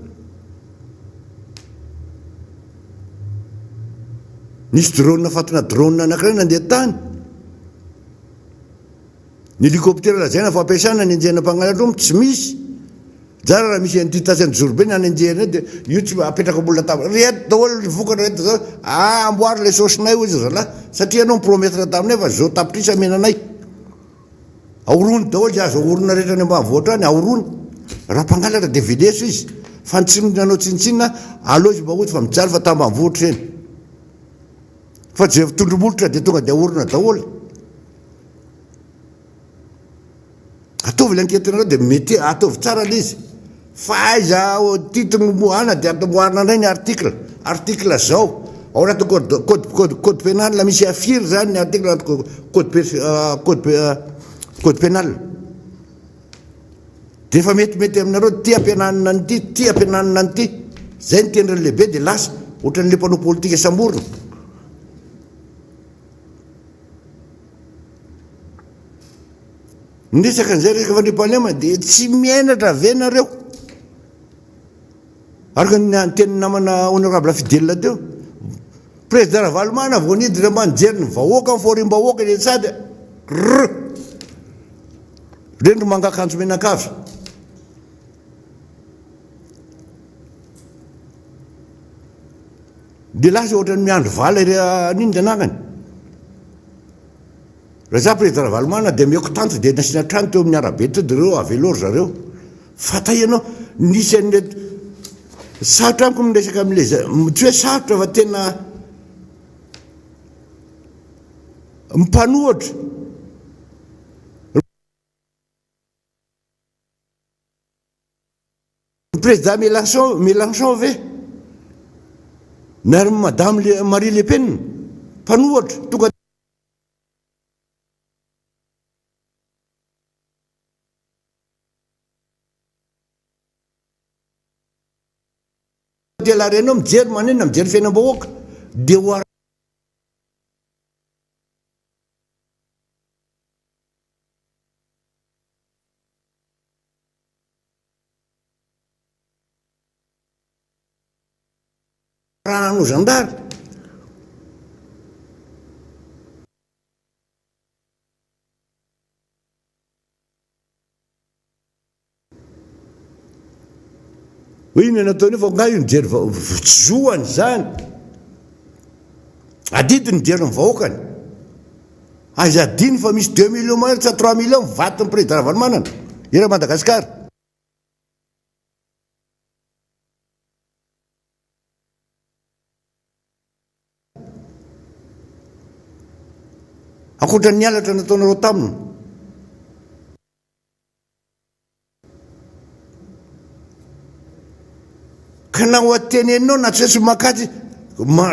S2: Nisy drone fatona drone anankiray nandeha tany ny hélicoptère lazaina fampiasana ny anjehana mpangalatra tsy misy jara raha misy an'ity tasany jorobe ny any anjehana dia io tsy apetraka ambolona taba reto daholo vokatra reto zao amboary le saosinay hoy izy zalahy satria anao mipromettre taminay fa zao tapitrisa amenanay ahorony daholo azo ahorona rehetra ny ambanivohitra any ahorony raha mpangalatra dia veleso izy fa nanao tsinitsinina aloha izy mba hoy fa mijaly fa tambanivohitra eny fa zay tondromolotra dia tonga dia ahorona daholo. Ataovy le enquêtenareo dia mety ataovy tsara le izy fa aiza titre moana dia moarina indray ny article zao ao anaty code pénal la misy afiry zany ny article anaty code pénal dia efa mety aminareo ty ampiananina an'ity ty ampiananina an'ity zay ny tendriny lehibe dia lasa ohatran'le mpanao politika samborona. Niresaka an'izay resaka fandriam-pahalema dia tsy miainatra venareo araka ny teny namana honorable Fidèle teo président Ravalomanana vao niditra manjery ny vahoaka ny fahoriam-bahoaka ny sady reny mangakanjo menakavy dia lasa ohatrany miandro vala niny anakany. Raha za président Ravalomanana dia meko tanto dia nasiana trano teo amin'ny arabe teo dia reo aveloro zareo fata ianao nisy an'le sarotra amiko miresaka amin'le tsy hoe sarotra fa tena mipanohatra président Mélenchon ve na madame Marie Le Pen mpanohatra tonga dia la renao mijery manena mijery fiainam-bahoaka dia ho arahano zandary hoe ino nataony fa nga io nijery zoany zany adidi nijery ny vahoakany azy adiny fa misy 2 millions maheritra 3 millions mivaty ny président Ravalomanana ira Madagasikara. Ankoatra ny alatra nataonareo taminy ka na ho ateneninao na tsy hoe makaty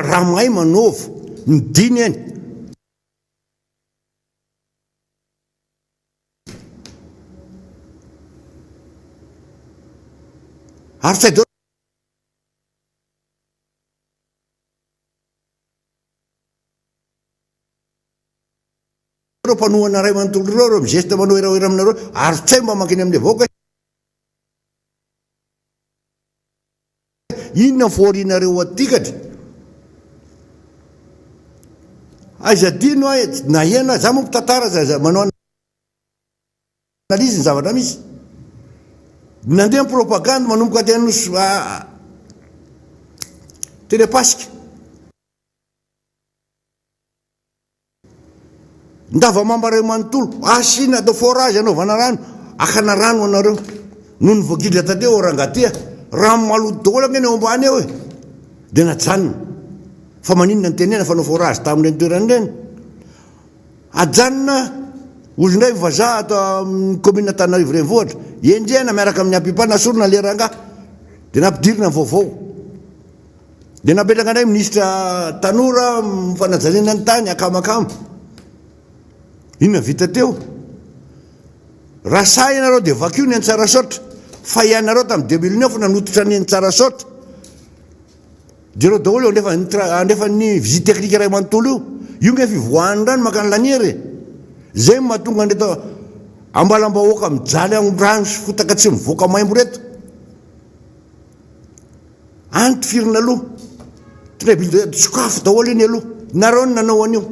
S2: raha mahay manaova ny diny any ary saidao mpanohana ray manontolo reo mizesta manao eraera aminareo ary tsay mba mankeny amin'le vahoaka inona forinareo atikatra aizadino a na iana za mo mpitantara manao analizy ny zavatra misy nandeha ny propagande manomboka tenos telepasika ndava mambaray manontolo asina atao forage anaovana rano akana rano anareo noho ny voagidra tadeo orangatia raha maloto daholo angeny eo ambany eo e dia najanona fa maninona ny tenena fanao forage tamin'ireny toerany ireny ajanona olondray vazaha atao amin'ny commune Antananarivo renivohitra endrena miaraka amin'ny apipa nasorona le rangahy dia nampidirina ny vaovao dia napetraka indray ministra Tanora mifanajaliana ny tany akamakamo inona vita teo raha sa ianareo dia vakio ny Antsarasaotra fa ianareo tamin'ny 2009 nanototra ny Antsarasaotra dia reo daholo andefa ny visite technique ray manontolo io nge fivoahany rano maka ny laniere zay mahatonga ndreto ambalam-bahoaka mijaly rano sy fotaka tsy mivoaka maimbo reto antifirina aloha trébile sokafo daholo iny aloha nareo ny nanao an'io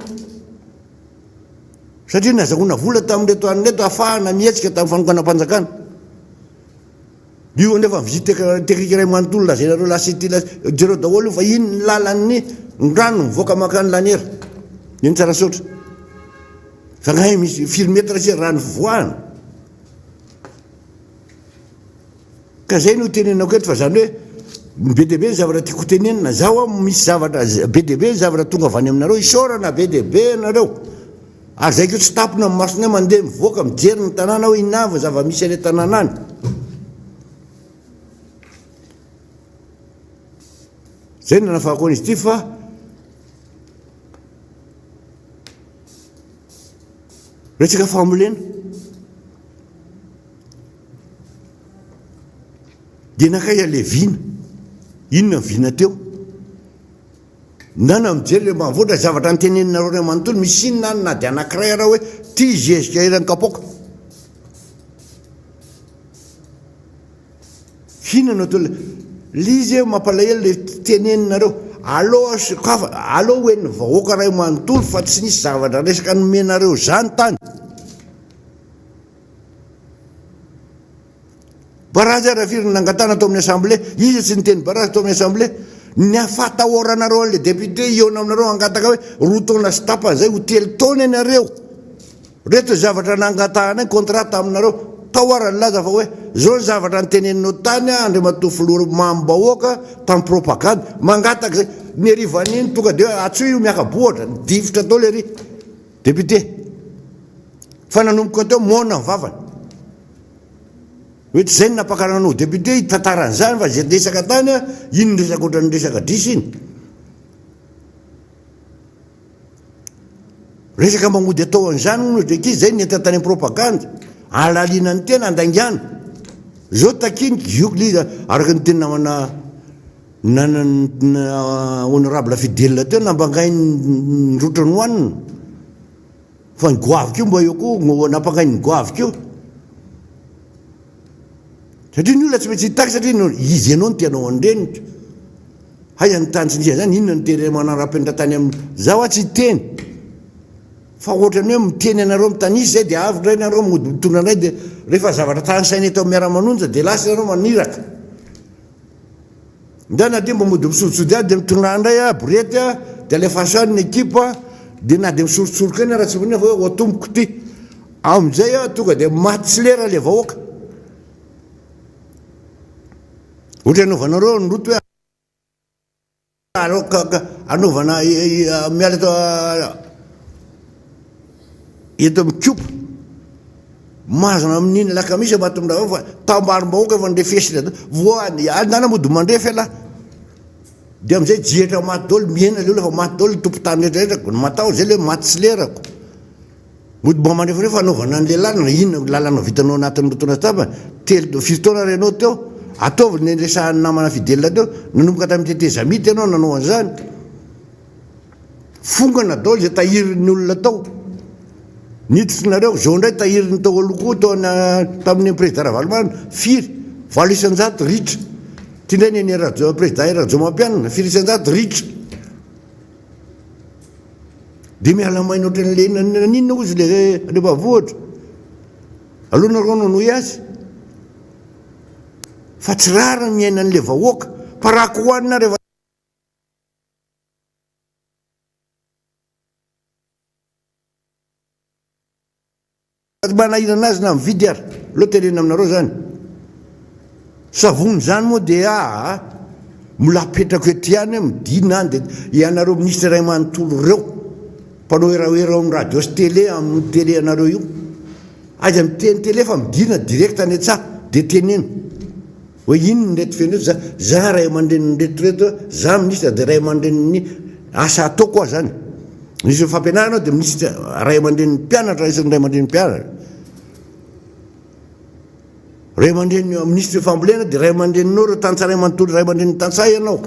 S2: satria nazahoana vola tamin'reto anyreto ahafahana mihetsika tamin'ny fanokana-panjakana io nefa visite technique ray manontolo lazainareo lasity jereo daholo fa iny ny lalan'ny rano mivoaka maka ny laniera iny Tsarasotra fa ngay misy filmetra sy rano fivoahana ka zay no tenenako eto fa zany hoe be dia be ny zavatra tiako tenenina zaho a misy zavatra be dia be ny zavatra tonga avy any aminareo isorana be dia be nareo ary zay keo tsy tapona amin'ny masonay mandeha mivoaka mijery ny tanàna hoe inava zava-misy any tanàna any zay nanafahako an'izy ity fa resaka famolena dia nakaiza le vina inona vina teo nana mijery le mavoatra zavatra nyteneninareo ray manontolo misy inona any na dia anankiray raha hoe tia zezika irany kapoka hinana to lizy mampalahelo le teneninareo aloha sokafa aloha hoe ny vahoaka ray manontolo fa tsy nisy zavatra resaka nomenareo zany tany baraza raha firy nangatana atao amin'ny assemblée izy tsy niteny baraza atao amin'ny assemblée ny afatahoranareo an'le député iona aminareo angataka hoe roa taona sy tapany zay ho 3 taona ianareo reto zavatra nangatahana contrat aminareo tahoarany laza fa hoe zao ny zavatra nyteneninao tany andriamatoa filoha mambahoaka tamin'ny propagande mangataka zay ny arivan'iny tonga dia atsoa io miakabohatra nidifotra tao le ry député fa nanomboka teo mona mivavany hoe tsy zay ny nampakananao député tantaran'izany fa zay resaka tany a iny ny resaka oatra ny resaka drisy iny resaka magnody atao an'izany no dreky izy zay ny entatany amin'ny propagande alaliana ny tena andaingana zao takiny giokliza araka ny tena namana honorable fidèle teo nampangay ny rotra ny hoanina fa ny goavy keo mba eo koa nampangay ny goavy keo satria ny olona tsy maintsy hitaky satria izy ianao no tianao andrenitra hay ny tany tsy nia zany inona ny teny manara-penitra tany amin'ny zaho a tsy teny fa ohatrany hoe miteny anareo mitanisy zay dia avy ndray nareo mitondra ndray dia rehefa zavatra tany saina eto miara-manonja dia lasa nareo maniraka ndana de mba mody misorodisody a de mitona ndray a borety a de alefaso any ny ekipa de na de misorosoroka eny raha tsy vonina fa hoe oatomboko ty am'izay a tonga de maty sy lera le vahoaka ohatra anaovanareo nyloto hoe anaovana miala eto mikopa mazana amin'iny lakamisy matomindra fa tambarom-bahoaka efa ndrefesina voany andana mody mandrefy ala de am'izay jihatra maty daholo miena le olo fa maty daholo tompotany rehetrarehetra matao zay le maty sy lerako mody mba mandrefarefa anaovana an'le lalana inona lalana vitanao anatin'ny lotona taba telo firytaona renao teo ataovy ny resahany namana fidelina teo nanomboka tamin'ny tetezamity ianao nanao an'izany fongana daholo zay tahirin'ny olona tao niditrinareo zao ndray tahiriny tao alokoa tao tamin'ny président Ravalomana firy valo isan-jato ritra ty ndray ny président Rajoelina firy isan-jato ritra de miala maina ohatra n'le ninona ozy le repavohatra alohanareo nonoy azy fa tsy rara miaina an'le vahoaka fa raha ko hoanina rehefa manahina anazy na mividy ary loha tenena aminareo zany savony zany moa de mila petrako ety ihany midina any de ianareo ministre ray manontolo reo mpanao eraoerao amin'ny radio sy télé amin'ny télé anareo io aza miteny télé fa midina direct any antsaha de tenena hoe inony ndreto feno eto za ray aman-dreniny ndretoreto za ministre de ray aman-dreniny asa atao koa zany misy fampianarana de ministre ray aman-dreniny mpianatra isan'ny ray aman-dreniny mpianatra ray aman-dreny ministre fambolena de ray aman-dreninao reo tantsaray manontolo ray aman-dreniny tantsay ianao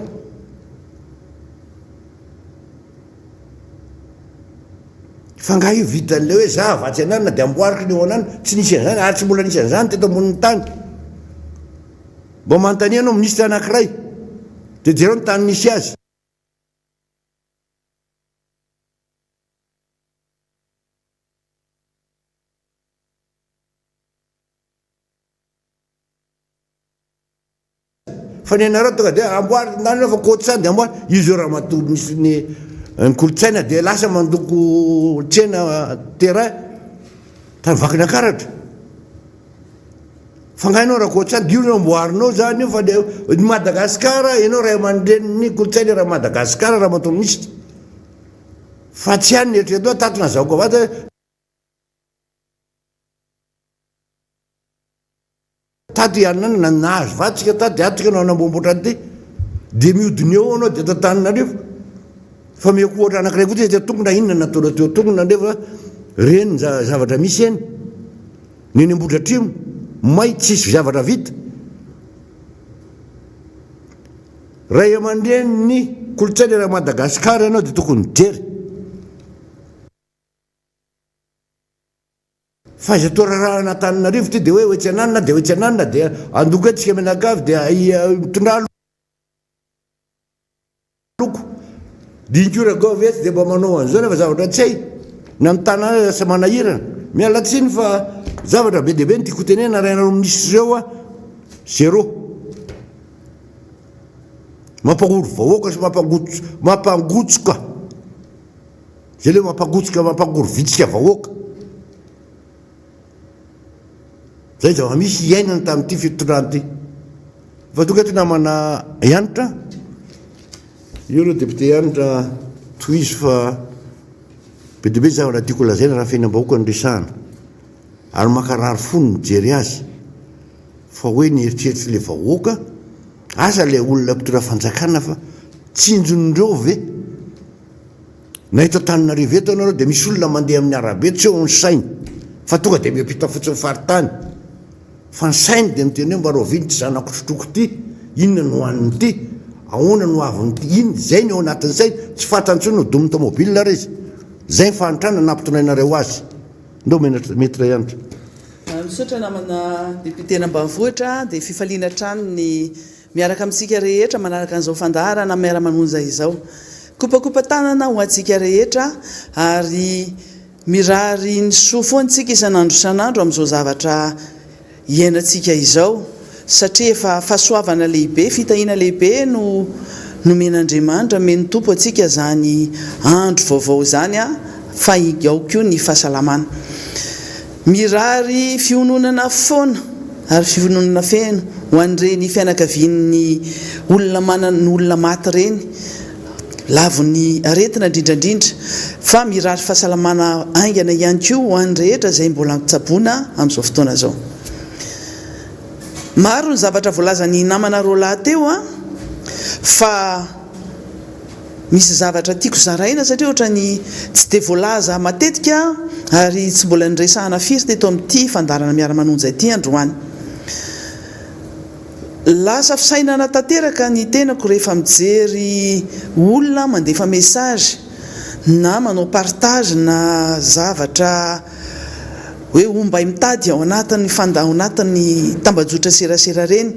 S2: fa ngaha io vitan'le hoe za avatsy anany na de amboariko ny eo anany tsy nisy an'izany ary tsy mbola nisy an'izany teto ambonin'ny tany mba manontany anao ministre anankiray de jereo ny tany nisy azy fa ny anareo tonga de amboary nany fa koatsany de amboary izy eo raha matolo misy ny kolotsaina de lasa mandoko tsena terrain tany vakina karatra fa ngaha ianao raha koatsany de io no amboarinao zany io fa de Madagasikara ianao ray aman-dreniny kolotsaina raha Madagasikara raha matolo misy fa tsy hany eritrereto tatona zaoko avata tato ianona na nahazo vatsika tato de atsika anao anambomboatra ty de mihodiny eo anao de tantananareo fa meko ohatra anankiray koa ty tongona inona nataona teo tongona ndefa reny zavatra misy eny neny ambodratrimo may tsisy zavatra vita ray aman-dreniny kolotsaina raha Madagasikara ianao de tokony jery fa izy atao raha anatananarivo ty de hoe oetsy ananina de oetsy ananina de andoko etsika menakavy de mitondra loko dinkura govety de mba manao an'izao nefa zavatra tsy hay na mitana sa manahirana miala tsiny fa zavatra be deabe ny tiako tenena raha ianareo ministre reo a zéro mampahoro vahoaka sy mampangotsoka zay le mampangotsoka mampangoro vitsika vahoaka zay zava misy iainana tamin'ity fitondrany ty fa tonga ty namana Ianitra io reo député Ianitra tohizo fa be deabe zavatra tiako lazaina raha fiainam-bahoaka ny resahana ary makarary fony mijery azy fa hoe nieritreritry le vahoaka asa le olona mpitondra fanjakana fa tsinjonindreo ve na eto Antananarivo eto anareo de misy olona mandeha amin'ny arabe tsy eo ny sainy fa tonga de miampita fotsiny faritany fa ny sainy de miteny hoe mba roviny ty zanako sotroko ty inona no hoaniny ty ahoana no aviny ty iny zay ny ao anatin'ny sainy tsy fatantsony no domin'ny tomobile rezy zay ny fanitrana nampitondrainareo azy ndeo metra Ianitra
S3: misaotra namana député n'ambanivohitra dia fifaliana trano ny miaraka amintsika rehetra manaraka an'izao fandaharana miara-manonja izao kopakopa tanana ho antsika rehetra ary mirary ny soa foantsika isan'andro amin'izao zavatra iainantsika izao satria efa fahasoavana lehibe fitahina lehibe no nomen'Andriamanitra meny tompo atsika zany andro vaovao zany a fa ao koa ny fahasalamana mirary fiononana foana ary fiononana feno ho an'ireny fianakavian'ny olona manan'olona maty reny lavony aretina indrindrandrindra fa mirary fahasalamana aingana ihany koa ho an'ny rehetra izay mbola mitsaboana amin'izao fotoana izao. Maro ny zavatra voalazany namana roa lahy teo a fa misy zavatra tiako zaraina satria ohatrany tsy dia voalaza matetika ary tsy mbola niresahana firy teto amin'ity fandarana miara-manonja ity androany. Lasa fisainana tanteraka ny tenako rehefa mijery olona mandefa message na manao partage na zavatra hoe ombay mitady ao anatin'ny tambajotra serasera reny.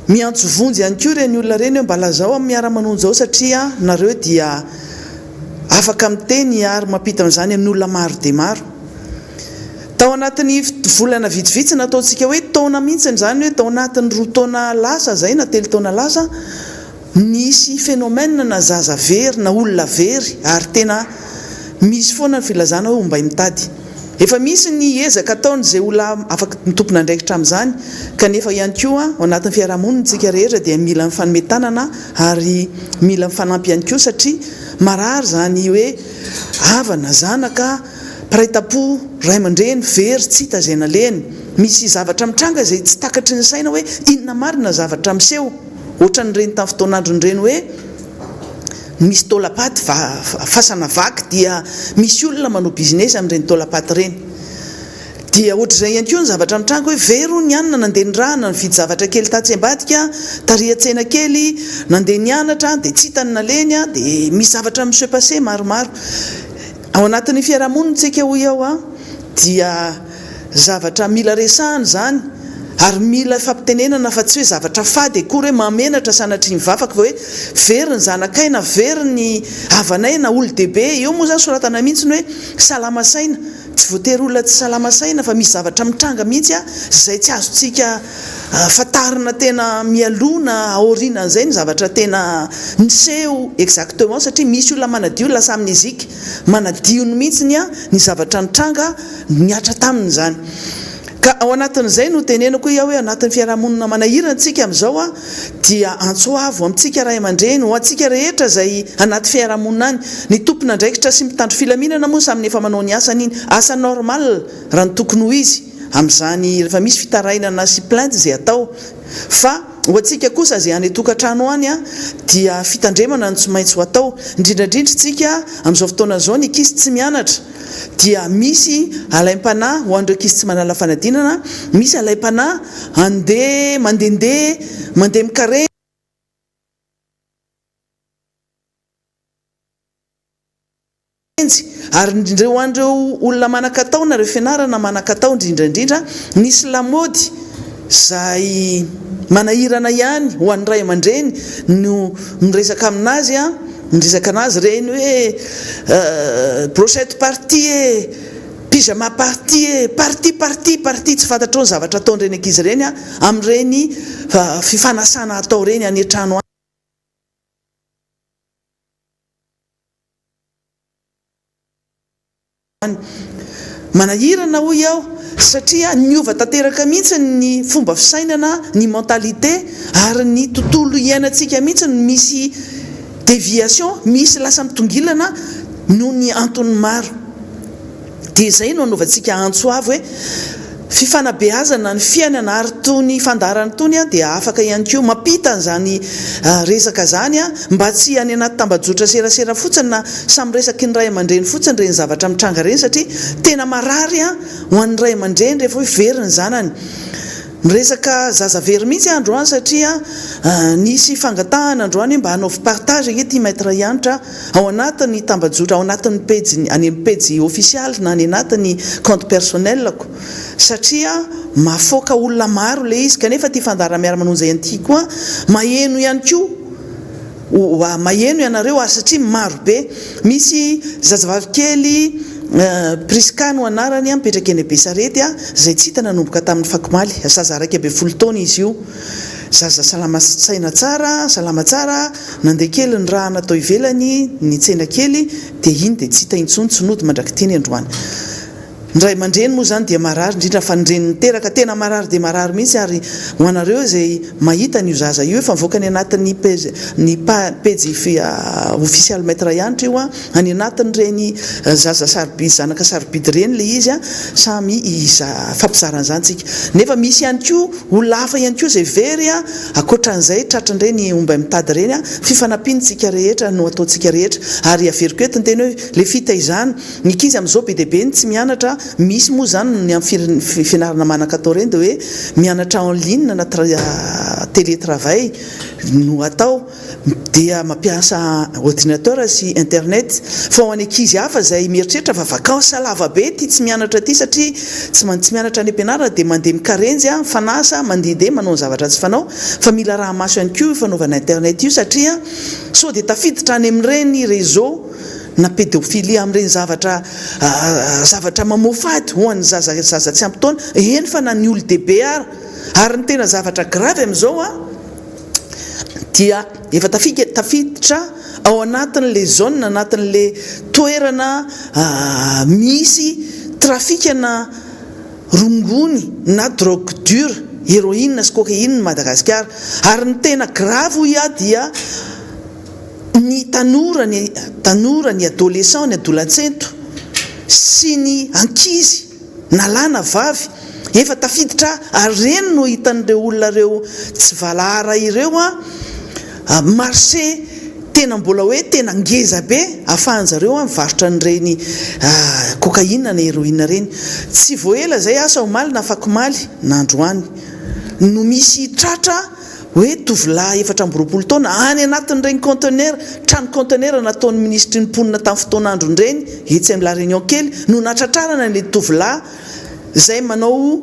S3: Miantso vonjy ihany koa reny olona reny hoe mba lazao amin'ny miara-manonja ao satria nareo dia afaka miteny ary mampita amin'izany amin'ny olona maro dia maro. Tao anatin'ny volana vitsivitsy nataontsika hoe taona mihitsy izany hoe tao anatin'ny 2 taona lasa zay na 3 taona lasa nisy phénomène na zaza very na olona very ary tena misy foana ny filazana hoe ombay mitady. Efa misy ny ezaka ataon'izay olona afaka nitompona andraikitra amin'izany kanefa ihany koa ao anatin'ny fiarahamonina tsika rehetra dia mila mifanometanana ary mila mifanampy ihany koa satria marary zany hoe havana zanaka paraitapo ray aman-dreny very tsy hita izay naleny. Misy zavatra mitranga izay tsy takatry ny saina hoe inona marina zavatra miseho ohatran'ireny tamin'ny fotoan'andron'ireny hoe misy taolapaty fasana vaky dia misy olona manao business amin'ireny taolapaty ireny dia ohatr'izay ihany koa ny zavatra mitranga hoe very ny anina nandeha nirahana nividy zavatra kely tatsy-ambadika tarihan-tsena kely nandeha nianatra dia tsy hitany naleny dia misy zavatra miseho passé maromaro ao anatin'ny fiarahamonina tsika hoy ao a dia zavatra mila resahana zany ary mila fampitenenana fa tsy hoe zavatra fady akory hoe mamenatra sanatry ny vavaka fa hoe very ny zanakay na very ny havanay na olo-dehibe eo moa zany soratana mihitsy ny hoe salama saina tsy voatery olona tsy salama saina fa misy zavatra mitranga mihitsy a zay tsy azontsika fatarina tena mialona aoriana an'izay ny zavatra tena niseho exactement satria misy olona manadio lasa amin'ny ezika manadio ny mihitsy ny zavatra nitranga niatra taminy zany. Ka ao anatin'izay no tenenako hoe anatin'ny fiarahamonina manahirana antsika amin'izao a dia antsoavo amintsika ray aman-dreny ho antsika rehetra izay anaty fiarahamonina any ny tompona andraikitra sy mitandro filaminana moa saminy efa manao ny asany iny asa normal raha ny tokony ho izy amin'izany rehefa misy fitarainana sy plainte izay atao fa ho antsika kosa izay any tokantrano any a dia fitandremana no tsy maintsy ho atao indrindrandrindra tsika amin'izao fotoana izao ny ankizy tsy mianatra dia misy alaim-panahy ho an'ireo ankizy tsy manala fanadinana misy alaim-panahy mandeha mikare ary indrindra ho an'ireo olona manan-katao na ireo fianarana manan-katao indrindrandrindra nisy lamody zay manahirana ihany ho an'ny ray aman-dreny no miresaka aminazy a miresaka anazy reny hoe brochette partie pyjama partie partie tsy fantatro ny zavatra ataon'ireny ankizy reny a amin'ireny fifanasana atao reny any an-trano any manahirana hoy aho satria niova tanteraka mihitsy ny fomba fisainana ny mentalité ary ny tontolo iainantsika mihitsy no misy déviation misy lasa mitongilana noho ny antony maro dia izay no anaovantsika antsoavo hoe fifanabeazana ny fiainana ary tony fandarany tony a dia afaka ihany koa mampita an'izany resaka zany a mba tsy any anaty tambajotra serasera fotsiny na samy resaky ny ray aman-dreny fotsiny reny zavatra mitranga reny satria tena marary a ho an'ny ray aman-dreny rehefa hoe very ny zanany miresaka zaza very mihitsy androany satria nisy fangatahana androany mba hanaovy partage ety maître ianitra ao anatin'ny tambajotra ao anatin'ny page any amin'ny page official na any anatin'ny compte personnelko satria mafoaka olona maro le izy kanefa ty fandarana miara-manonja ihany koa maheno ihany koa maheno ianareo satria maro be misy zazavavy kely Priska no anarany mipetraka eny Besarety zay tsy hita nanomboka tamin'ny Fakomaly, zaza araiky aby 10 taona izy io. Zaza salama saina tsara, salama tsara, nandeha kely ny raha natao ivelany, ny tsena kely dia iny dia tsy hita intsony, tsy nody mandrakitiny androany. Ny ray aman-dreny moa zany dia marary, indrindra fa ny reniny teraka tena marary dia marary mihitsy, ary ho anareo zay mahita n'io zaza io efa mivoaka any anatin'ny pejy official maître ihanytra io any anatin'ireny zaza sarobidy, zanaka sarobidy reny le izy samy fampizarana zany tsika. Nefa misy ihany koa olona hafa ihany koa zay very akoatran'izay tratran'ireny omby mitady reny fifanampiantsika rehetra no ataontsika rehetra, ary averiko eto ny teny hoe le fitaizana ny ankizy amin'izao be dia be ny tsy mianatra. Misy moa zany ny amin'ny fianarana manan-katao reny dia hoe mianatra en ligne na télétravail no atao, dia mampiasa ordinateur sy internet. Fa ho any ankizy hafa zay mieritreritra fa vakansa lava be ty tsy mianatra ty satria tsy mianatra any am-pianarana dia mandeha mikarenjy fanasa mandehandeha manao zavatra tsy fanao, fa mila raha maso ihany koa fanaovana internet io satria so dia tafiditra any amin'ireny réseau na pédophilie amin'ireny zavatra mamofady ho an'ny zaza tsy ampy taona, eny fa na ny olo-dehibe ary ny tena zavatra gravy amin'izao dia efa tafiditra ao anatin'le zone, anatin'le toerana misy trafikana rongony na drogue dure, héroïne sy cocaïne Madagasikara. Ary ny tena gravy dia ny tanora, ny adolescent, ny adolescente sy ny ankizy na lahy na vavy efa tafiditra, ary reny no hitan'ireo olona reo tsy valara ireo marché tena mbola hoe tena ngeza be ahafahanjareo mivarotra n'ireny cocaïne na héroïne reny. Tsy voela zay asa omaly na fakomaly na androany no misy tratra hoe tovolahy 420 taona any anatin'ireny conteneur, trano conteneur nataon'ny ministry ny mponina tamin'ny fotoan'andro ireny etsy amin'ny La Réunion kely no natratrarana ny tovolahy zay manao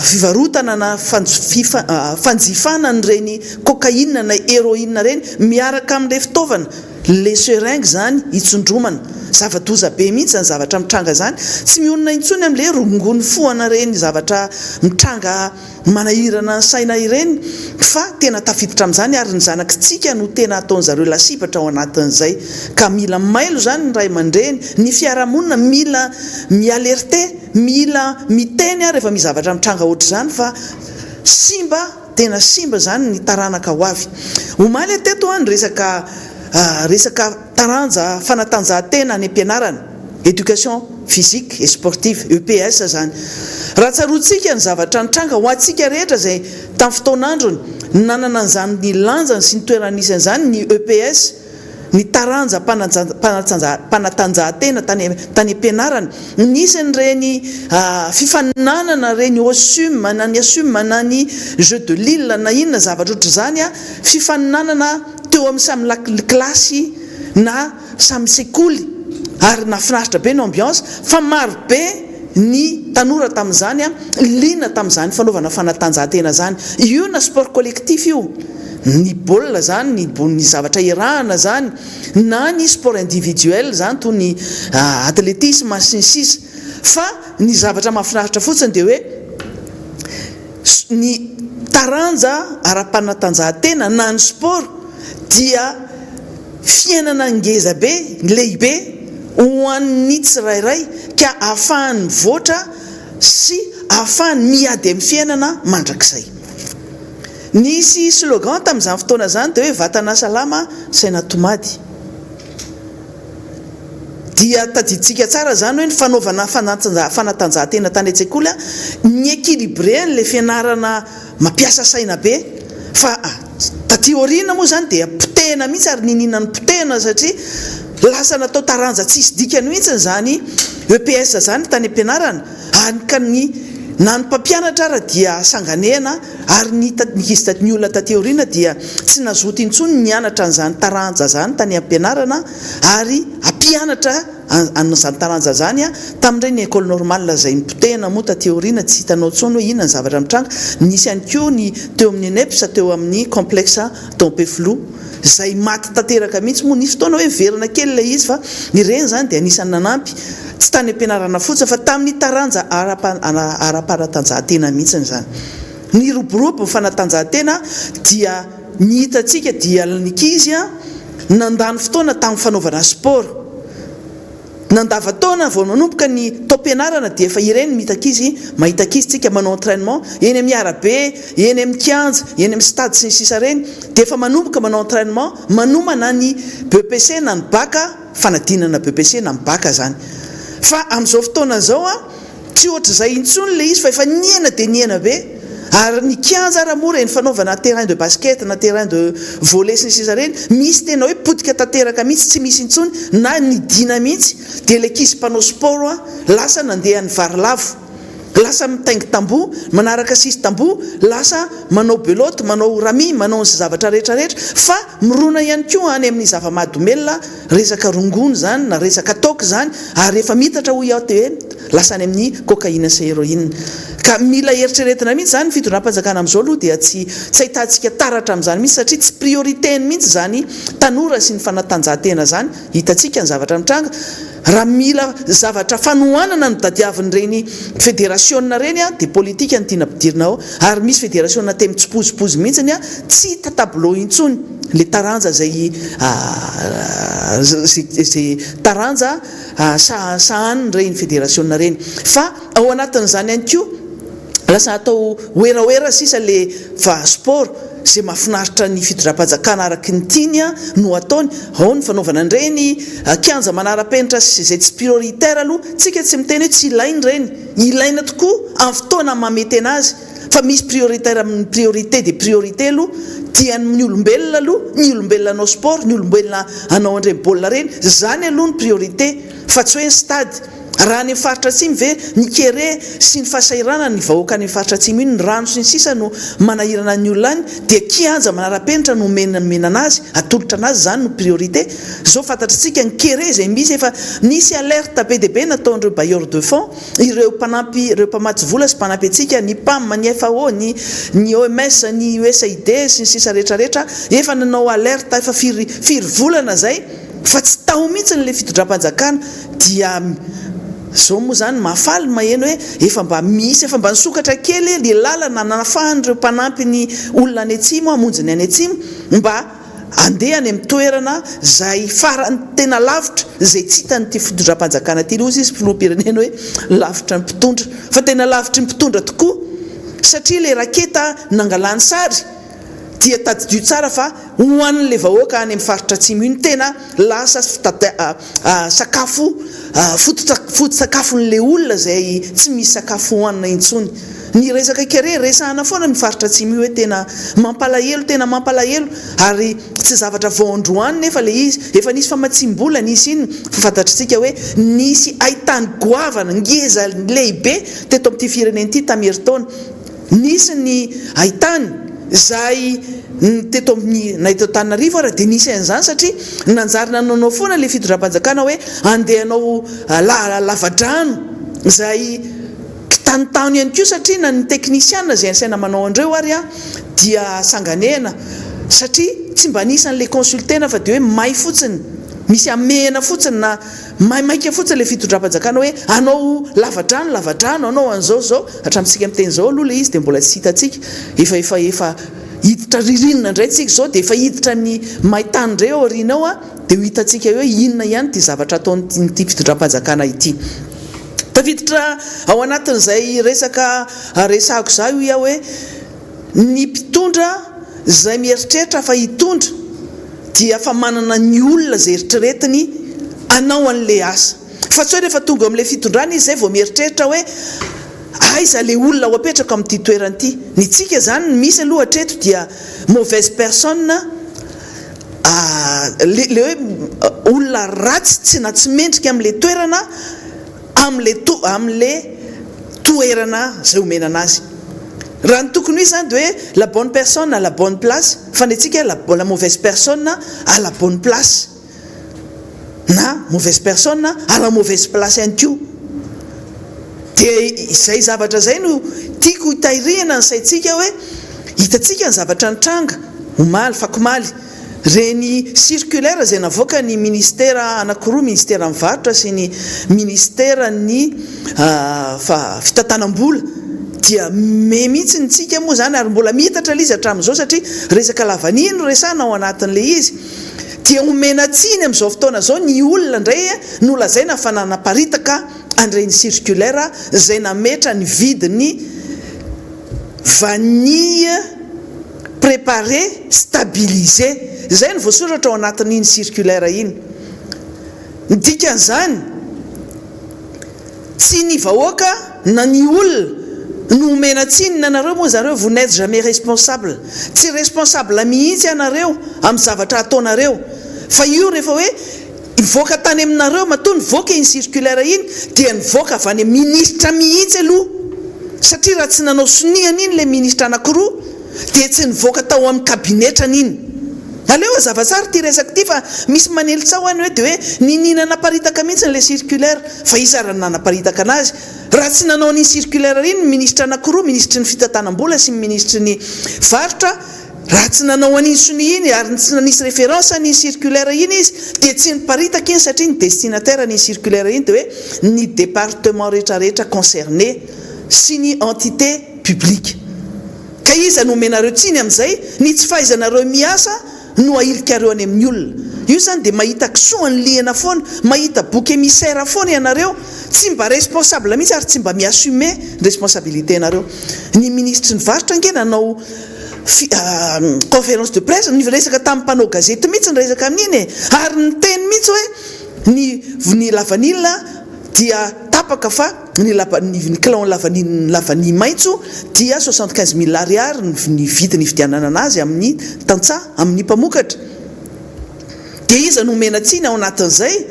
S3: fivarotana na fanjifana n'ireny cocaïne na héroïne reny miaraka amin'ilay fitaovana le seringue zany hitsondromana, zava-doza be mihitsy zany zavatra mitranga zany, tsy mionona intsony amin'ilay rongony foana reny zavatra mitranga manahirana ny saina ireny, fa tena tafiditra amin'izany, ary ny zanakitsika no tena ataon'zareo lasipatra ao anatin'izay. Ka mila mailo zany ny ray aman-dreny, ny fiarahamonina mila mialerte, mila miteny rehefa mizavatra mitranga ohatr' zany, fa simba, tena simba zany ny taranaka ho avy. Omaly ateto ny resaka taranja fanatanjahantena any am-pianarana, éducation physique et sportive, EPS zany. Raha tsaroantsika ny zavatra nitranga ho antsika rehetra zay tamin'ny fotoan'androny nanana an'izany ny lanjany sy ny toeranisan'izany ny EPS, ny taranja fanatanjahantena tany am-pianarana, nisan'ireny fifaninanana reny OSUM na ny ASUM na ny jeu de Lille na inona zavatra ohatr' zany fifaninanana teo amin'ny samy klasy na samy sekoly, ary nafinaritra be ny ambiance, fa maro be ny tanora tamin'izany liana tamin'izany fanaovana fanatanjahantena zany. Io na sport collectif io, ny baolina zany, ny zavatra irahana zany, na ny sport individuel zany toy ny athlétisme sy ny sisa. Fa ny zavatra mahafinaritra fotsiny dia hoe ny taranja ara-panatanjahantena na ny sport dia fiainana ngeza be, lehibe ho an'ny tsirairay, ka ahafahany mivoatra sy ahafahany miady amin'ny fiainana mandrakizay. Nisy slogan tamin'izany fotoana zany dia hoe vatana salama saina tomady. Dia tadiditsika tsara zany hoe ny fanaovana fanatanjahantena tany an-tsekoly ny équilibré le fianarana mampiasa saina be, fa taty aoriana moa zany dia potehana mihitsy, ary nininany potehana satria lasa natao taranja tsisy dikany mihitsy zany EPS zany tany am-pianarana, ary ka na ny mpampianatra ara dia sanganena, ary ny olona taty aoriana dia tsy nazoty intsony nianatra an'izany taranja zany tany am-pianarana, ary mpianatra an'izany taranja zany a tamin'ireny école normale zay mipotehana moa tateoriana tsy hitanao tsony hoe inona ny zavatra mitranga nisy ihany koa ny teo amin'ny ENEPS teo amin'ny complexe Tempeflou zay maty tanteraka mihitsy moa nisy fotoana hoe verina kely ilay izy fa ireny zany dia anisan'ny nanampy tsy tany ampianarana fotsiny fa tamin'ny taranja ara-panatanjahantena mihitsiny zany. Ny roborobo fanatanjahantena dia ny hitantsika dia ny ankizy nandany fotoana tamin'ny fanaovana sport. Nandava-taona vao manomboka ny taom-pianarana dia efa ireny mitan-kizy mahita ankizy tsika manao entraînement eny amin'ny arabe, eny amin'ny kianja, eny amin'ny stade sy ny sisa reny dia efa manomboka manao entraînement manomana ny BEPC na ny baka fanadinana BEPC na ny baka zany. Fa amin'izao fotoana zao tsy ohatra izay intsony le izy fa efa niena dia niena be. Ary ny kianja raha moa reny fanaovana terrain de basket na terrain de volley sy ny sisa reny misy tena hoe potika tanteraka mihitsy tsy misy intsony na ny dina mihitsy dia ilay ankizy mpanao sport lasa nandeha ny varilavo lasa mitaingy tamboho manaraka sisy tamboho lasa manao belote manao rami manao ny zavatra rehetrarehetra fa mirona ihany koa any amin'ny zava-mahadomelona resaka rongony zany na resaka toka zany ary efa mitatra ho iaho hoe lasa any amin'ny cocaïne sy héroïne ka mila eritreretina mihitsy zany fitondram-panjakana amin'izao aloha dia tsy ahitantsika taratra amin'izany mihitsy satria tsy prioritainy mihitsy zany tanora sy ny fanatanjahantena zany hitantsika ny zavatra mitranga raha mila zavatra fanohanana no tadiavin'ireny fédération reny dia politika ny tiana ampidirina ao ary misy fédération temy tsipozipozy mihitsiny tsy tatablo intsony le taranja zay taranja sahaniny reny fédération reny fa ao anatin'izany ihany koa lasa atao oeraoera sisa le va sport zay mahafinaritra ny fitondram-panjakana araky ny tiany no ataony ao ny fanaovana an'ireny kianja manara-penitra zay tsy prioritaire aloha tsika tsy miteny hoe tsy ilainy reny ilaina tokoa amin'ny fotoana mamety anazy fa misy prioritaire amin'ny priorité de priorité aloha tian'ny olombelona aloha ny olombelona anao sport ny olombelona anao an'ireny baolina reny zany aloha ny priorité fa tsy hoe ny stady raha ny faritra atsimo ve ny kere sy ny fahasairana ny vahoaka ny faritra atsimo iny ny rano sy ny sisa no manahirana ny olona any dia kianja manara-penitra no menamena anazy atolotra anazy zany no priorité zao fantatritsika ny kere zay misy efa nisy alerte be dia be nataon'ireo bailleur de fonds ireo mpanampy ireo mpamatsy vola sy mpanampy antsika ny PAM ny FAO ny OMS ny USAID sy ny sisa rehetrarehetra efa nanao alerte efa firy volana zay fa tsy tao mihitsy n'le fitondram-panjakana dia zao moa zany mahafaly maheno hoe efa mba misy efa mba nisokatra kely le lalana nafahan'ireo mpanampy ny olona any atsimo amonjiny any atsimo mba andeha any amin'ny toerana zay farany tena lavitra zay tsy hitany ty fitondram-panjakana ty lozy izy filoham-pirenena hoe lavitra ny mpitondra fa tena lavitra ny mpitondra tokoa satria le raketa nangalany sary dia tadidio tsara fa hohanin'le vahoaka any amin'ny faritra atsimo iny tena lasa sakafo foto-sakafon'le olona zay tsy misy sakafo hohanina intsony ny resaka kere resahana foana ny faritra atsimo io hoe tena mampalahelo ary tsy zavatra vao androany nefa le izy efa nisy famatsim-bola nisy iny fantatritsika hoe nisy ahitany goavana ngeza lehibe teto amin'ity firenena ity tamin'ny herintaona nisy ny ahitany zay teto amin'ny Antananarivo ara dia nisy an'izany satria nanjary nanao foana le fitondram-panjakana hoe andehanao lavadrano zay tanitany ihany koa satria na ny teknisiana zay ansaina manao andreo ary dia sanganena satria tsy mba nisan'le consultena fa dia hoe may fotsiny misy amehana fotsiny na maika fotsiny le fitondram-panjakana hoe anao lavadrano anao an'izao hatramintsika miteny zao aloha le izy dia mbola tsy hitantsika efa hiditra ririnina indray tsika zao dia efa hiditra ny maitany indray ao arina ao dia ho hitantsika hoe inona ihany ty zavatra ataonyty fitondram-panjakana ity tafiditra ao anatin'izay resahako za io ia hoe ny mpitondra zay mieritreritra fa hitondra dia fa manana ny olona zay eritreretiny anao an'le asa fa tsy hoe rehefa tonga amin'le fitondrana izy zay vao mieritreritra hoe aiza le olona ho apetraka amin'ity toerana ity ny tsika zany misy aloha hatreto dia mauvaise personne le hoe olona ratsy tsy na tsy mendrika amin'le toerana amin'le toerana zay omena anazy raha ny tokony hoe zany dia hoe la bonne personne à la bonne place fa ny atsika la mauvaise personne à la bonne place na mauvaise personne à la mauvaise place ihany koa. Dia izay zavatra zay no tiako hitahirihana ny saintsika hoe hitatsika ny zavatra nitranga omaly fakomaly reny circulaire zay navoaka ny ministera anankiroa, ministera mivarotra sy ny ministera ny fitantanam-bola, dia me mihitsy ntsika moa zany ary mbola mitatra ilay izy hatramin'izao satria resaka lavaniny no resana ao anatin'ilay izy. Dia omena tsiny amin'izao fotoana zao ny olona indray no lazaina fa nanaparitaka an'ireny circulaire zay nametra ny vidiny vanille préparé stabilisé, zay no voasoratra ao anatin'iny circulaire iny. Ny dikan'izany tsy ny vahoaka na ny olona no omena tsinina anareo moa zareo, vous n'êtes jamais responsable, tsy responsable mihitsy anareo amin'ny zavatra ataonareo. Fa io rehefa hoe nivoaka tany aminareo matoa nivoaka iny circulaire iny dia nivoaka avy any ministra mihitsy aloha, satria raha tsy nanao sonihana iny le ministra anankiroa dia tsy nivoaka tao amin'ny kabinetrany iny. Aleo zavatsara ty resaka ty fa misy manelitsao any hoe dia hoe ninina naparitaka mihitsy n'le circulaire, fa iza raha nanaparitaka anazy raha tsy nanao ny circulaire iny ministra anankiroa, ministry ny fitantanam-bola sy ministry ny varotra, raha tsy nanao an'iny sonia iny ary tsy nanisy référence ny circulaire iny izy dia tsy niparitaka iny satria ny destinataire ny circulaire iny dia hoe ny département rehetrarehetra concerné sy ny entité publique. Ka iza no omenareo tsiny amin'izay ny tsy fahaizanareo miasa no ahilikareo any amin'ny olona. Io zany dia mahita kisoa ny liana foana, mahita bouc émissaire foana ianareo, tsy mba responsable mihitsy ary tsy mba miassumer responsabilité anareo. Ny ministre ny varotra nge nanao conférence de presse ny resaka tamin'ny mpanao gazety mihitsy ny resaka amin'iny ary ny teny mihitsy hoe ny lavanila dia tapaka fa ny clan lavani maitso dia 75 000 ariary ny vidiny fidianana anazy amin'ny tantsaha amin'ny mpamokatra. Dia iza no omena tsiny ao anatin'izay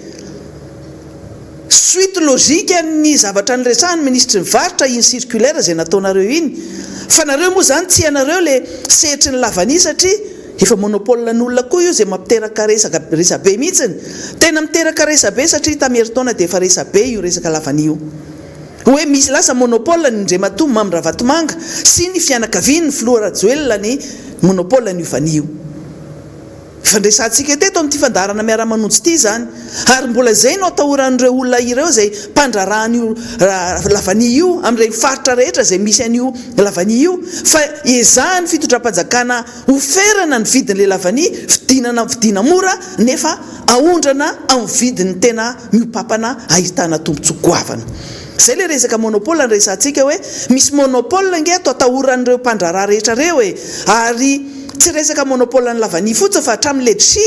S3: suite logique ny zavatra nyresahany ministre mivarotra iny circulaire zay nataonareo iny. Fa nareo moa zany tsy anareo le sehetry ny lavani satria efa monopole n'olona koa io zay mampiteraka resabe mihitsiny. Tena miteraka resabe satria tameritaona dia efa resabe io resaka lavani io. Hoe misy lasa monopole ny Ndrematoa Mamra Vatomanga sy ny fianakaviany ny Flora Joel ny monopole ny vani io. Fandresantsika teto amin'ity fandarana miara-manonjy ity zany ary mbola zay no atahoran'ireo olona ireo zay mpandrarahan'io lavani io amin'ireny faritra rehetra zay misy an'io lavani io fa ezahany fitondram-panjakana oferana ny vidin'le lavani vidina mora nefa aondrana amin'ny vidiny tena miopapana ahitana tombotsoa-goavana. Zay le resaka monopole ny resantsika hoe misy monopole nge ato atahoran'ireo mpandraraha rehetra reo ary tsy resaka monopole ny lavani fotsiny fa hatramin'le dsi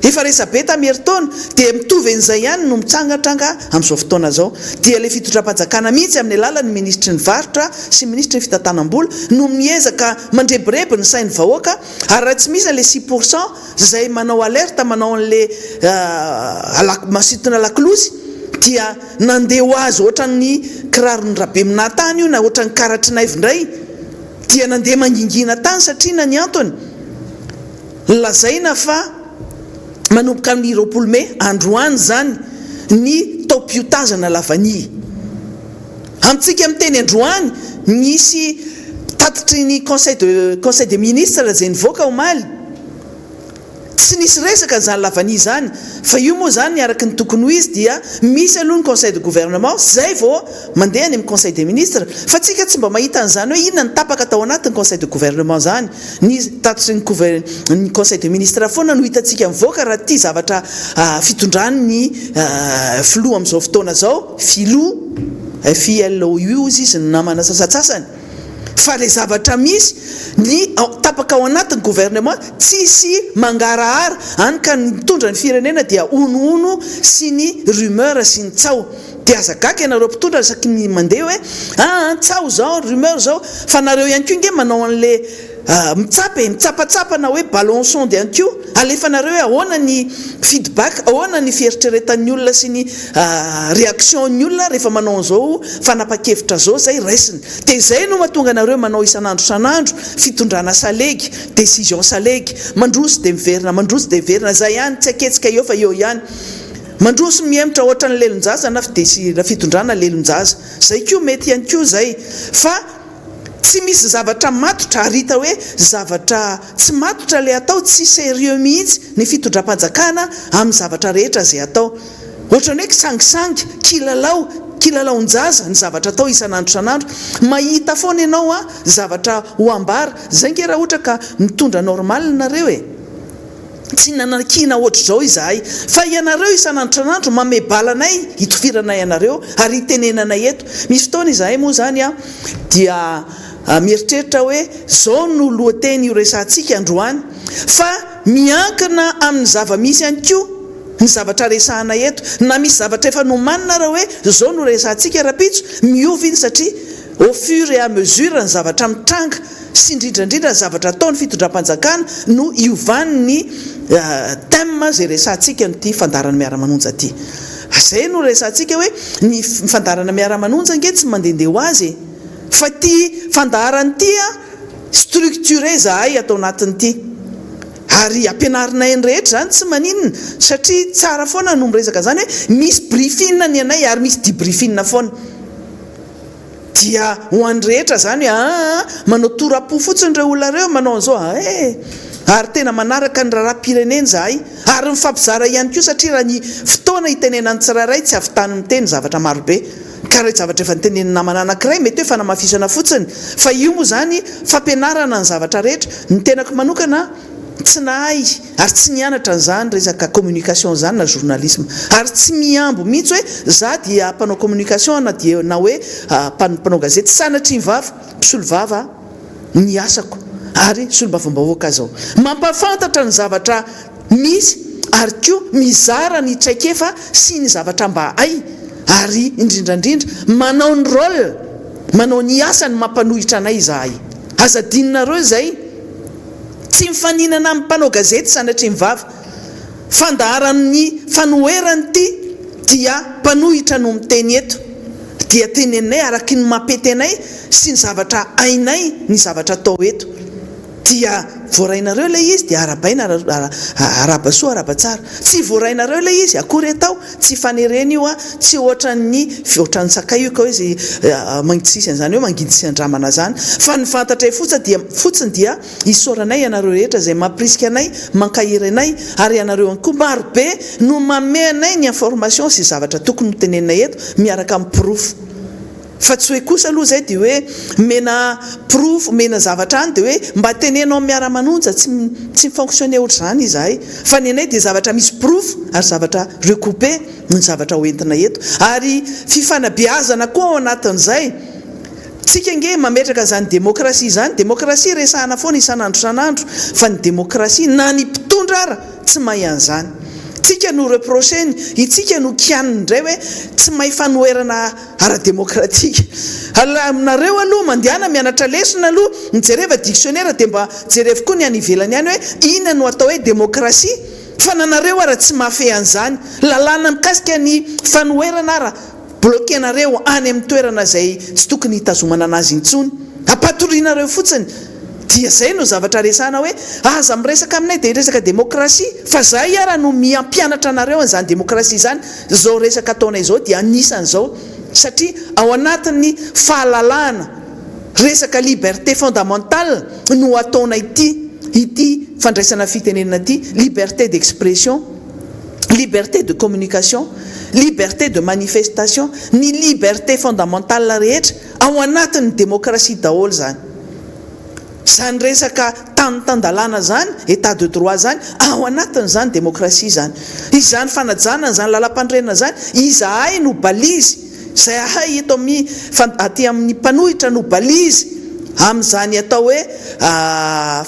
S3: efa resabe tameritaona dia mitovy an'izay ihany no mitsangatranga amin'izao fotoana zao. Dia le fitondram-panjakana mihitsy amin'ny alalan'ny ministry ny varotra sy ministry ny fitantanam-bola no miezaka mandrebireby ny sain'ny vahoaka ary raha tsy misy le 6% zay manao alerte manao an'le masitona lakolosy dia nandeha ho azy ohatran'ny kirarony rabe minatany io na ohatran'ny karatry naivo indray dia nandeha mangingina tany satria na ny antony lazaina fa manomboka amin'ny 20 Mai androany zany ny taom-piotazana lavani. Amintsika miteny androany nisy tatitry ny conseil des ministres zay nivoaka omaly tsy nisy resaka zany lavani zany fa io moa zany araky ny tokony ho izy dia misy aloha ny conseil de gouvernement zay vao mandeha any amin'ny conseil des ministres fa tsika tsy mba mahita an'izany hoe inona ny tapaka tao anatin'ny conseil de gouvernement zany ny tatitry ny conseil des ministres foana no hitantsika mivoaka raha ty zavatra fitondrany ny filoha amin'izao fotoana zao FILOU izy ny namana sasatsasany. Fa le zavatra misy ny tapaka ao anatin'ny gouvernement tsisy mangarahara any ka mitondra ny firenena dia onoono sy ny rumeur sy ny tsao. Dia azagaky ianareo mpitondra saky ny mandeha hoe tsao zao rumeur zao fa nareo ihany koa nge manao an'le mitsapatsapana hoe ballon sonde ihany koa alefa nareo hoe ahoana ny feedback ahoana ny fieritreretan'ny olona sy ny réaction ny olona rehefa manao an'izao fanapa-kevitra zao zay raisiny. Dia zay no mahatonga nareo manao isan'andro fitondrana salegy décision salegy mandroso de miverina zay ihany tsy aketsika eo fa eo ihany mandroso miemitra ohatra ny lelonjaza na fidesy fitondrana lelonjaza zay koa mety ihany koa zay fa tsy misy zavatra matotra arita hoe zavatra tsy matotra le atao tsy sérieux mihitsy ny fitondram-panjakana amin'ny zavatra rehetra zay atao ohatra ny hoe kisangisangy kilalaon-jaza ny zavatra atao isan'andro san'andro mahita foana ianao a zavatra hoambara zay nge raha ohatra ka mitondra normal nareo tsy nanakina ohatr'izao izahay fa ianareo isan'andro san'andro mamebalanay hitofiranay ianareo ary itenenanay eto misy fotoana izahay moa zany a dia mieritreritra hoe zao no lohateny io resantsika androany fa miankina amin'ny zava-misy ihany koa ny zavatra resahana eto na misy zavatra efa nomanina raha hoe zao no resantsika rapitso miova iny satria au fur et à mesure ny zavatra mitranga sy indrindrandrindra ny zavatra atao ny fitondram-panjakana no iovan'ny thème zay resantsika nyty fandarana miara-manonja ty zay no resantsika hoe ny fandarana miara-manonja nge tsy mandehandeha ho azy fa ty fandarany ty a structuré zahay atao anatin'ity ary ampianarinay ny rehetra zany tsy maninona satria tsara foana no miresaka zany hoe misy briefing ny anay ary misy debriefing foana dia ho an'ny rehetra zany manao torapo fotsiny reo olona reo manao an'izao ary tena manaraka ny raharam-pireneny zahay ary mifampizara ihany koa satria raha ny fotoana hitenenany tsirairay tsy avitany miteny zavatra marobe ka raha zavatra efa nitenenina namana anankiray mety hoe fanamafisana fotsiny fa io moa zany fampianarana ny zavatra rehetra ny tenako manokana tsy nahay ary tsy nianatra n'izany resaka communication zany na journalisme ary tsy miambo mihitsy hoe za dia mpanao communication na dia na hoe mpanao gazety sanatry ny vava mpisolo vava ny asako ary solombavam-bahoaka zao mampafantatra ny zavatra misy ary koa mizara ny traikefa sy ny zavatra mba hay ary indrindrandrindra manao ny rôle manao ny asany mampanohitra anay zahay azadinonareo zay tsy mifaninana amin'ny mpanao gazety sanatry ny vava fandaharan'ny fanoherany ty dia mpanohitra no miteny eto dia tenenay araky ny mampetenay sy ny zavatra ainay ny zavatra atao eto dia voarainareo ilay izy dia arabaina arabasoa arabatsara tsy voarainareo ilay izy akory atao tsy fanereny io a tsy ohatran'ny sakay io ka hoe zay magnitsisy zany hoe mangidisy andramana zany fa ny fantatra fotsiny dia isoranay ianareo rehetra zay mampirisika anay mankahiry anay ary ianareo any koa marobe no mameanay ny information sy zavatra tokony mitenenay eto miaraka amin'ny proof fa tsy hoe kosa aloha zay dia hoe mena proof mena zavatra any dia hoe mba tenenao miara-manonja tsy mifonctionner ohatr' zany izahay fa ny anay dia zavatra misy proof ary zavatra recoupé ny zavatra hoentina eto ary fifanabeazana koa ao anatin'izay tsika nge mametraka zany demokrasia resahana foana isan'andro san'andro fa ny demokrasia na ny mpitondra ara tsy mahay an'izany tsika no reprocheny itsika no kianiny indray hoe tsy mahay fanoherana ara-demokratika aminareo aloha mandehana mianatra lesona aloha mijereva dictionnaire dia mba jereva koa ny any ivelany ihany hoe ina no atao hoe demokrasia fa nanareo ara tsy mahafehy an'izany lalàna mikasika ny fanoherana ara bloquenareo any amin'ny toerana zay tsy tokony hitazomana anazy intsony apatorianareo fotsiny dia zay no zavatra resana hoe aza miresaka aminay dia resaka demokrasia fa zay ara no miampianatra anareo an'izany demokrasia zany zao resaka ataonay zao dia anisan'izao satria ao anatin'ny fahalalana resaka liberté fondamentale no ataonay ity fandraisana fitenenana ity liberté d'expression liberté de communication liberté de manifestation ny liberté fondamentale rehetra ao anatin'ny demokrasia daholo zany zany resaka tantandalana zany état de droit zany ao anatin' zany demokrasia zany izany fanajana zany lalam-pandrenana zany izahay no balizy zay ahay eto aty amin'ny mpanohitra no balizy amin'izany atao hoe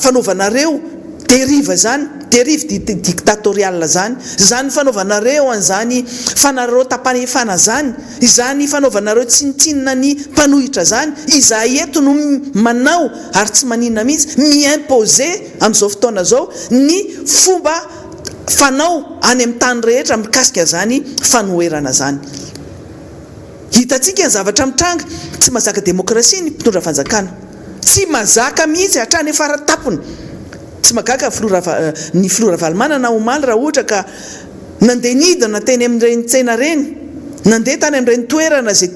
S3: fanaovanareo dérive zany dérive dictatorial zany fanaovanareo an'izany fanareo tapanefana zany izany fanaovanareo tsinitsinina ny mpanohitra zany izahay eto no manao ary tsy maninona mihitsy miimposer amin'izao fotoana zao ny fomba fanao any amin'ny tany rehetra mikasika zany fanoherana zany hitatsika ny zavatra mitranga tsy mazaka demokrasia ny mpitondra fanjakana tsy mazaka mihitsy hatrany faratapony tsy magaka ny filora valimana na omaly raha ohatra ka nandeha nidina teny amin'ireny tsena reny, nandeha tany amin'ireny toerana izay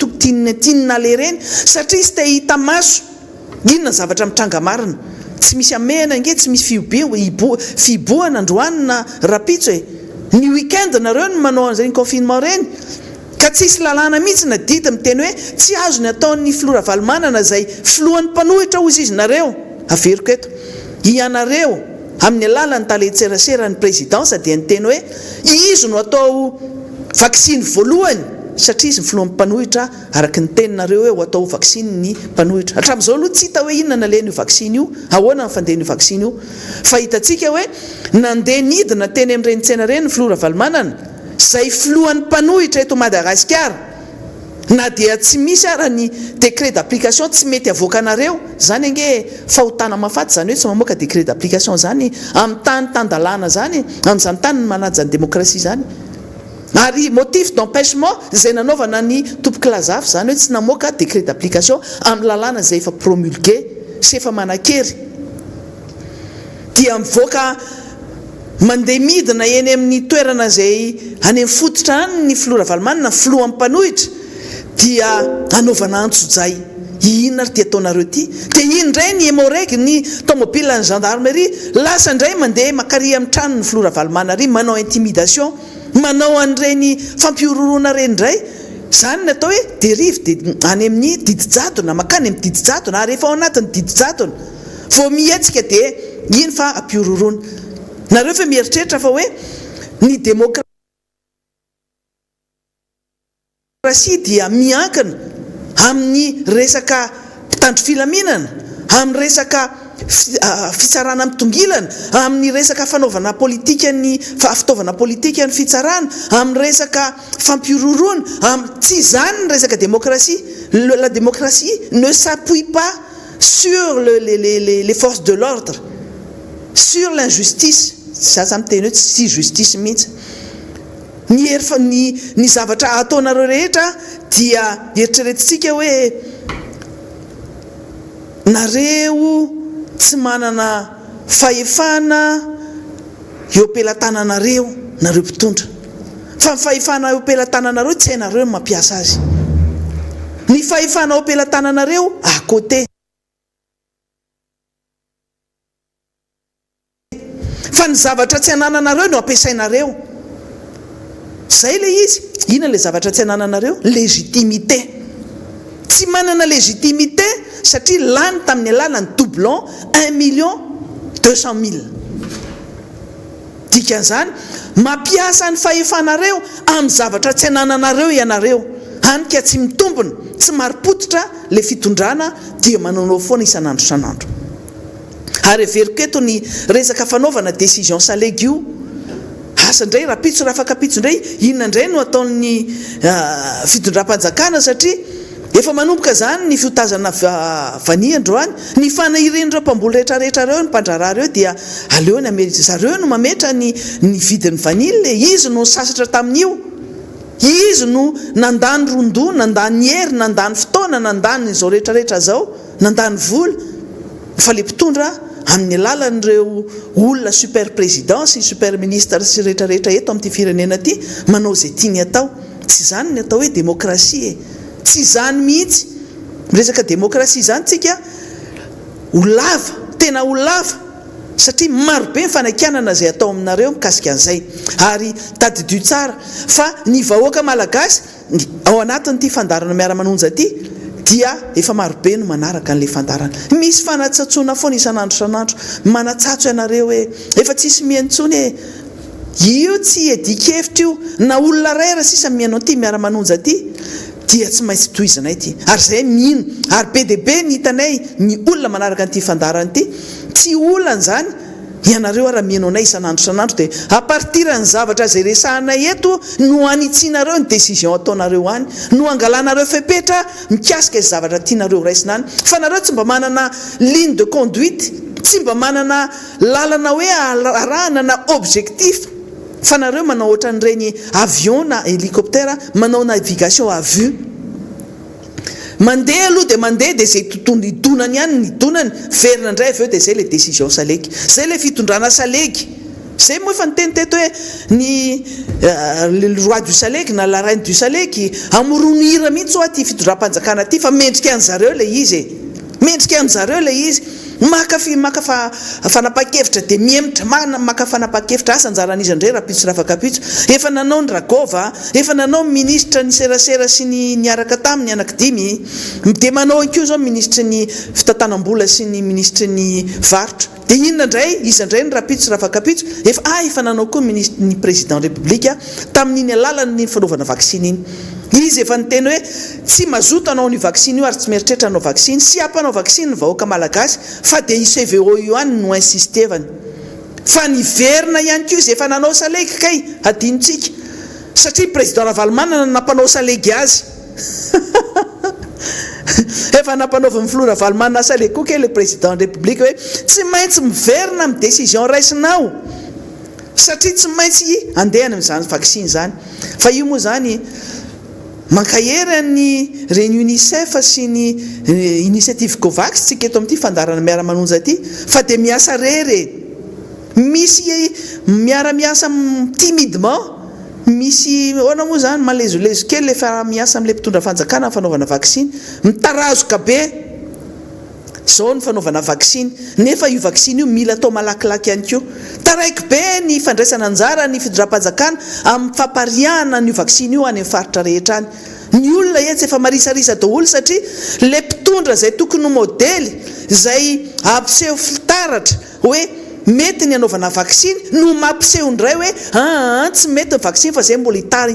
S3: tiana le reny, satria sy te hita maso inona zavatra mitranga marina. Tsy misy amehana nge, tsy misy fiboana androanina rapitso e. Ny week-end nareo no manao an'izay confinement reny, ka tsisy lalàna mihitsy na dita miteny hoe tsy azo ny ataon'ny filora valimanana izay filohan'ny mpanohitra hozy izy nareo. Averiko eto, ianareo amin'ny alalany taletserasera ny présidence dia nyteny hoe izy no atao vaksiny voalohany, satria izy ny filohan'ny mpanohitra araka ny teninareo hoe ho atao vaksiny ny mpanohitra. Hatramin'izao aloha tsy hita hoe inona naleny io vaksiny io, ahoana ny fandehany io vaksiny io. Fa hitantsika hoe nandeha nidina teny amin'ireny tsena ireny ny filora valimanana izay filohan'ny mpanohitra eto Madagasikara, na dia tsy misy ara ny décret d'application tsy mety avoaka anareo, zany ange fahotana mafaty, zany hoe tsy mamoaka décret d'application zany amin'ny tany tandalana zany, amin'izany tany manaja ny démocratie zany. Ary motif d'empêchement izay nanaovana ny tompoky lazafy zany hoe tsy namoaka décret d'application amin'ny lalàna izay efa promulgué sy efa manan-kery, dia mivoaka mandeha midina eny amin'ny toerana izay any amin'ny fototra any ny filora valimanana filohan'ny mpanohitra, dia anaovana antsojay. Inona ary ty ataonareo ty? Dia iny indray ny émoreg ny tomobile ny gendarmerie lasa indray mandeha makary amin'ny trano ny filora valimanana ary manao intimidation, manao an'ireny fampiororona reny indray. Zany ny atao hoe dérive dia any amin'ny didi-jadona, makany amin'ny didi-jadona, ary efa ao anatin'ny didi-jadona vao mihetsika dia iny fa ampiororona. Nareo fa mieritreritra fa hoe ny démocratie dia miankina amin'ny resaka mpitandro filaminana, amin'ny resaka fitsarana mitongilana, amin'ny resaka fanaovana politika ny fitaovana politika ny fitsarana, amin'ny resaka fampiororona, tsy zany ny resaka démocratie. La démocratie ne s'appuie pas sur les forces de l'ordre, sur l'injustice. Zaza miteny hoe tsy justice mihitsy. Ny zavatra ataonareo rehetra dia eritreretintsika hoe nareo tsy manana fahefana eo am-pelatananareo nareo mpitondra, fa ny fahefana eo am-pelatananareo tsy hainareo no mampiasa azy. Ny fahefana eo am-pelatananareo à côté, fa ny zavatra tsy hanananareo no ampiasainareo. Zay le izy. Inona le zavatra tsy hanananareo? Légitimité. Tsy manana légitimité satria lany tamin'ny alalany doublon 1,200,000. Dikan'izany mampiasa ny fahefanareo amin'ny zavatra tsy hanananareo ianareo, hanika tsy mitombona, tsy maripototra le fitondrana, dia mananao foana isan'andro isan'andro. Ary averiko eto ny resaka fanaovana décision salegy io, asa indray rapitso raha afaka pitso indray, inona indray no ataon'ny fitondram-panjakana, satria efa manomboka zany ny fiotazana vania androany, ny fanahiren'ireo mpamboly rehetrarehetra reo, ny mpandrarah reo, dia aleony zareo no mametra ny vidin'ny vanille. Izy no sasatra tamin'io, izy no nandany rondo, nandany hery, nandany fotoana, nandany izao rehetrarehetra zao, nandany vola. Fa le mpitondra amin'ny alalan'ireo olona super président sy super ministre sy rehetrarehetra eto amin'ity firenena ity manao izay tiany atao. Tsy zany ny atao hoe démocratie, tsy zany mihitsy. Resaka démocratie zany tsika ho lava, tena ho lava, satria marobe ny fanakianana izay atao aminareo mikasika an'izay. Ary tadidio tsara fa ny vahoaka malagasy ao anatin'ity fandarana miara-manonja ity dia efa marobe no manaraka an'ilay fandarana. Misy fanatsatsoana foana isan'andro isan'andro, manatsatso ianareo hoe efa tsisy miantsony e, io tsy edikevitra io, na olona rera sisa mianao ity miara-manonja ity, dia tsy maintsy toizanay ity. Ary zay mino, ary be dia be ny hitanay ny olona manaraka an'ity fandarana ity, tsy olana zany ianareo raha mianao anay isan'andro isan'andro, dia a partir ny zavatra izay resahanay eto no anitsianareo ny décision ataonareo any, no angalanareo fepetra mikasika izay zavatra tianareo raisina any. Fa nareo tsy mba manana ligne de conduite, tsy mba manana lalana hoe arahana na objectif, fa nareo manao ohatran'ireny avion na hélicoptère, manao navigation à vue. Mandeha aloha dia mandeha, dia zay tontolo idonany ihany ny donany, verina indray avy eo dia zay le décision salegy, zay le fitondrana salegy. zay moa efa niteny teto hoe ny roi du Saleky na la reine du Saleky amorony hira mihitsy ho aty fitondram-panjakana aty fa mendrika an'zareo le izy mendrika an'zareo le izy maka fanapa-kevitra dia miemitra maka fanapa-kevitra asa anjaran'izy indray rapitso rafakapitso efa nanao ny Rakova efa nanao ministra ny serasera sy ny niaraka taminy anankidimy dia manao koa zao ministra ny fitantanam-bola sy ny ministra ny varotra dia inona indray izy indray ny rapitso rafakapitso efa nanao koa ministra ny président république tamin'iny alalany fanaovana vaksiny iny izy efa niteny hoe tsy mazoto anao ny vaksiny io ary tsy mieritreritra anao vaksiny sy ampanao vaksiny ny vahoaka malagasy fa dia i CVO io any no insistevany fa niverina ihany koa izy efa nanao Saleky kay adinontsika satria président Ravalomanana nampanao Saleky azy efa nampanaovy Flora Ravalomanana Saleky koa ke le président de république hoe tsy maintsy miverina amin'ny décision raisinao satria tsy maintsy andehana amin'izany vaksiny zany fa io moa zany mankahery ny reny UNICEF sy ny initiative COVAX tsika eto amin'ity fandarana miara-manonja ity fa dia miasa rery misy miara-miasa timidement misy ona moa zany malezolezo kely le fa miasa amin'le mpitondra fanjakana fanaovana vaksiny mitarazoka be zao ny fanaovana vaksiny nefa io vaksiny io mila atao malakilaky ihany koa taraiky be ny fandraisana anjara ny fitondram-panjakana amin'ny fampariahana ny vaksiny io any amin'ny faritra rehetra any ny olona etsy efa marisarisa daholo satria le mpitondra zay tokony ho modely zay ampiseho fitaratra hoe mety ny anaovana vaksiny no mampiseho indray hoe tsy mety ny vaksiny fa zay mbola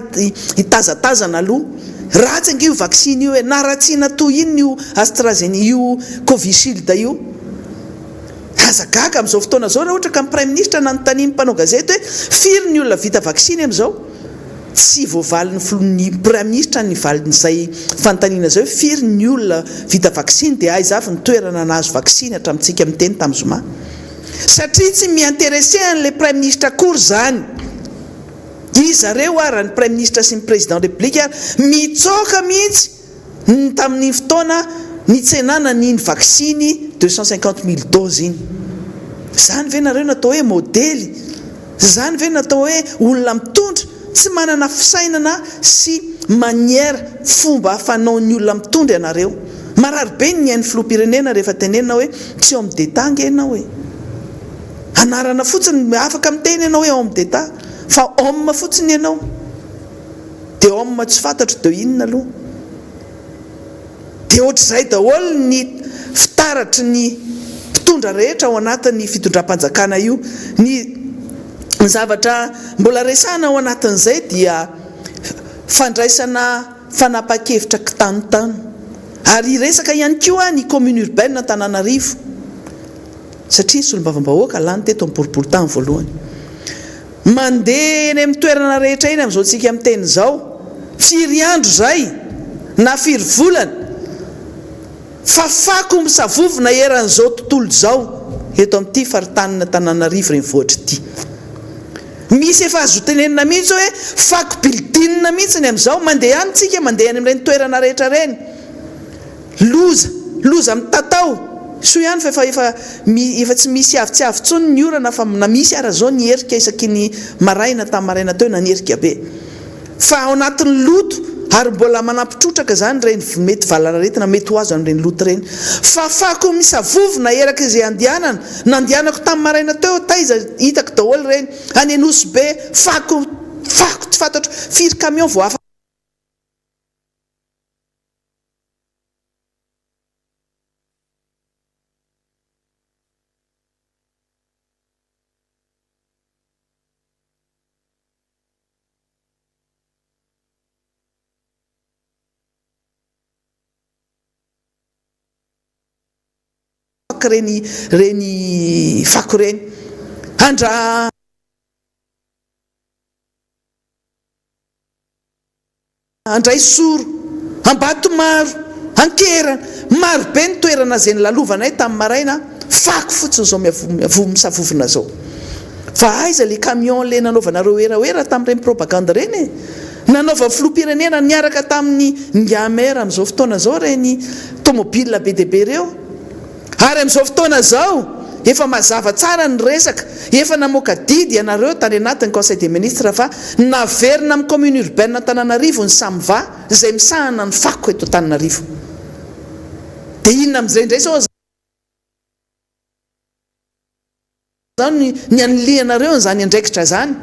S3: hitazatazana aloha ratsy ange io vaksiny io hoe na ratsiana toy iny io AstraZeneca io Covishield io azagaga amin'izao fotoana zao raha ohatra ka ny prime ministre nanontaniany mpanao gazety hoe firy ny olona vita vaksiny amin'izao tsy voavalin'ny prime ministre ny valin'izay fanontaniana zao firy ny olona vita vaksiny dia aiza avy ny toerana nahazo vaksiny hatramintsika miteny tamin'ny zoma satria tsy miinteresse an'le prime ministre akory zany izareo ary ny prime ministre sy ny président de république ary mitsoka mihitsy tamin'ny fotoana nitsenana ny vaksiny 250 000 doses iny zany ve nareo natao hoe modely zany ve natao hoe olona mitondra tsy manana fisainana sy manière fomba fanao ny olona mitondra ianareo marary be ny hain'ny filoham-pirenena rehefa tenenina hoe tsy homme d'état ange ianao hoe anarana fotsiny afaka miteny ianao hoe homme d'état fa homme fotsiny ianao dia homme tsy fantatro dia inona aloha dia ohatr'izay daholo ny fitaratry ny mpitondra rehetra ao anatin'ny fitondram-panjakana io ny zavatra mbola resana ao anatin'izay dia fandraisana fanapa-kevitra kitanotano ary resaka ihany koa ny commune urbaine Antananarivo satria solombavam-bahoaka lany teto amin'ny boriboritany voalohany mandeha eny amin'ny toerana rehetra eny amin'izao tsika miteny zao tsy riandro zay na firy volana fa fako misavovona eran'izao tontolo zao eto amin'ity faritanina Antananarivo renivohitra ity misy efa azo tenenina mihitsy hoe fako bildinina mihitsy ny amin'izao mandeha any tsika mandeha any amin'ireny toerana rehetra reny loza mitatao so ihany fa efa tsy misy avy tsy avy tsony ny orana fa na misy ara zao ny herika isaky ny maraina tamin'ny maraina teo na ny herika be fa ao anatin'ny loto ary mbola manampitrotraka zany reny mety valanaretina mety ho azo an'ireny loto reny fa fako misavovona eraka izay andianana nandianako tamin'ny maraina teo taiza hitako daholo reny any anosy be fako tsy fantatro firy camion vo afa reny fako reny andray soro ambato maro ankerana maro be ny toerana zay ny lalovanay tamin'ny maraina fako fotsiny zao misavovona zao fa aiza le camion le nanaovanareo eraoera tamin'ireny propagande reny nanaova filoham-pirenena niaraka tamin'ny ngamera amin'izao fotoana zao reny tomobile be dia be reo ary amin'izao fotoana zao efa mazava tsara ny resaka, efa namoaka didy ianareo tany anatin'ny conseil des ministres fa naverina amin'ny commune urbaine Antananarivo ny Samva izay misahana ny fako eto Antananarivo. Dia inona amin'izay indray sao zao ny anilianareo zany andraikitra zany.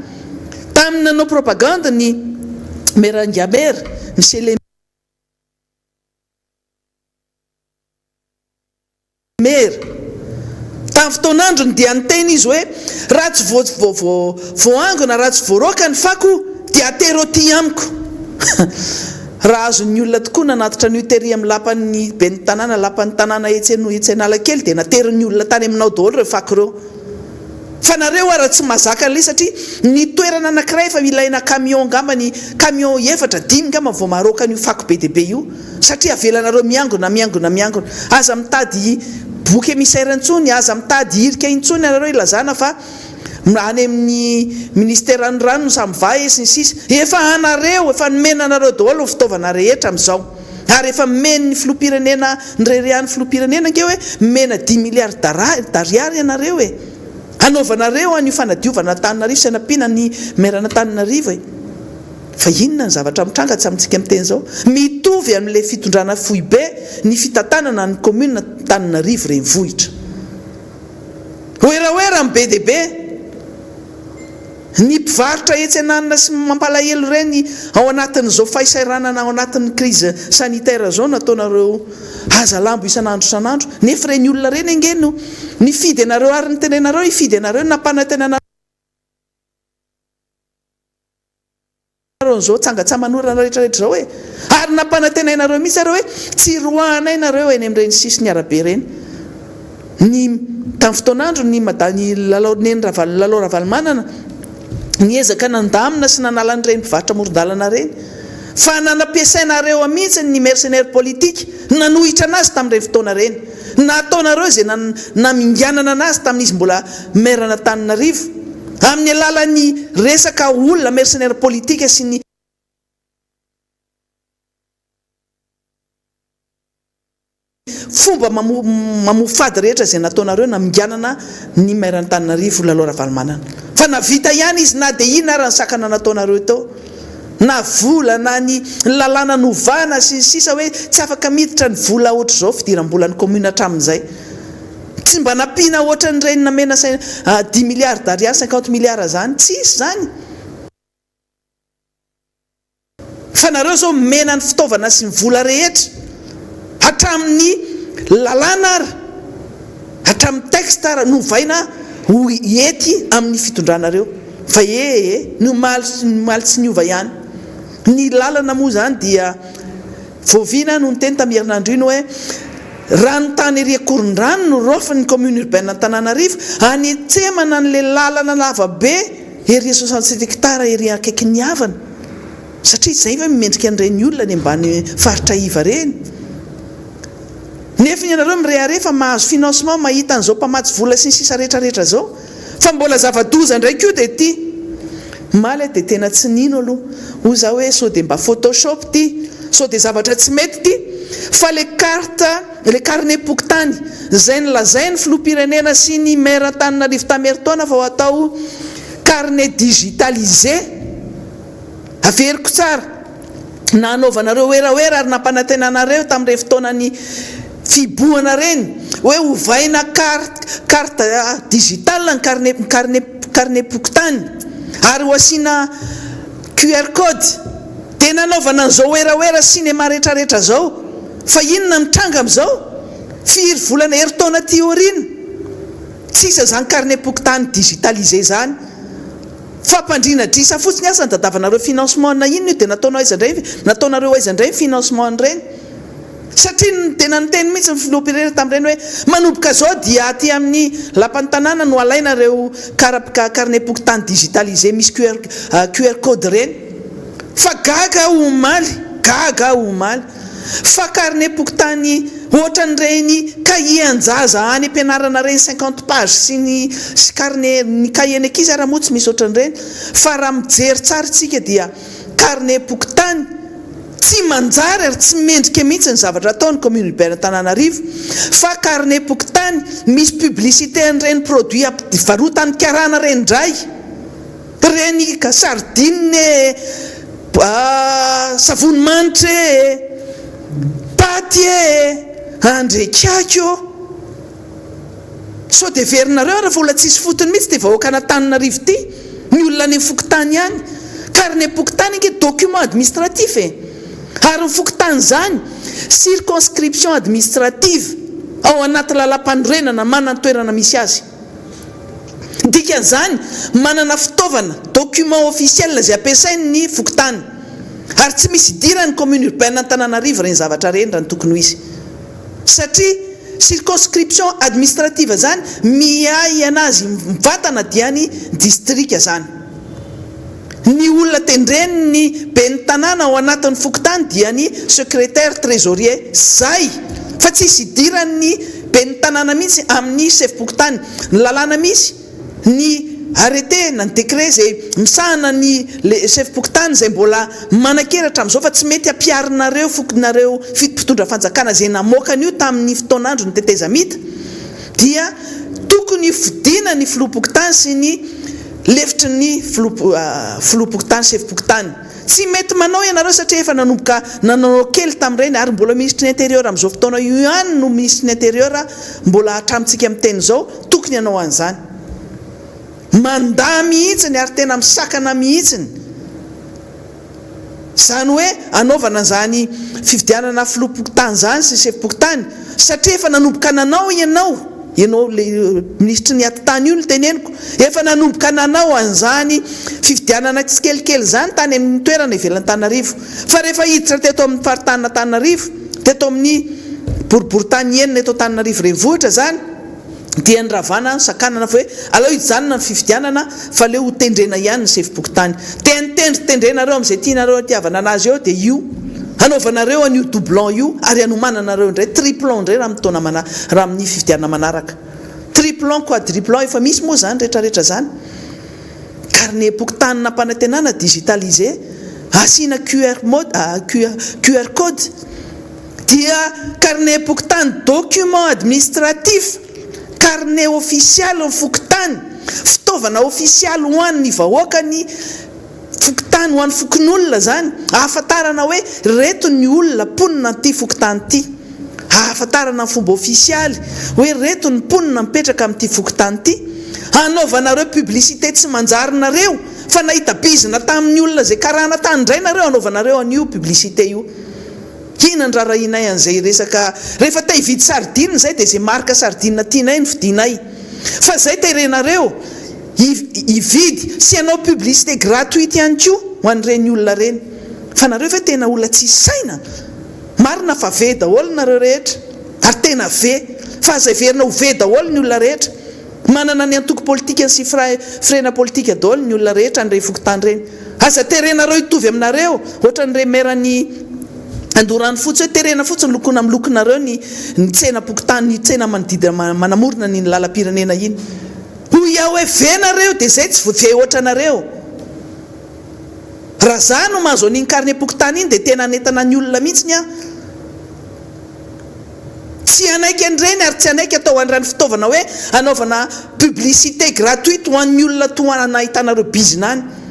S3: Tamin'ny nanao propagande ny maire Ngamera, monsieur le maire, tamin'ny fotoan'androny dia niteny izy hoe raha tsy voangona, raha tsy voaroaka ny fako dia atero ty amiko. Raha azon'ny olona tokoa nanatitra ny tery amin'ny lapan'ny ben'ny tanàna, lapan'ny tanàna Etsenalakely dia nateriny olona tany aminao daholo ireo fako ireo. Fa nareo raha tsy mazaka an'ilay satria ny toerana anankiray efa ilaina camion ngamba, ny camion 4-5 ngamba vao maroaka an'io fako be dia be io, satria avelanareo miangona. Aza mitady book émissaire intsony, aza mitady irika intsony nareo ilazana fa any amin'ny ministère ny rano Samva sy ny sisa, efa anareo efa nomena anareo daholo fitaovana rehetra amin'izao. Ary efa mena ny filoham-pirenena ny rerian'ny filoham-pirenena nke hoe mena 10 milliards d'ariary ianareo e. Anaovanareo an'io fanadiovana Antananarivo sy anampiana ny maire Antananarivo e. Fa inona ny zavatra mitranga tsy amintsika miteny zao? Mitovy amin'ilay fitondrana fohy be ny fitantanana ny commune Antananarivo renivohitra. Oeraoera amin'ny be dia be ny mpivarotra Etsenana sy Mampalahelo reny ao anatin'izao fahisairanana ao anatin'ny crise sanitaire zao nataonareo aza lambo isan'andro nefa reny olona reny angeno ny fidy anareo ary ny tenenareo ifidy anareo nampanatenanareo zao tsangatsaman'orana rehetrarehetra zao hoe ary nampanatenanareo mihitsy areo hoe tsy roanay nareo eny amin'ireny sisiny arabe reny. Ny tamin'ny fotoan'andro ny madany Lalao Ravalomanana niezaka nandamina sy nanala an'ireny mpivarotra amoron-dalana reny, fa nanampiasainareo mihitsy ny mercenaire politique nanohitra anazy tamin'ireny fotoana reny, nataonareo izay naminganana anazy tamin'izy mbola maire Antananarivo amin'ny alalan'ny resaka olona mercenaire politique sy ny fomba mamofady rehetra izay nataonareo naminganana ny maire Antananarivo Lalao Ravalomanana. Fa navita ihany izy na dia ina raha ny sakana nataonareo tao, na vola na ny lalàna novana sy ny sisa hoe tsy afaka miditra ny vola ohatra izao fidiram-bola ny commune hatramin'izay. Tsy mba nampiana ohatra ny reny namena 10 milliards d'ariary 50 milliards zany, tsy isy zany. Fa nareo zao mena ny fitaovana sy ny vola rehetra hatramin'ny lalàna ary hatramin'ny texte ary novaina ety amin'ny fitondranareo. Fa no maly tsy niova ihany. Ny lalana moa zany dia voaviana no niteny tamin'ny herinandro iny hoe ranotany ery Akorondrano no rofan'ny commune urbaine Antananarivo hanetsemana an'ilay lalana lava be ery 67 hectares ery akaiky ny havana, satria izay hoe mimendrika an'ireny olona ny ambany faritra iva reny. Nefa ianareo mireharefa mahazo financement mahita an'izao mpamatsy vola sy ny sisa rehetrarehetra zao, fa mbola zava-doza indraiky io dia ty maly dia tena tsy nino aloha oza hoe sao dia mba photoshop ty, sao dia zavatra tsy mety ty, fa le carnet pokotany izay nolazainy filoham-pirenena sy ny maire Antananarivo tamin'eritaona fa ho atao carnet digitalisé averiko tsara na anaovanareo oeraoera ary nampanatenanareo tamin'ireny fotoanany fiboana reny hoe ovaina carte digitale ny carnet pokotany ary ho asiana QR code. Tena anaovana an'izao oeraoera cinéma rehetrarehetra zao, fa inona mitranga amin'izao? Firy volana heritaona ty aoriana tsisa zany carnet pokotany digitalisé zany, fampandrina drisa fotsiny asa ny dadavanareo financement na inona io dia nataonareo aiza indray financement ireny, satria tena niteny mihitsy ny filoham-pirenena tamin'ireny hoe manomboka zao dia aty amin'ny lapan'ny tanàna no alaina ireo carnet pokotany digitalisé misy QR code reny. Fa gaga omaly fa carnet pokotany ohatran'ireny cahier anjaza any ampianarana reny 50 page sy ny carnet ny cahier ny ankizy raha moa tsy misy ohatran'ireny, fa raha mijery tsara tsika dia carnet pokotany tsy manjary ary tsy mendrika mihitsy ny zavatra ataony commune urbaine Antananarivo fa carnet pokotany misy publicité an'ireny produit varotany karana reny ndray reny sardine savony manitra paty andrekako so de verinareo raha vola tsisy fotony mihitsy de vahoaka an'Antananarivo ty ny olona any fokotany ihany carnet pokotany nke document administratif ary nyfokotany zany circonscription administrative ao anaty lalam-panorenana manana toerana misy azy dikan'izany manana fitaovana document officiel zay ampiasainy ny fokotany ary tsy misy dirany commune urbaine Antananarivo reny zavatra reny raha ny tokony ho izy satria circonscription administrative zany miay anazy mivatana diany distrika zany ny olona tendreny ny ben'ny tanàna ao anatin'ny fokotany dia ny secrétaire trésorier zay fa tsisy idirany ben'ny tanàna mihitsy amin'ny chef pokotany ny lalàna misy ny arrêté na ny décret zay misahana ny chef pokotany zay mbola manan-keratra amin'izao fa tsy mety ampiarinareo fokonareo fitopitondra fanjakana zay namoakany io tamin'ny fotoanandro ny teteza mita dia tokony fidina ny filoha pokotany sy ny lefitry ny filoha pokotany chef pokotany tsy mety manao ianareo satria efa nanomboka nanao kely tamin'ireny ary mbola ministre ny intérieur amin'izao fotoana io ihany no ministre ny intérieur mbola hatramintsika amin'ny teny zao tokony ianao an'izany manda mihitsiny ary tena misakana mihitsiny zany hoe anaovana zany fividianana filoha pokotany zany sy chef pokotany satria efa nanomboka nanao ianao le ministre ny atitany io no teneniko efa nanomboka nanao an'izany fividianana tsikelikely zany tany amin'ny toerana ivelan'ny Antananarivo fa rehefa hiditra teto amin'ny faritany Antananarivo teto amin'ny boriboritany enina eto Antananarivo renivohitra zany dia nyravana sakanana fa hoe aleo hijanona ny fividianana fa leo ho tendrena ihany ny chef pokotany tendrena-tendrenareo amin'izay tianareo atiavana anazy eo dia io anaovanareo an'io doublon io ary anomananareo indray triplon indray raha mitona raha amin'ny fividianana manaraka triplon quadriplon efa misy moa zany rehetrarehetra zany carnet pokotany nampanantenana digitalisé asina QR code dia carnet pokotany document administratif carnet officiel ny fokotany fitaovana officiel ho an'ny vahoaka ny fokotany ho an'ny fokon'olona zany ahafantarana hoe reto ny olona ponina ty fokotany ty ahafantarana ny fomba officialy hoe reto ny ponina mipetraka amin'ity fokotany ty anaovanareo publicité tsy manjarinareo fa nahita bizina tamin'ny olona zay karana tany indray nareo anaovanareo an'io publicité io ina ny rarahinay an'izay resaka rehefa ta hividy sardine zay dia zay marika sardine tianay ny fidinay fa zay terenareo hividy sy anao publicité gratuite ihany koa ho an'ireny olona reny fa nareo fa tena olona tsy saina marina fa ve daholo nareo rehetra ary tena ve fa aza verina ho ve daholo ny olona rehetra manana ny antoko politika sy frena politika daholo ny olona rehetra an'ireny fokotany reny aza terenareo hitovy aminareo ohatra n'ireny merany andorany fotsy hoe terena fotsiny lokona amin'ny lokonareo ny tsena pokotany ny tsena manodidina manamorona ny lalam-pirenena iny ho iaho hoe venareo dia zay tsy ve ohatra nareo raha za no mahazo an'iny carnet pokotany iny dia tena anentana ny olona mihitsy tsy anaiky an'ireny ary tsy anaiky atao an'irany fitaovana hoe anaovana publicité gratuite ho an'ny olona toana hitanareo bizina any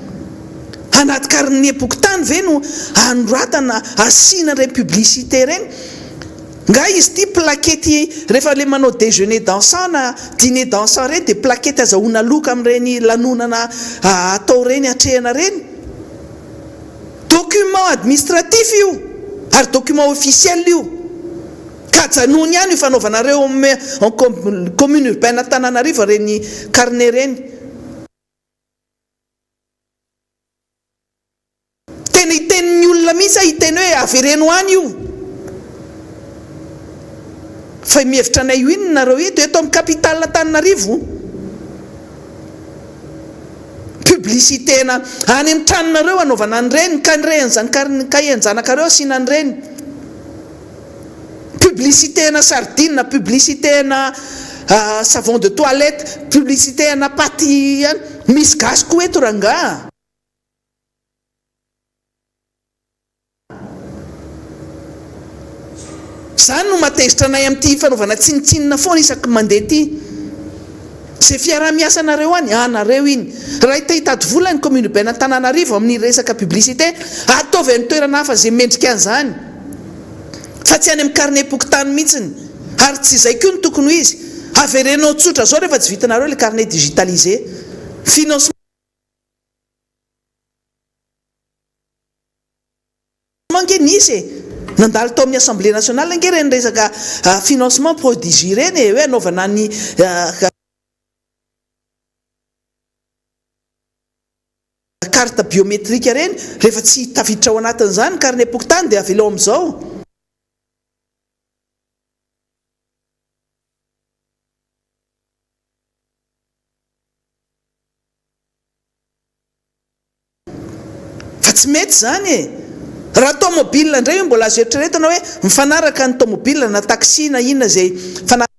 S3: anaty carnet pokotany ve no anoratana asina ireny publicité reny nga izy ty plakety rehefa le manao déjeuner dansant na dîner dansant reny dia plakety azahoana loka amin'ireny lanonana atao reny atrehana reny document administratif io ary document officiel io ka janony ihany io fanaovanareo commune urbaine Antananarivo reny carnet reny tena hitenin'ny olona mihitsy hiteny hoe avereno any io fa mihevitra anay io iny nareo eto amin'ny capitale Antananarivo publicité-na any amin'ny tranonareo anaovana an'ireny kahenjanakareo asiana an'ireny publicité-na sardine publicité-na savon de toilette publicité-na paty misy gasy koa eto ranga zany no matezitra anay amin'ity fanaovana tsinitsinina foana isaky mandeha ty zay fiarah-miasa anareo any anareo iny raha hitahitady vola ny commune urbaine Antananarivo amin'ny resaka publicité ataovy amin'ny toerana hafa zay mendrika an'izany fa tsy any amin'ny carnet pokotany mihitsiny ary tsy izay koa ny tokony ho izy averenao tsotra zao rehefa tsy vitanareo le carnet digitalisé financement nge nisy nandalo tao amin'ny assemblée nationale nge reny resaka financement prodige reny hoe anaovana ny carte biométrique reny rehefa tsy tafiditra ao anatin'izany carnet pokotany dia avelao amin'izao fa tsy mety zany raha tomobile indray mbola azo eritreretana hoe mifanaraka ny tomobile na taxi na inona zay fanaraka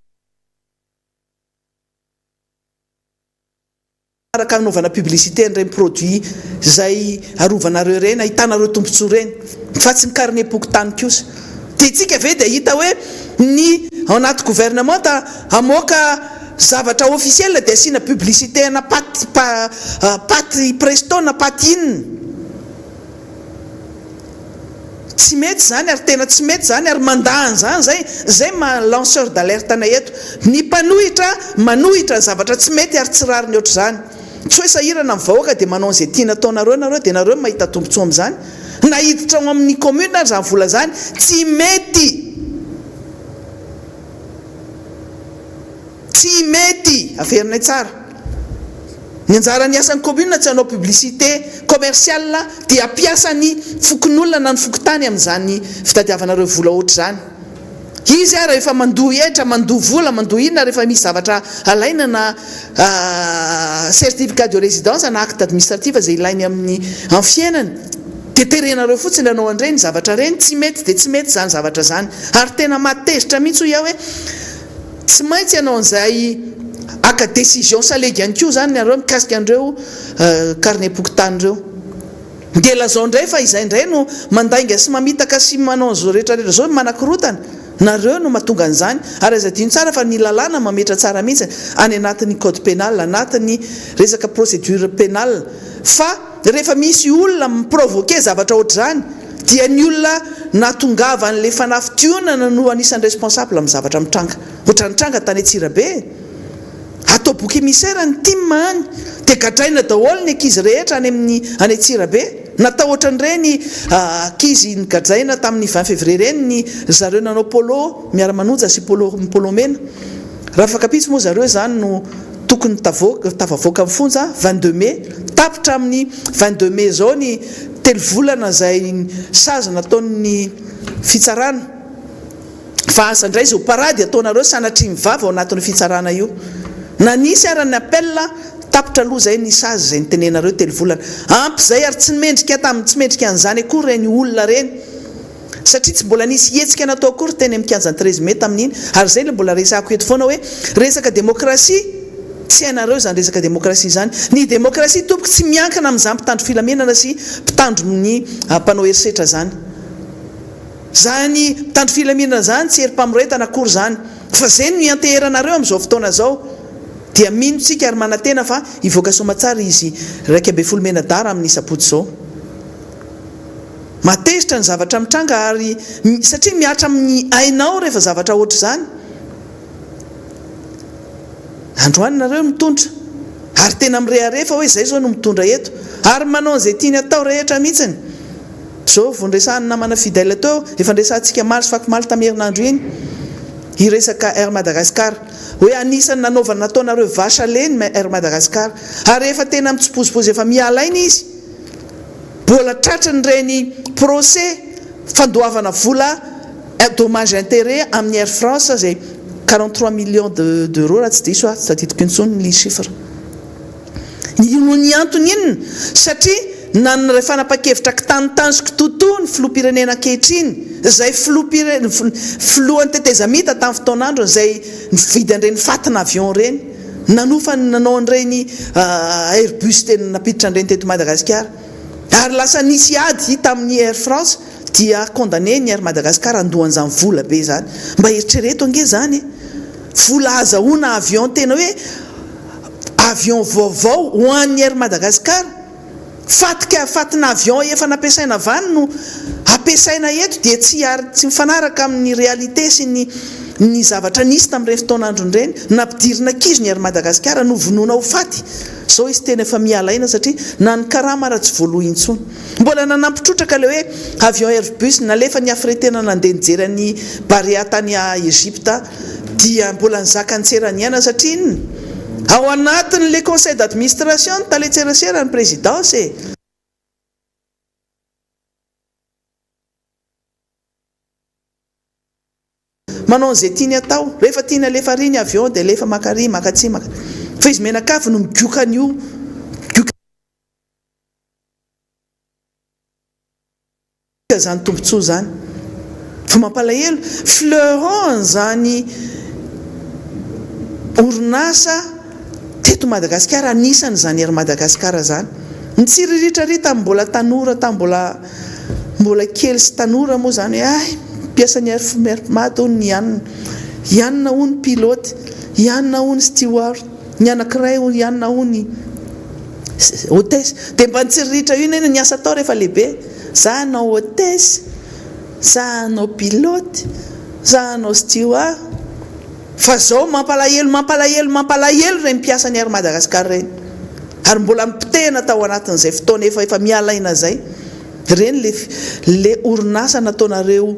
S3: anaovana publicité n'ireny produit zay arovanareo reny ahitanareo tombontsoa reny fa tsy ny carnet pokotany kosa dia itsika ve dia hita hoe ny ao anaty gouvernement amoaka zavatra officiel dia asiana publicité na paty presto na paty inona tsy mety zany ary tena tsy mety zany ary mandahan zany zay lanceur d'alerte na eto ny mpanohitra manohitra zavatra tsy mety ary tsy rariny oatra zany tsy hoe sahirana amin'ny vahoaka dia manao an'izay tiana ataonareo nareo dia nareo mahita tombontsoa amin'izany na hiditra ao amin'ny commune ary zany vola zany tsy mety averinay tsara ny anjarany asan'ny commune tsy hanao publicité commerciale dia ampiasany fokon'olona na ny fokotany amin'izany fitadiavanareo vola oatra zany izy ary rehefa mandoa etra mandoa vola mandoa inona rehefa misy zavatra alaina na certificat de résidence na acte administratif zay ilainy amin'ny fiainany dia terenareo fotsiny anao andreny zavatra reny tsy mety dia tsy mety zany zavatra zany ary tena matezitra mihitsy ho ia hoe tsy maintsy ianao an'izay aka décision salegy ihany koa zany nareo mikasika an'ireo carnet pokotany ireo dia lazao indray fa izay indray no mandainga sy mamitaka sy manao zao rehetrarehetra zao manakorotana nareo no mahatonga an'izany ary azadino tsara fa ny lalàna mametra tsara mihitsy any anatin'ny code pénal anatin'ny resaka procédure pénale fa rehefa misy olona miprovoqué zavatra oatra zany dia ny olona natongava an'le fanafitianana no anisan'ny responsable amin'ny zavatra mitranga ohatran'ny tranga tany Antsirabe atao boky émissaire ny tim any dia gadraina daholo ny ankizy rehetra any amin'ny any Antsirabe natao ohatran'ireny ankizy ny gadraina tamin'ny 20 février reny ny zareo nanao polo miara-manoja sy polo mena raha fakapitsy moa zareo zany no tokony tavavoaka amin'ny fonja 22 mai tapitra amin'ny 22 mai zao ny telo volana zay sazy nataon'ny fitsarana fa asa indray zay ho parady ataonareo sanatry mivava ao anatin'ny fitsarana io na nisy ary ny appella tapitra aloha zay ny sazy zay nitenenareo telo volana ampy zay ary tsy mendrika tamin'ny tsy mendrika an'izany akory reny olona reny satria tsy mbola nisy hetsika natao akory teny amin'ny kianjan'ny 13 mai tamin'iny ary zay le mbola resako eto foana hoe resaka démocratie tsy hainareo zany resaka démocratie zany ny démocratie tompoko tsy miankana amin'izany mpitandro filamenana sy mpitandro ny mpanao herisetra zany mpitandro filamenana zany tsy herim-pamoretana akory zany fa zay no ianteheranareo amin'izao fotoana zao dia minotsika ary manantena fa ivoaka somatsara izy raiky ambe folo mena dara amin'ny sabotsy zao matezitra ny zavatra mitranga ary satria miatra amin'ny ainao rehefa zavatra oatra zany androany nareo mitondra ary tena mireharefa hoe zay zao no mitondra eto ary manao an'izay tiany atao rehetra mihitsiny zao vondresahany namana fidèle teo efa ndresantsika maro sy faky maly tamin'ny herinandro iny iresaka Air Madagascar hoe anisany nanaovana nataonareo vasa leny Air Madagascar ary rehefa tena mitsipozipozy efa mialaina izy mbola tratrany reny procès fandoavana vola dommage intérêt amin'ny Air France zay 43 millions d'euros raha tsy diso tsy tadidiko intsony ny chiffre ino ny antony inona satria na ny fanapa-kevitra kitanitandriko totoa ny filoha-pirenena ankehitriny zay filohan'ny tetezamita tamin'ny fotoanandro zay nividy an'ireny fatina avion reny nanofa nanao an'ireny Airbus tena napiditra an'ireny teto Madagasikara ary lasa nisy ady hita amin'ny Air France dia condamné ny ary Madagasikara andohan'izany vola be zany mba eritrereto ange zany vola azahoana avion tena hoe avion vaovao ho an'ny ary Madagasikara fatina avion efa nampiasaina avany no ampiasaina eto dia tsy mifanaraka amin'ny réalité sy ny zavatra nisy tamin'ireny fotoanandrony ireny nampidirina kizo ny ary Madagasikara no vonoina ho faty zao izy tena efa mialaina satria na ny karama raha tsy voaloha intsony mbola nanampitrotraka le hoe avion Airbus nalefa ny afretena nandeha nijery ny Barea tany Egypta dia mbola nizaka ny aina satria iny ao anatin'le conseil d'administration taletserasera ny présidence manao an'izay tiany atao rehefa tiany alefa ry ny avion dia alefa makary makatsy fa izy menakafy no migioka an'io zany tombontsoa zany fa mampalahelo fleuron zany orinasa teto Madagasikara anisany zany ary Madagasikara zany nitsiriritrar mbola tanora mbola kely sy tanora moa zany mpiasa ny ary mato ny ianina ho ny pilote ianina ho ny steward ny anankiray ianina ho ny hôtesse dia mba nitsiritritra io neny ny asa atao rehefa lehibe za hanao hôtesse za hanao pilote za hanao steward fa zao mampalahelo reny mpiasa ny ary Madagasikara reny ary mbola mipitehana tao anatin'izay fotoana efa mialaina zay reny le orinasa nataonareo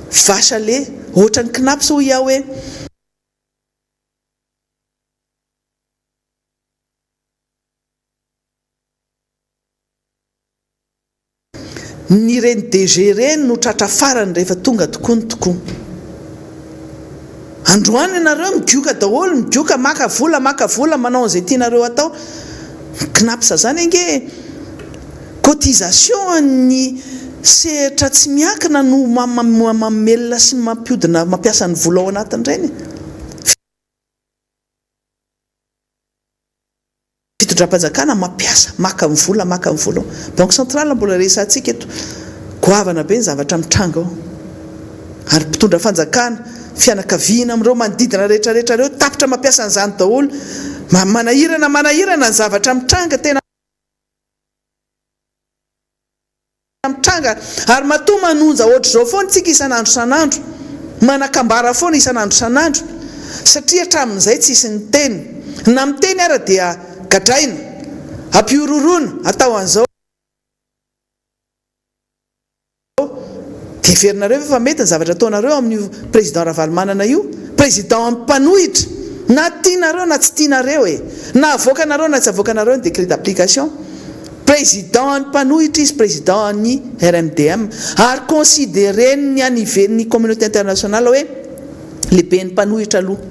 S3: vasa le ohatrany knapy so ia hoe ny reny DG reny no tratra farany rehefa tonga tokoa ny tokoa androany ianareo migioka daholo migioka maka vola manao an'izay tianareo atao knapsa zany ange cotisation ny sehatra tsy miankina no mamelona sy mampiodina mampiasa ny vola ao anatin'ireny fitondram-panjakana mampiasa maka ny vola banque centrale mbola resantsika eto goavana be ny zavatra mitranga ao ary mpitondra fanjakana fianakaviana amin'ireo manodidina rehetrarehetra reo tapitra mampiasa an'izany daholo manahirana ny zavatra mitranga tena mitranga ary matoa manonja ohatra zao foana tsika isan'andro manakambara foana isan'andro satria hatramin'izay tsisy ny teny na miteny ara dia gadraina ampiororona atao an'izao dia verinareo efa mety ny zavatra ataonareo amin'ny président Ravalomanana io président mpanohitra na tianareo na tsy tianareo na avoakanareo na tsy avoakanareo ny décret d'application président mpanohitra izy président ny RMDM ary considéreny à nivel'ny communauté internationale hoe lehibe ny mpanohitra aloha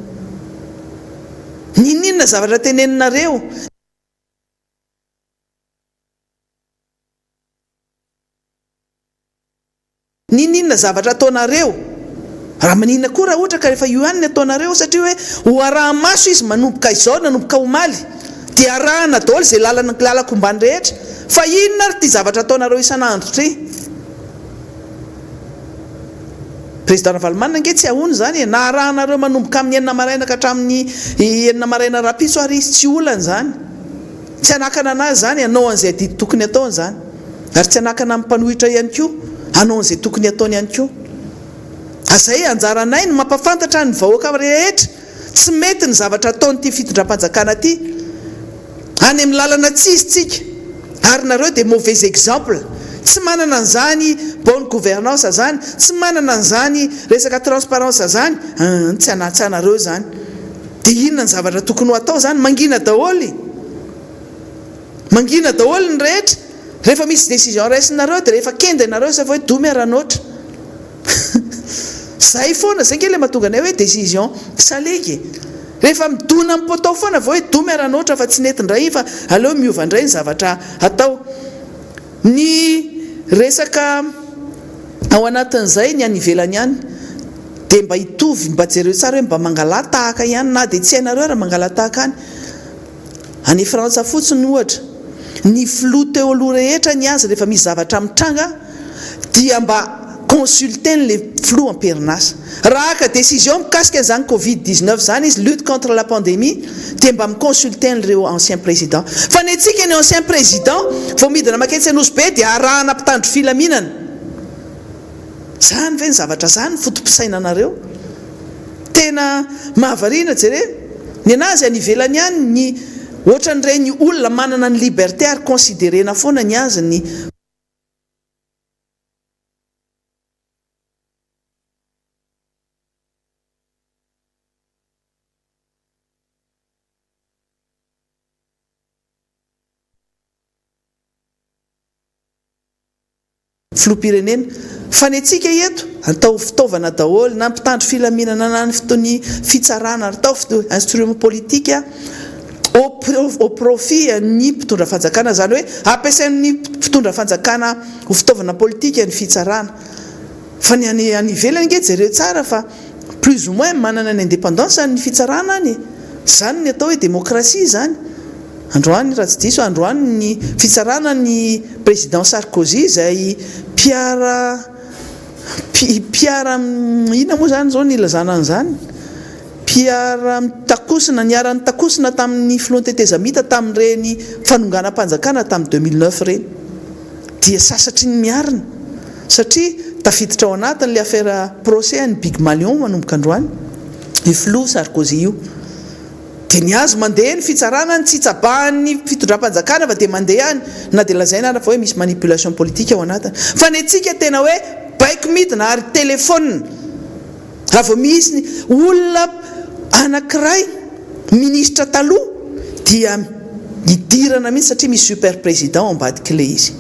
S3: ninona zavatra teneninareo ninona zavatra ataonareo raha maninona koa raha ohatra ka rehefa io ihany ny ataonareo satria hoe ho araha-maso izy manomboka izao nanomboka omaly dia arahana daholo izay lalako ombany rehetra fa inona ary ty zavatra ataonareo isan'andro tre président Ravalomanana nge tsy ahony zany na arahanareo manomboka amin'ny enina maraina ka hatramin'ny enina maraina rapitso ary izy tsy olana zany tsy anakana anazy zany anao an'izay didy tokony ataony zany ary tsy anakana amin'ny mpanohitra ihany koa anao an'izay tokony ataony ihany koa azay anjaranay ny mampafantatra ny vahoaka rehetra tsy mety ny zavatra ataonyity fitondram-panjakana ty any amin'ny lalana tsizitsika ary nareo dia mauvais exemple tsy manana an'izany bonne gouvernance zany tsy manana an'izany resaka transparence zany tsy anatsy anareo zany dia inona ny zavatra tokony ho atao zany mangina daholo ny rehetra rehefa misy décision raisinareo dia rehefa kenda nareo sa hoe domy aranoatra zay foana zay nge le mahatonga anay hoe décision salegy rehefa midona amin'ny potao foana vao hoe domy aranoatra fa tsy netindray fa aleo miova indray ny zavatra atao ny resaka ao anatin'izay ny anivelany ihany dia mba hitovy mba jereo tsara hoe mba mangala tahaka ihany na dia tsy hainareo raha mangala tahaka any any frantsa fotsiny ohatra ny filoha teo aloha rehetra ny azy rehefa misy zavatra mitranga dia mba consulter les flous en perinasa raha ka décision mikasika zany covid-19 zany izy lutte contre la pandémie dia mba miconsulter an'ireo ancien président fa ny antsika ny ancien président vao midina maketsy anosy be dia arahana mpitandro filaminana zany ve ny zavatra zany fotom-pisainanareo tena mahavariana jere ny anazy any ivelany any ny ohatran'ireny olona manana ny liberté ary considérena foana ny azy ny filoham-pirenena fa ny antsika eto atao fitaovana daholo na mpitandro filaminana na ny fotoany fitsarana atao instrument politique au profit ny mpitondra fanjakana zany hoe ampiasain'ny mpitondra fanjakana ho fitaovana politique ny fitsarana fa ny any ivelany nge jereo tsara fa plus ou moins manana ny indépendance ny fitsarana any zany ny atao hoe démocratie zany androany raha tsy diso androany ny fitsarana ny président Sarkozy izay piara ina moa zany zao ny ilazana an'izany piara mitakosina niara-ny takosina tamin'ny filontetezamita tamin'ireny fanonganam-panjakana tamin'ny 2009 reny dia sasatry ny miarina satria tafiditra ao anatin'le affaire procès ny Big Malion manomboka androany i Flo Sarkozy io dia ny azo mandeha ny fitsarana ny tsy tsabahan'ny fitondram-panjakana fa dia mandeha any na dia lazaina fa hoe misy manipulation politique ao anatiny fa ny antsika tena hoe baiko midina ary telefona raha vao misy ny olona anankiray ministra taloha dia hidirana mihitsy satria misy super président ao ambadika le izy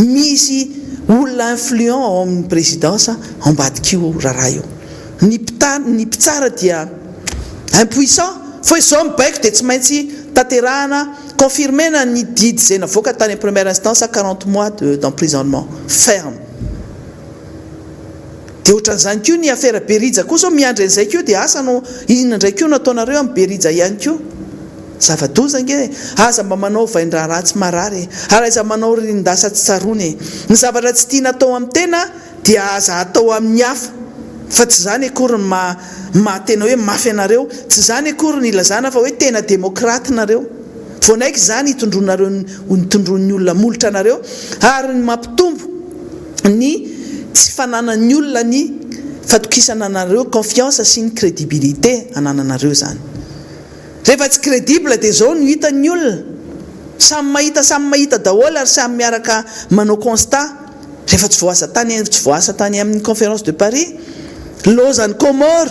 S3: misy olona influent ao amin'ny présidence ao ambadik'io raharaha io ny mpitsara dia impuissant fa izao mibaiko dia tsy maintsy tanterahana confirmena ny didy zay navoaka tany en première instance à 40 mois d'emprisonnement ferme dia ohatran'izany koa ny affaire Berija koa zao miandry an'izay koa dia asa no inona indray koa nataonareo amin'ny Berija ihany koa zava-doza nge aza mba manao vaindraha ratsy marary ary aza manao rindasa tsy tsarony ny zavatra tsy tiana atao amin'ny tena dia aza atao amin'ny hafa fa tsy zany akory tena hoe mafy anareo tsy zany akory ny ilazana fa hoe tena demokraty nareo vonaiky zany hitondronareo nitondron'ny olona molotra anareo ary ny mampitombo ny tsy fananan'ny olona ny fatokisana anareo confiance sy ny crédibilité anananareo zany rehefa tsy crédible dia zao no hitan'ny olona samy mahita daholo ary samy miaraka manao constat rehefa tsy voasa tany amin'ny conférence de Paris lozany Comore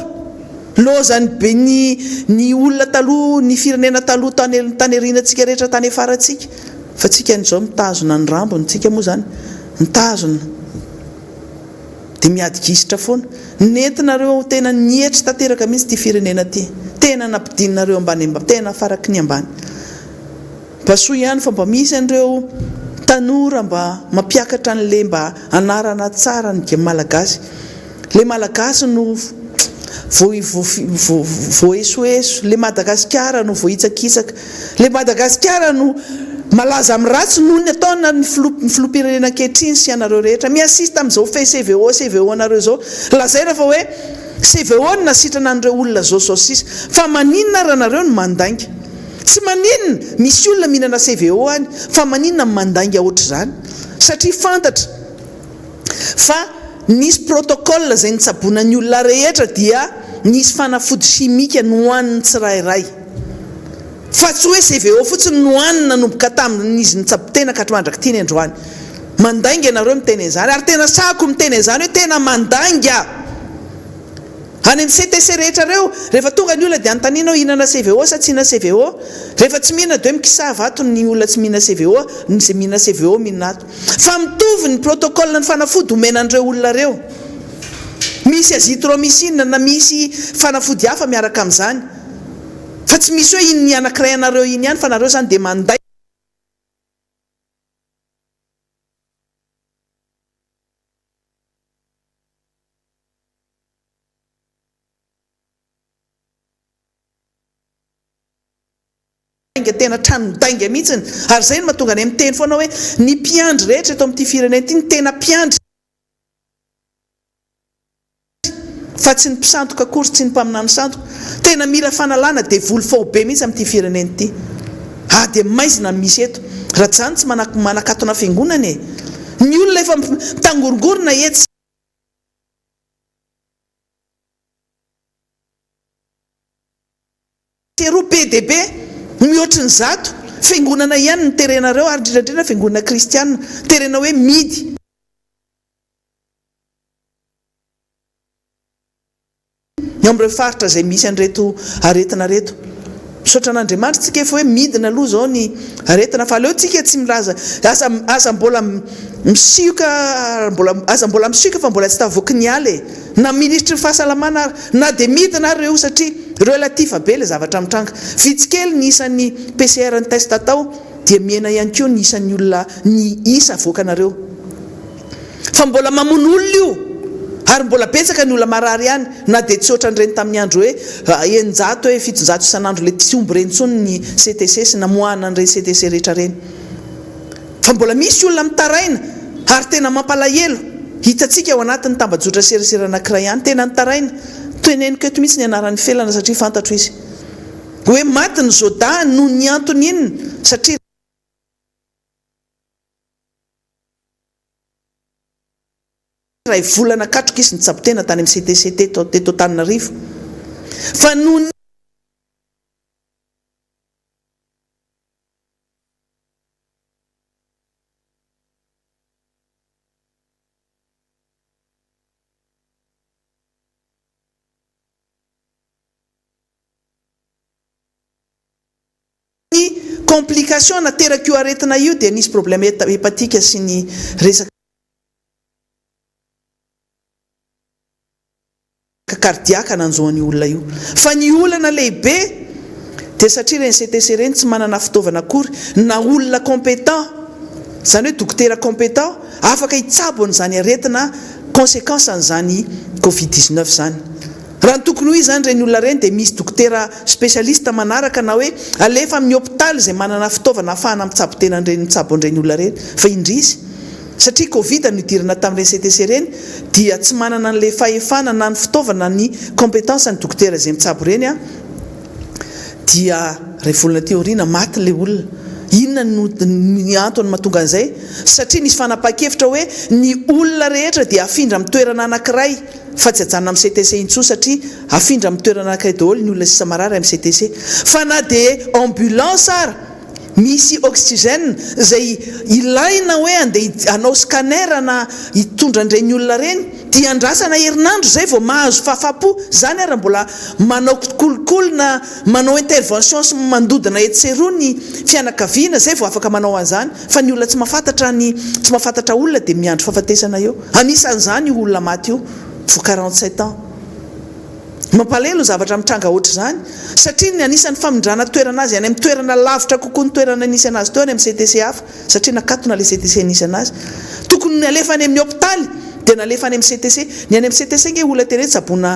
S3: lozany be ny olona taloha ny firenena taloha tany erinantsika rehetra tany afaratsika fa tsika n'izao mitazona ny rambony tsika moa zany mitazona dia miadigisitra foana nentinareo tena nihetra tanteraka mihitsy ty firenena ty tena nampidinareo ambany tena faraky ny ambany basoa ihany fa mba misy an'ireo tanora mba mampiakatra an'le mba anarana tsara ny malagasy le malagasy no voesoeso le Madagasikara no vohitsakitsaka le Madagasikara no malaza amin'ny ratsy noho ny ataona ny filoham-pirenena ankehitriny sy anareo rehetra miasista amin'izao fe CVO anareo zao lazaina fa hoe CVO no nasitrana an'ireo olona zao sisa fa maninona raha nareo no mandainga tsy maninona misy olona mihinana CVO any fa maninona mandainga ohatr' zany satria fantatra fa nisy protocole zay nitsabonany olona rehetra dia nisy fanafody chimique nohaniny tsirairay fa tsy hoe CVO fotsiny nohanina nomboka tamin'izy nitsabotena ka hatramandraka tiany androany mandainga ianareo miteny zany ary tena sako miteny zany hoe tena mandainga any amin'ny CTC rehetra reo rehefa tonga ny olona dia antanina hoe inana CVO sa tsy ina CVO rehefa tsy mihina dia mikisava ato ny olona tsy mihina CVO zay mihina CVO mihina ato fa mitovy ny protocole ny fanafody omenan'ireo olona reo misy azithromycine na misy fanafody hafa miaraka amin'izany fa tsy misy hoe iny anankiray anareo iny ihany fa nareo zany dia manday tena trano dainga mihitsiny ary zay no mahatonga any amin'ny teny foana hoe ny mpiandry rehetra eto amin'ity firenena ity ny tena mpiandry fa tsy ny mpisandoka akory tsy ny mpaminany sandoka tena mila fanalana dia voly fao be mihitsy amin'ity fireneny ity dia maizina ny misy eto raha zany tsy manakatona fiangonana e ny olona efa mitangorongorona etsy seroa PDB mihoatra ny zato fiangonana ihany ny terenareo ary indrindrandrindra fiangonana kristianina terena hoe midy amin'ireo faritra izay misy an'ireto aretina reto misaotra an'Andriamanitra tsika efa hoe midina aloha zao ny aretina fa aleo tsika tsy milaza aza mbola misioka aza mbola misioka fa mbola tsy tavoaky ny aly na ministry fahasalamana na dia midina ary reo satria relatifa be le zavatra mitranga vitsikely ny isan'ny PCR ny test atao dia miena ihany koa ny isan'ny olona ny isa avoakanareo fa mbola mamono olona io ary mbola betsaka ny olona marary ihany na dia tsy oatra nireny tamin'ny andro hoe 900 hoe 700 isan'andro le tsy omby reny intsony ny CTC sy namoahana an'ireny CTC rehetra reny fa mbola misy olona mitaraina ary tena mampalahelo hitantsika ao anatin'ny tambajotra serasera anankiray ihany tena nitaraina teneniko eto mihitsy ny anaran'ny felana satria fantatro izy hoe maty ny Zoda noho ny antony inona satria raha volana katroka izy nitsapotena tany amin'ny CTC teto Antananarivo fa noho complication nateraka io aretina io dia nisy problème hepatika sy ny resaka kardiaka nanjoan'ny olona io fa ny olana lehibe dia satria reny CTC reny tsy manana fitaovana akory na olona compétent zany hoe dokotera compétent afaka hitsabo an'izany aretina conséquence an'izany Covid-19 zany raha ny tokony ho izy zany reny olona reny dia misy dokotera spécialiste manaraka na hoe alefa amin'ny hôpitaly izay manana fitaovana ahafahana mitsabo tena an'ireny mitsabo an'ireny olona reny fa indrisy satria Covid no idirana tamin'ireny CTC reny dia tsy manana an'ilay fahefana na ny fitaovana ny compétence ny dokotera izay mitsabo reny dia ray volana teoriana maty ilay olona inona ny antony mahatonga an'izay satria nisy fanapa-kevitra hoe ny olona rehetra dia afindra amin'ny toerana anankiray fa tsy ajanona amin'ny CTC intsony satria afindra amin'ny toerana anankiray daholo ny olona sisa marary amin'ny CTC fa na dia ambulance ary misy oxygène izay ilaina hoe andeha hanao scanner na hitondra an'ireny olona reny dia andrasana herinandro zay vao mahazo fahafapo zany ary mbola manao kolokolo na manao intervention sy mandodina etseroa ny fianakaviana zay vao afaka manao an'izany fa ny olona tsy mahafantatra olona dia miandro fahafatesana eo anisan'izany io olona maty io vo 47 ans mampalelo zavatra mitranga ohatr' zany satria ny anisan'ny famindrana toerana azy any amin'ny toerana lavitra kokoa ny toerana nisy anazy teo any amin'ny CTC hafa satria nakatona le CTC nisy anazy tokony ny alefa any amin'ny hôpitaly dia nalefa any amin'ny CTC ny any amin'ny CTC nge olona tena hitsabona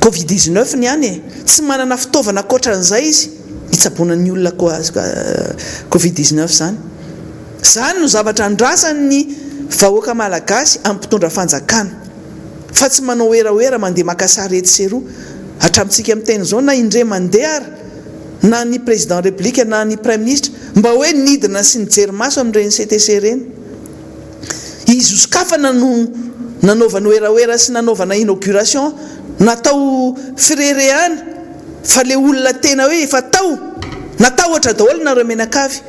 S3: Covid-19 ny any tsy manana fitaovana ankoatran'izay izy hitsabonan'ny olona Covid-19 zany no zavatra andrasan'ny vahoaka malagasy amin'ny mpitondra fanjakana fa tsy manao oeraoera mandeha makasary etseroa hatramintsika amin'ny teny zao na indre mandeha ary na ny président république na ny prime ministre mba hoe nidina sy ny jerimaso amin'ireny CTC reny izy oskafana no nanaovana oeraoera sy nanaovana inauguration natao firerehana fa le olona tena hoe efa natao ohatra daholo nareo menakavy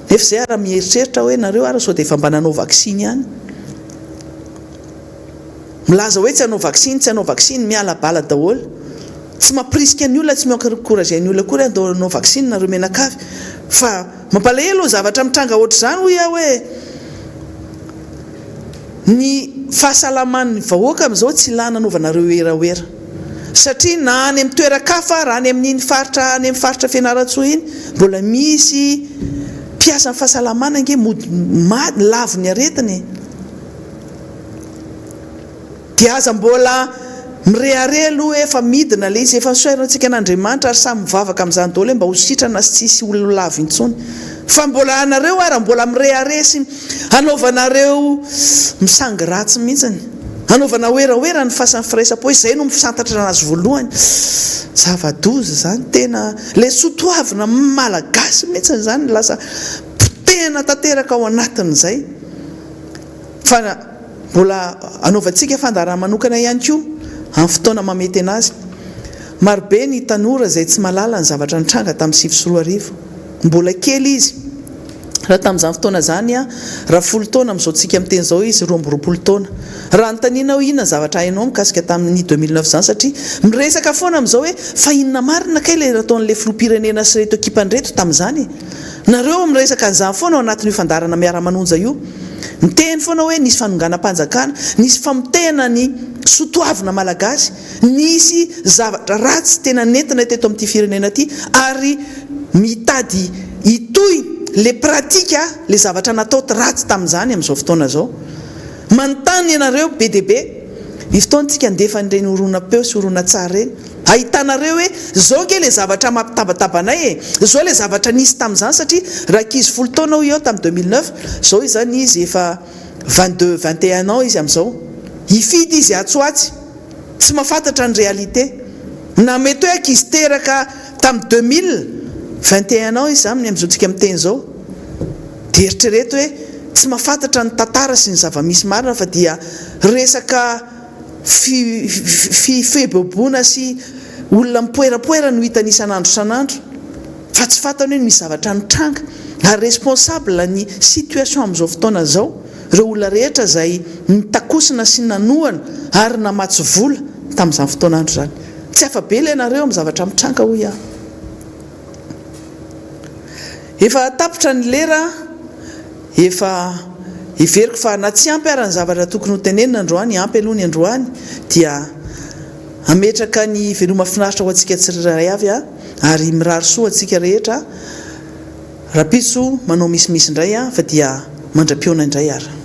S3: nefa zay ara mieritreritra hoe nareo ara sao dia efa mba nanao vaksiny ihany milaza hoe tsy hanao vaksiny miala bala daholo tsy mampirisika ny olona tsy miankorageany olona koa andao hanao vaksiny nareo menakavy fa mampalahelo zavatra mitranga ohatr' zany hoy hoe ny fahasalaman'ny vahoaka amin'izao tsy ilana anaovanareo eraoera satria na any amin'ny toerakafa raha any amin'ny faritra fianaratsoa iny mbola misy mpiasa ny fahasalamana nge lavo ny aretiny dia aza mbola mirehare aloha efa midina le izy efa soerina antsika an'Andriamanitra ary samy mivavaka amin'izany daholo hoe mba ho sitrana sy tsisy olona lavo intsony fa mbola anareo ary mbola mirehare sy anaovanareo misangy ratsy mihitsiny anaovana oeraoera ny fasan'ny firaisam-po izay no misantatra anazy voalohany zava-doza zany tena le sotoavina malagasy mihitsiny zany lasa tena tanteraka ao anatin'izay fa mbola anaovantsika fandarana manokana ihany koa amin'ny fotoana mamety anazy marobe ny tanora izay tsy malala ny zavatra nitranga tamin'ny 7 mbola kely izy raha tamin'izany fotoana zany a raha 10 taona amin'izao tsika miteny zao izy 12 taona raha nytaniana ho inona zavatra hainao mikasika tamin'ny 2009 zany satria miresaka foana amin'izao hoe fa inona marina kay le ataon'le filoha-pirenena sy reto ekipandreto tamin'izany nareo miresaka an'izany foana ao anatin'io fandarana miara-manonja io miteny foana hoe nisy fanonganam-panjakana nisy famotehana ny sotoavina malagasy nisy zavatra ratsy tena nentina teto amin'ity firenena ty ary mitady itoy le pratika le zavatra natao ratsy tamin'izany amin'izao fotoana zao manontany ianareo be dia be ny fotoantsika andefa n'ireny oronam-peo sy orona tsara reny ahitanareo hoe zao nge le zavatra mampitabatabana zao le zavatra nisy tamin'izany satria raha kizy 10 taona ho eo tamin'ny 2009 zao izy zany izy efa 22-21 ans izy amin'izao hifidy izy atsoatsy tsy mahafantatra ny réalité na mety hoe akizy teraka tamin'ny 2021 ans izy zany amin'izao tsika miteny zao dia eritrereto hoe tsy mahafantatra ny tantara sy ny zava-misy marina fa dia resaka fibebona sy olona mipoerapoera no hitany isan'andro san'andro fa tsy fantany hoe misy zavatra nitranga ary responsable ny situation amin'izao fotoana zao ireo olona rehetra izay nitakosina sy nanohana ary namatsy vola tamin'izany fotoanandro zany tsy afa-be le nareo amin'ny zavatra mitranga hoy aho efa tapitra ny lera efa iveriko fa na tsy ampy ary ny zavatra tokony ho tenenina androany ampy aloha ny androany dia ametraka ny veloma finaritra ho antsika tsirairay avy ary mirary soa antsika rehetra rapitso manao misimisy indray fa dia mandra-piona indray ary